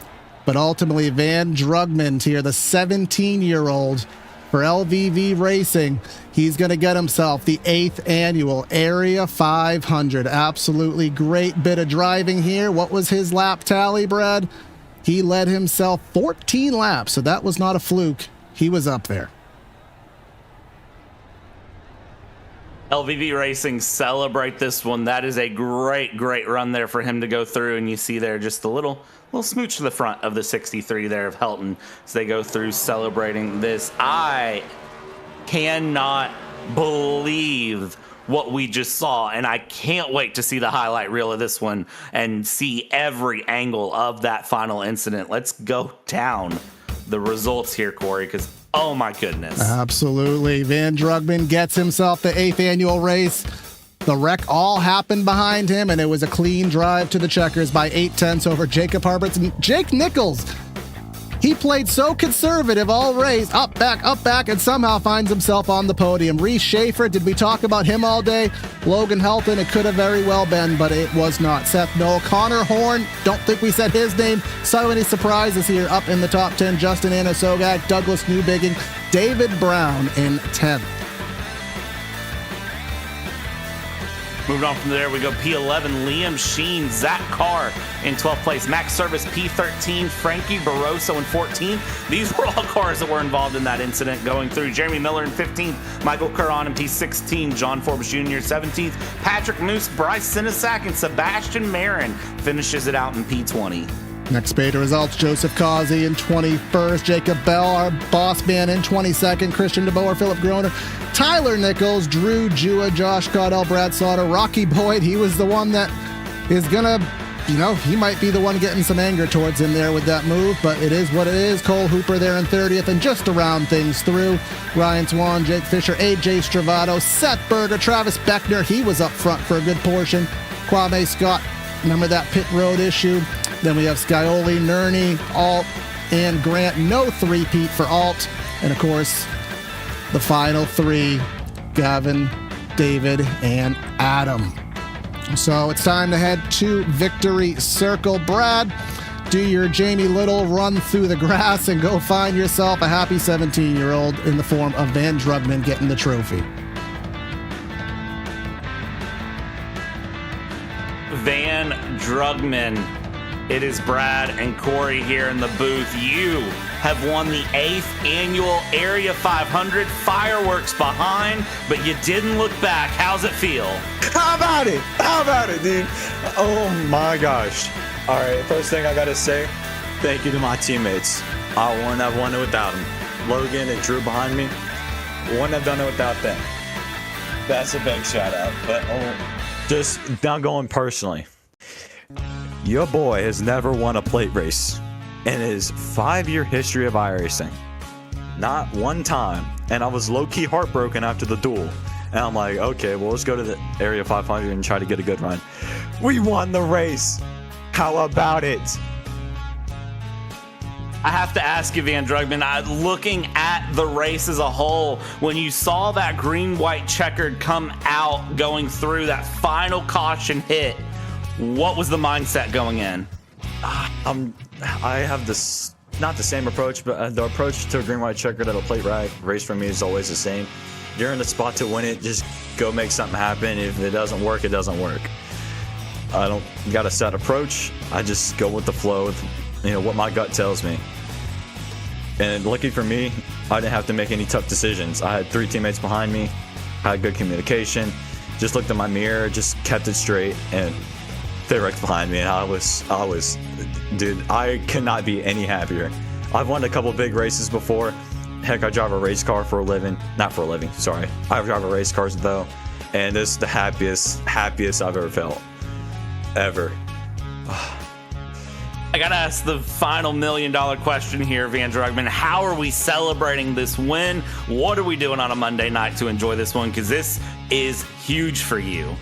But ultimately, Van Drugman here, the 17-year-old for LVV Racing, he's going to get himself the 8th annual Area 500. Absolutely great bit of driving here. What was his lap tally, Brad? He led himself 14 laps, so that was not a fluke. He was up there. LVV Racing celebrate this one. That is a great run there for him to go through, and you see there just a little smooch to the front of the 63 there of Helton as they go through celebrating this. I cannot believe what we just saw, and I can't wait to see the highlight reel of this one and see every angle of that final incident. Let's go down the results here, Corey, because oh my goodness. Absolutely. Van Drugman gets himself the 8th annual race. The wreck all happened behind him, and it was a clean drive to the checkers by 8/10 over Jacob Harberts. And Jake Nichols, he played so conservative all race, up, back, and somehow finds himself on the podium. Reese Schaefer, did we talk about him all day? Logan Helton, it could have very well been, but it was not. Seth Noel, Connor Horn, don't think we said his name. So many surprises here up in the top 10. Justin Anna Sogak, Douglas Newbigging, David Brown in 10th. Moving on from there, we go P11, Liam Sheen, Zach Carr in 12th place, Max Service P13, Frankie Barroso in 14th. These were all cars that were involved in that incident going through. Jeremy Miller in 15th, Michael Curran in P16, John Forbes Jr. 17th, Patrick Moose, Bryce Sinisak, and Sebastian Marin finishes it out in P20. Next beta results, Joseph Causey in 21st, Jacob Bell, our boss man, in 22nd, Christian DeBoer, Philip Groner, Tyler Nichols, Drew Jua, Josh Caudell, Brad Sauter, Rocky Boyd. He was the one that is gonna, he might be the one getting some anger towards him there with that move, but it is what it is. Cole Hooper there in 30th, and just to round things through, Ryan Swan, Jake Fisher, AJ Stravato, Seth Berger, Travis Beckner, he was up front for a good portion, Kwame Scott, remember that pit road issue. Then we have Scioli, Nerney, Alt, and Grant. No three-peat for Alt. And, of course, the final three, Gavin, David, and Adam. So it's time to head to Victory Circle. Brad, do your Jamie Little run through the grass and go find yourself a happy 17-year-old in the form of Van Drugman getting the trophy. Van Drugman. It is Brad and Corey here in the booth. You have won the 8th annual Area 500, fireworks behind, but you didn't look back. How's it feel? How about it? How about it, dude? Oh my gosh. All right, first thing I gotta say, thank you to my teammates. I wouldn't have won it without them. Logan and Drew behind me, wouldn't have done it without them. That's a big shout out. But just now going personally. Your boy has never won a plate race in his 5-year history of iRacing. Not one time. And I was low-key heartbroken after the duel. And I'm like, okay, well, let's go to the Area 500 and try to get a good run. We won the race. How about it? I have to ask you, Van Drugman, looking at the race as a whole, when you saw that green-white checkered come out going through that final caution hit, what was the mindset going in? I have this, not the same approach, but the approach to a green-white checkered at a plate race for me is always the same. You're in the spot to win it, just go make something happen. If it doesn't work, it doesn't work. I don't got a set approach. I just go with the flow with, what my gut tells me. And lucky for me, I didn't have to make any tough decisions. I had 3 teammates behind me, had good communication, just looked in my mirror, just kept it straight, and they wrecked behind me, and I was, dude, I cannot be any happier. I've won a couple big races before. Heck, I drive a race car for a living. Not for a living, sorry. I drive a race cars though, and this is the happiest I've ever felt. Ever. I gotta ask the final $1 million question here, Van Drugman. How are we celebrating this win? What are we doing on a Monday night to enjoy this one? Because this is huge for you.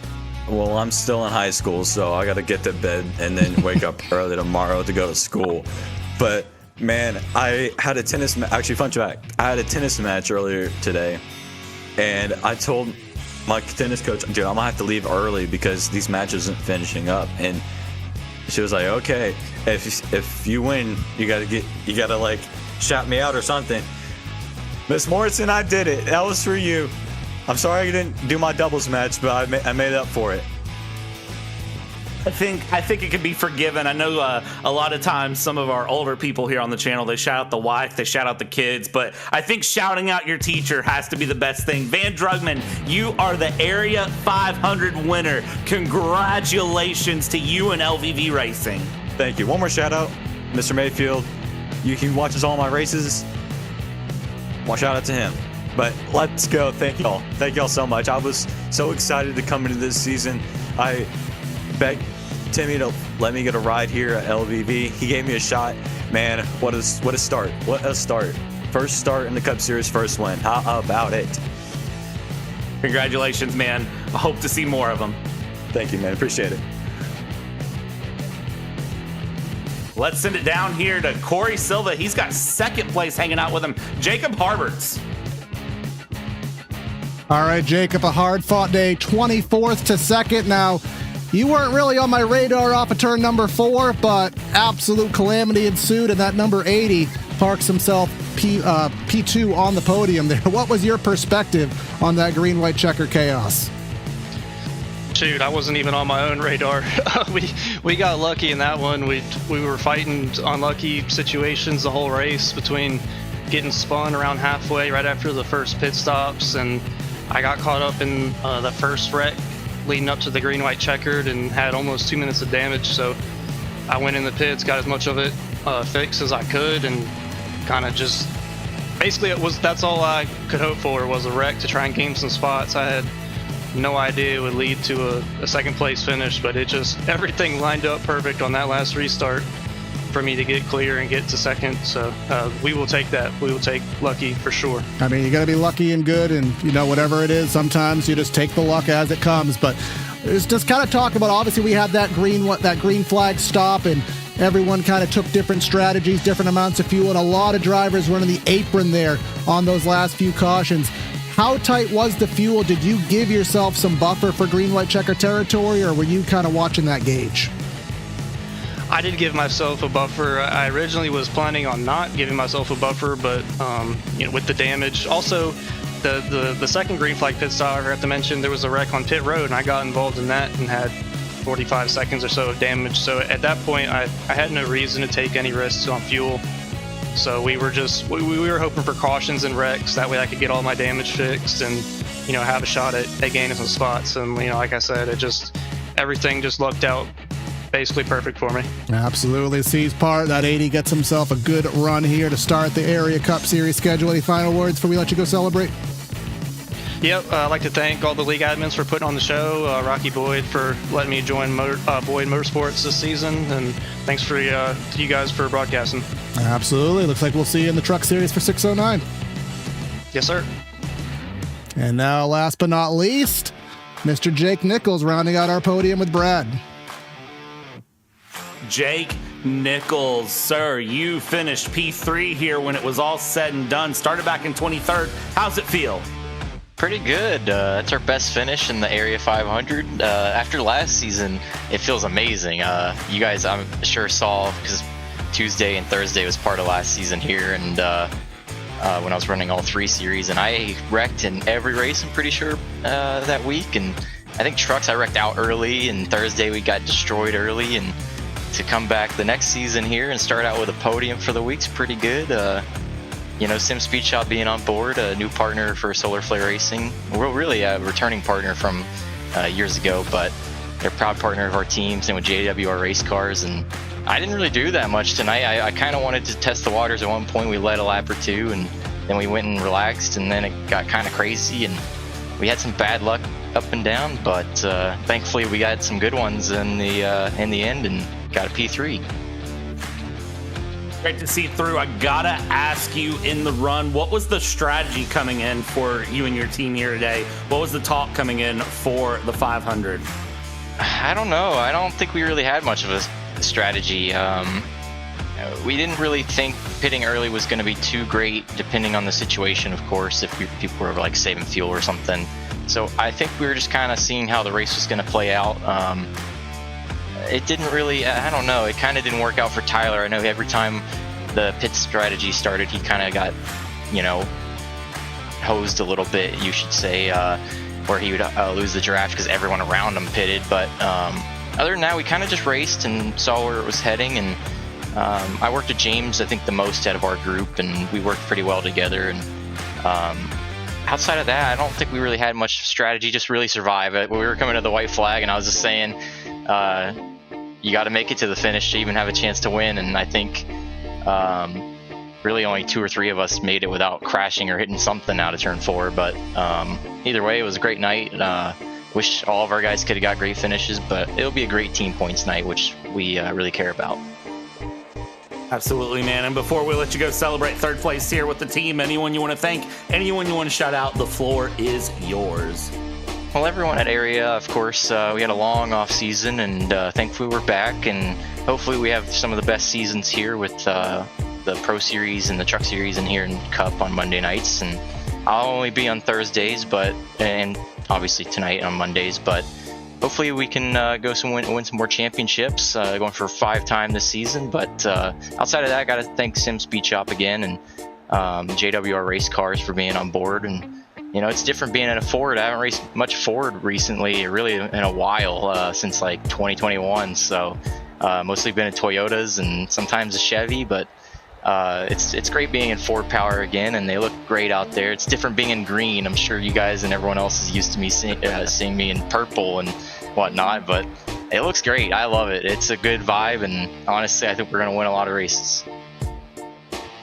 Well, I'm still in high school, so I got to get to bed and then wake up early tomorrow to go to school. But, man, I had a tennis actually, fun fact, I had a tennis match earlier today, and I told my tennis coach, dude, I'm going to have to leave early because these matches aren't finishing up. And she was like, okay, if you win, you got to, like, shout me out or something. Miss Morrison, I did it. That was for you. I'm sorry I didn't do my doubles match, but I made up for it. I think it can be forgiven. I know a lot of times some of our older people here on the channel, they shout out the wife, they shout out the kids, but I think shouting out your teacher has to be the best thing. Van Drugman, you are the Area 500 winner. Congratulations to you and LVV Racing. Thank you. One more shout out, Mr. Mayfield. He watches all my races. Well, shout out to him. But let's go. Thank y'all. Thank y'all so much. I was so excited to come into this season. I begged Timmy to let me get a ride here at LVV. He gave me a shot. Man, what a start. What a start. First start in the Cup Series, first win. How about it? Congratulations, man. I hope to see more of them. Thank you, man. Appreciate it. Let's send it down here to Corey Silva. He's got second place hanging out with him. Jacob Harberts. All right, Jacob, a hard-fought day, 24th to 2nd. Now, you weren't really on my radar off of turn number 4, but absolute calamity ensued, and that number 80 parks himself P2 on the podium there. What was your perspective on that green-white checker chaos? Shoot, I wasn't even on my own radar. we got lucky in that one. We were fighting unlucky situations the whole race, between getting spun around halfway right after the first pit stops, and I got caught up in the first wreck leading up to the green-white checkered and had almost 2 minutes of damage. So I went in the pits, got as much of it fixed as I could, and kind of just basically that's all I could hope for, was a wreck to try and gain some spots. I had no idea it would lead to a second place finish, but it just, everything lined up perfect on that last restart for me to get clear and get to second. So we will take that. We will take lucky for sure. I mean, you got to be lucky and good, and whatever it is, sometimes you just take the luck as it comes. But it's just kind of talk about, obviously we had that green flag stop, and everyone kind of took different strategies, different amounts of fuel, and a lot of drivers running the apron there on those last few cautions. How tight was the fuel? Did you give yourself some buffer for green-white checker territory, or were you kind of watching that gauge? I did give myself a buffer. I originally was planning on not giving myself a buffer, but with the damage. Also, the second green flag pit stop, I forgot to mention, there was a wreck on pit road, and I got involved in that and had 45 seconds or so of damage. So at that point, I had no reason to take any risks on fuel. So we were hoping for cautions and wrecks. That way I could get all my damage fixed and, have a shot at gaining some spots. And, like I said, everything just lucked out basically perfect for me. Absolutely. C's part, that 80 gets himself a good run here to start the Area Cup Series schedule. Any final words before we let you go celebrate? Yep, I'd like to thank all the league admins for putting on the show, Rocky Boyd for letting me join Boyd Motorsports this season, and thanks to you guys for broadcasting. Absolutely. Looks like we'll see you in the Truck Series for 609. Yes, sir. And now, last but not least, Mr. Jake Nichols rounding out our podium with Brad. Jake Nichols, sir, you finished P3 here when it was all said and done. Started back in 23rd. How's it feel? Pretty good. That's our best finish in the Area 500. After last season, it feels amazing. You guys, I'm sure, saw, because Tuesday and Thursday was part of last season here, and when I was running all 3 series, and I wrecked in every race, I'm pretty sure, that week. And I think trucks, I wrecked out early, and Thursday we got destroyed early, and to come back the next season here and start out with a podium for the week's pretty good. Sim Speed Shop being on board, a new partner for Solar Flare Racing. We're really a returning partner from years ago, but they're a proud partner of our team, same with JWR Race Cars. And I didn't really do that much tonight. I kind of wanted to test the waters at one point. We led a lap or two, and then we went and relaxed, and then it got kind of crazy, and we had some bad luck up and down, but thankfully we got some good ones in the end and got a P3. Great to see through. I gotta ask you, in the run, what was the strategy coming in for you and your team here today? What was the talk coming in for the 500? I don't know. I don't think we really had much of a strategy. We didn't really think pitting early was going to be too great, depending on the situation, of course, if people were like saving fuel or something. So I think we were just kind of seeing how the race was going to play out. It didn't really, I don't know, it kind of didn't work out for Tyler. I know every time the pit strategy started, he kind of got, hosed a little bit, you should say, where he would lose the draft because everyone around him pitted. But other than that, we kind of just raced and saw where it was heading. And I worked with James, I think, the most out of our group, and we worked pretty well together. And outside of that, I don't think we really had much strategy, just really survive. We were coming to the white flag, and I was just saying, you got to make it to the finish to even have a chance to win. And I think really only 2 or 3 of us made it without crashing or hitting something out of turn 4. But either way, it was a great night. Wish all of our guys could have got great finishes, but it'll be a great team points night, which we really care about. Absolutely, man. And before we let you go celebrate third place here with the team, anyone you want to thank, anyone you want to shout out, the floor is yours. Well, everyone at Area, of course, we had a long off season, and thankfully we're back, and hopefully we have some of the best seasons here with the Pro Series and the Truck Series and here in Cup on Monday nights. And I'll only be on Thursdays, and obviously tonight on Mondays, but hopefully we can go win some more championships, going for 5-time this season. But outside of that, I got to thank Sim Speed Shop again, and JWR Race Cars for being on board. And it's different being in a Ford. I haven't raced much Ford recently, really in a while, since like 2021. So mostly been in Toyotas and sometimes a Chevy, but it's great being in Ford Power again, and they look great out there. It's different being in green. I'm sure you guys and everyone else is used to me seeing me in purple and whatnot, but it looks great. I love it. It's a good vibe, and honestly, I think we're going to win a lot of races.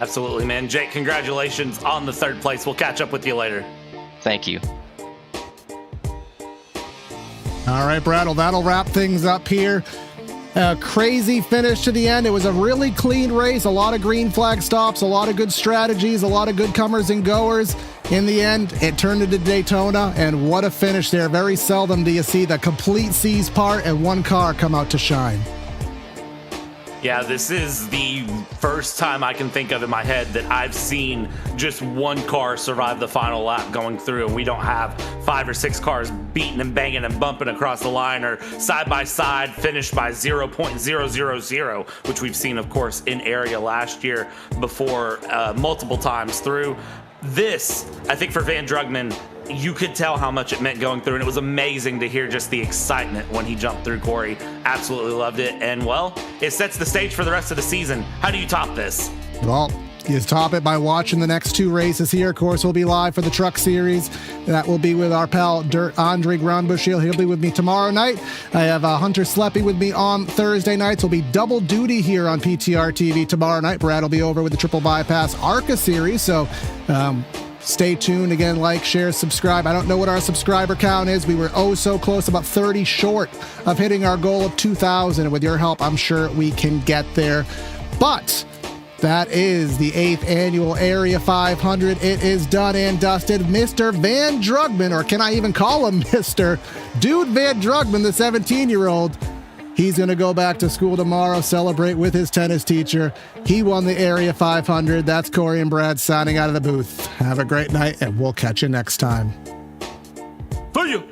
Absolutely, man. Jake, congratulations on the 3rd place. We'll catch up with you later. Thank you. All right, Brad, well, that'll wrap things up here. A crazy finish to the end. It was a really clean race, a lot of green flag stops, a lot of good strategies, a lot of good comers and goers. In the end, it turned into Daytona, and what a finish there. Very seldom do you see the complete C's part and one car come out to shine. Yeah, this is the first time I can think of in my head that I've seen just one car survive the final lap going through, and we don't have 5 or 6 cars beating and banging and bumping across the line or side by side finished by 0.000, which we've seen, of course, in area last year before multiple times through. This, I think for Van Drugman, you could tell how much it meant going through, and it was amazing to hear just the excitement when he jumped through, Corey. Absolutely loved it, and well, it sets the stage for the rest of the season. How do you top this? Well, you top it by watching the next 2 races here. Of course, we'll be live for the Truck Series. That will be with our pal Andre Grandbush. He'll be with me tomorrow night. I have Hunter Sleppy with me on Thursday nights. We'll be double duty here on PTRTV tomorrow night. Brad will be over with the Triple Bypass ARCA Series, so stay tuned. Again, like, share, subscribe. I don't know what our subscriber count is. We were so close, about 30 short of hitting our goal of 2,000. And with your help, I'm sure we can get there. But that is the 8th annual Area 500. It is done and dusted. Mr. Van Drugman, or can I even call him Mr. Dude Van Drugman, the 17-year-old, he's going to go back to school tomorrow, celebrate with his tennis teacher. He won the Area 500. That's Corey and Brad signing out of the booth. Have a great night, and we'll catch you next time. For you.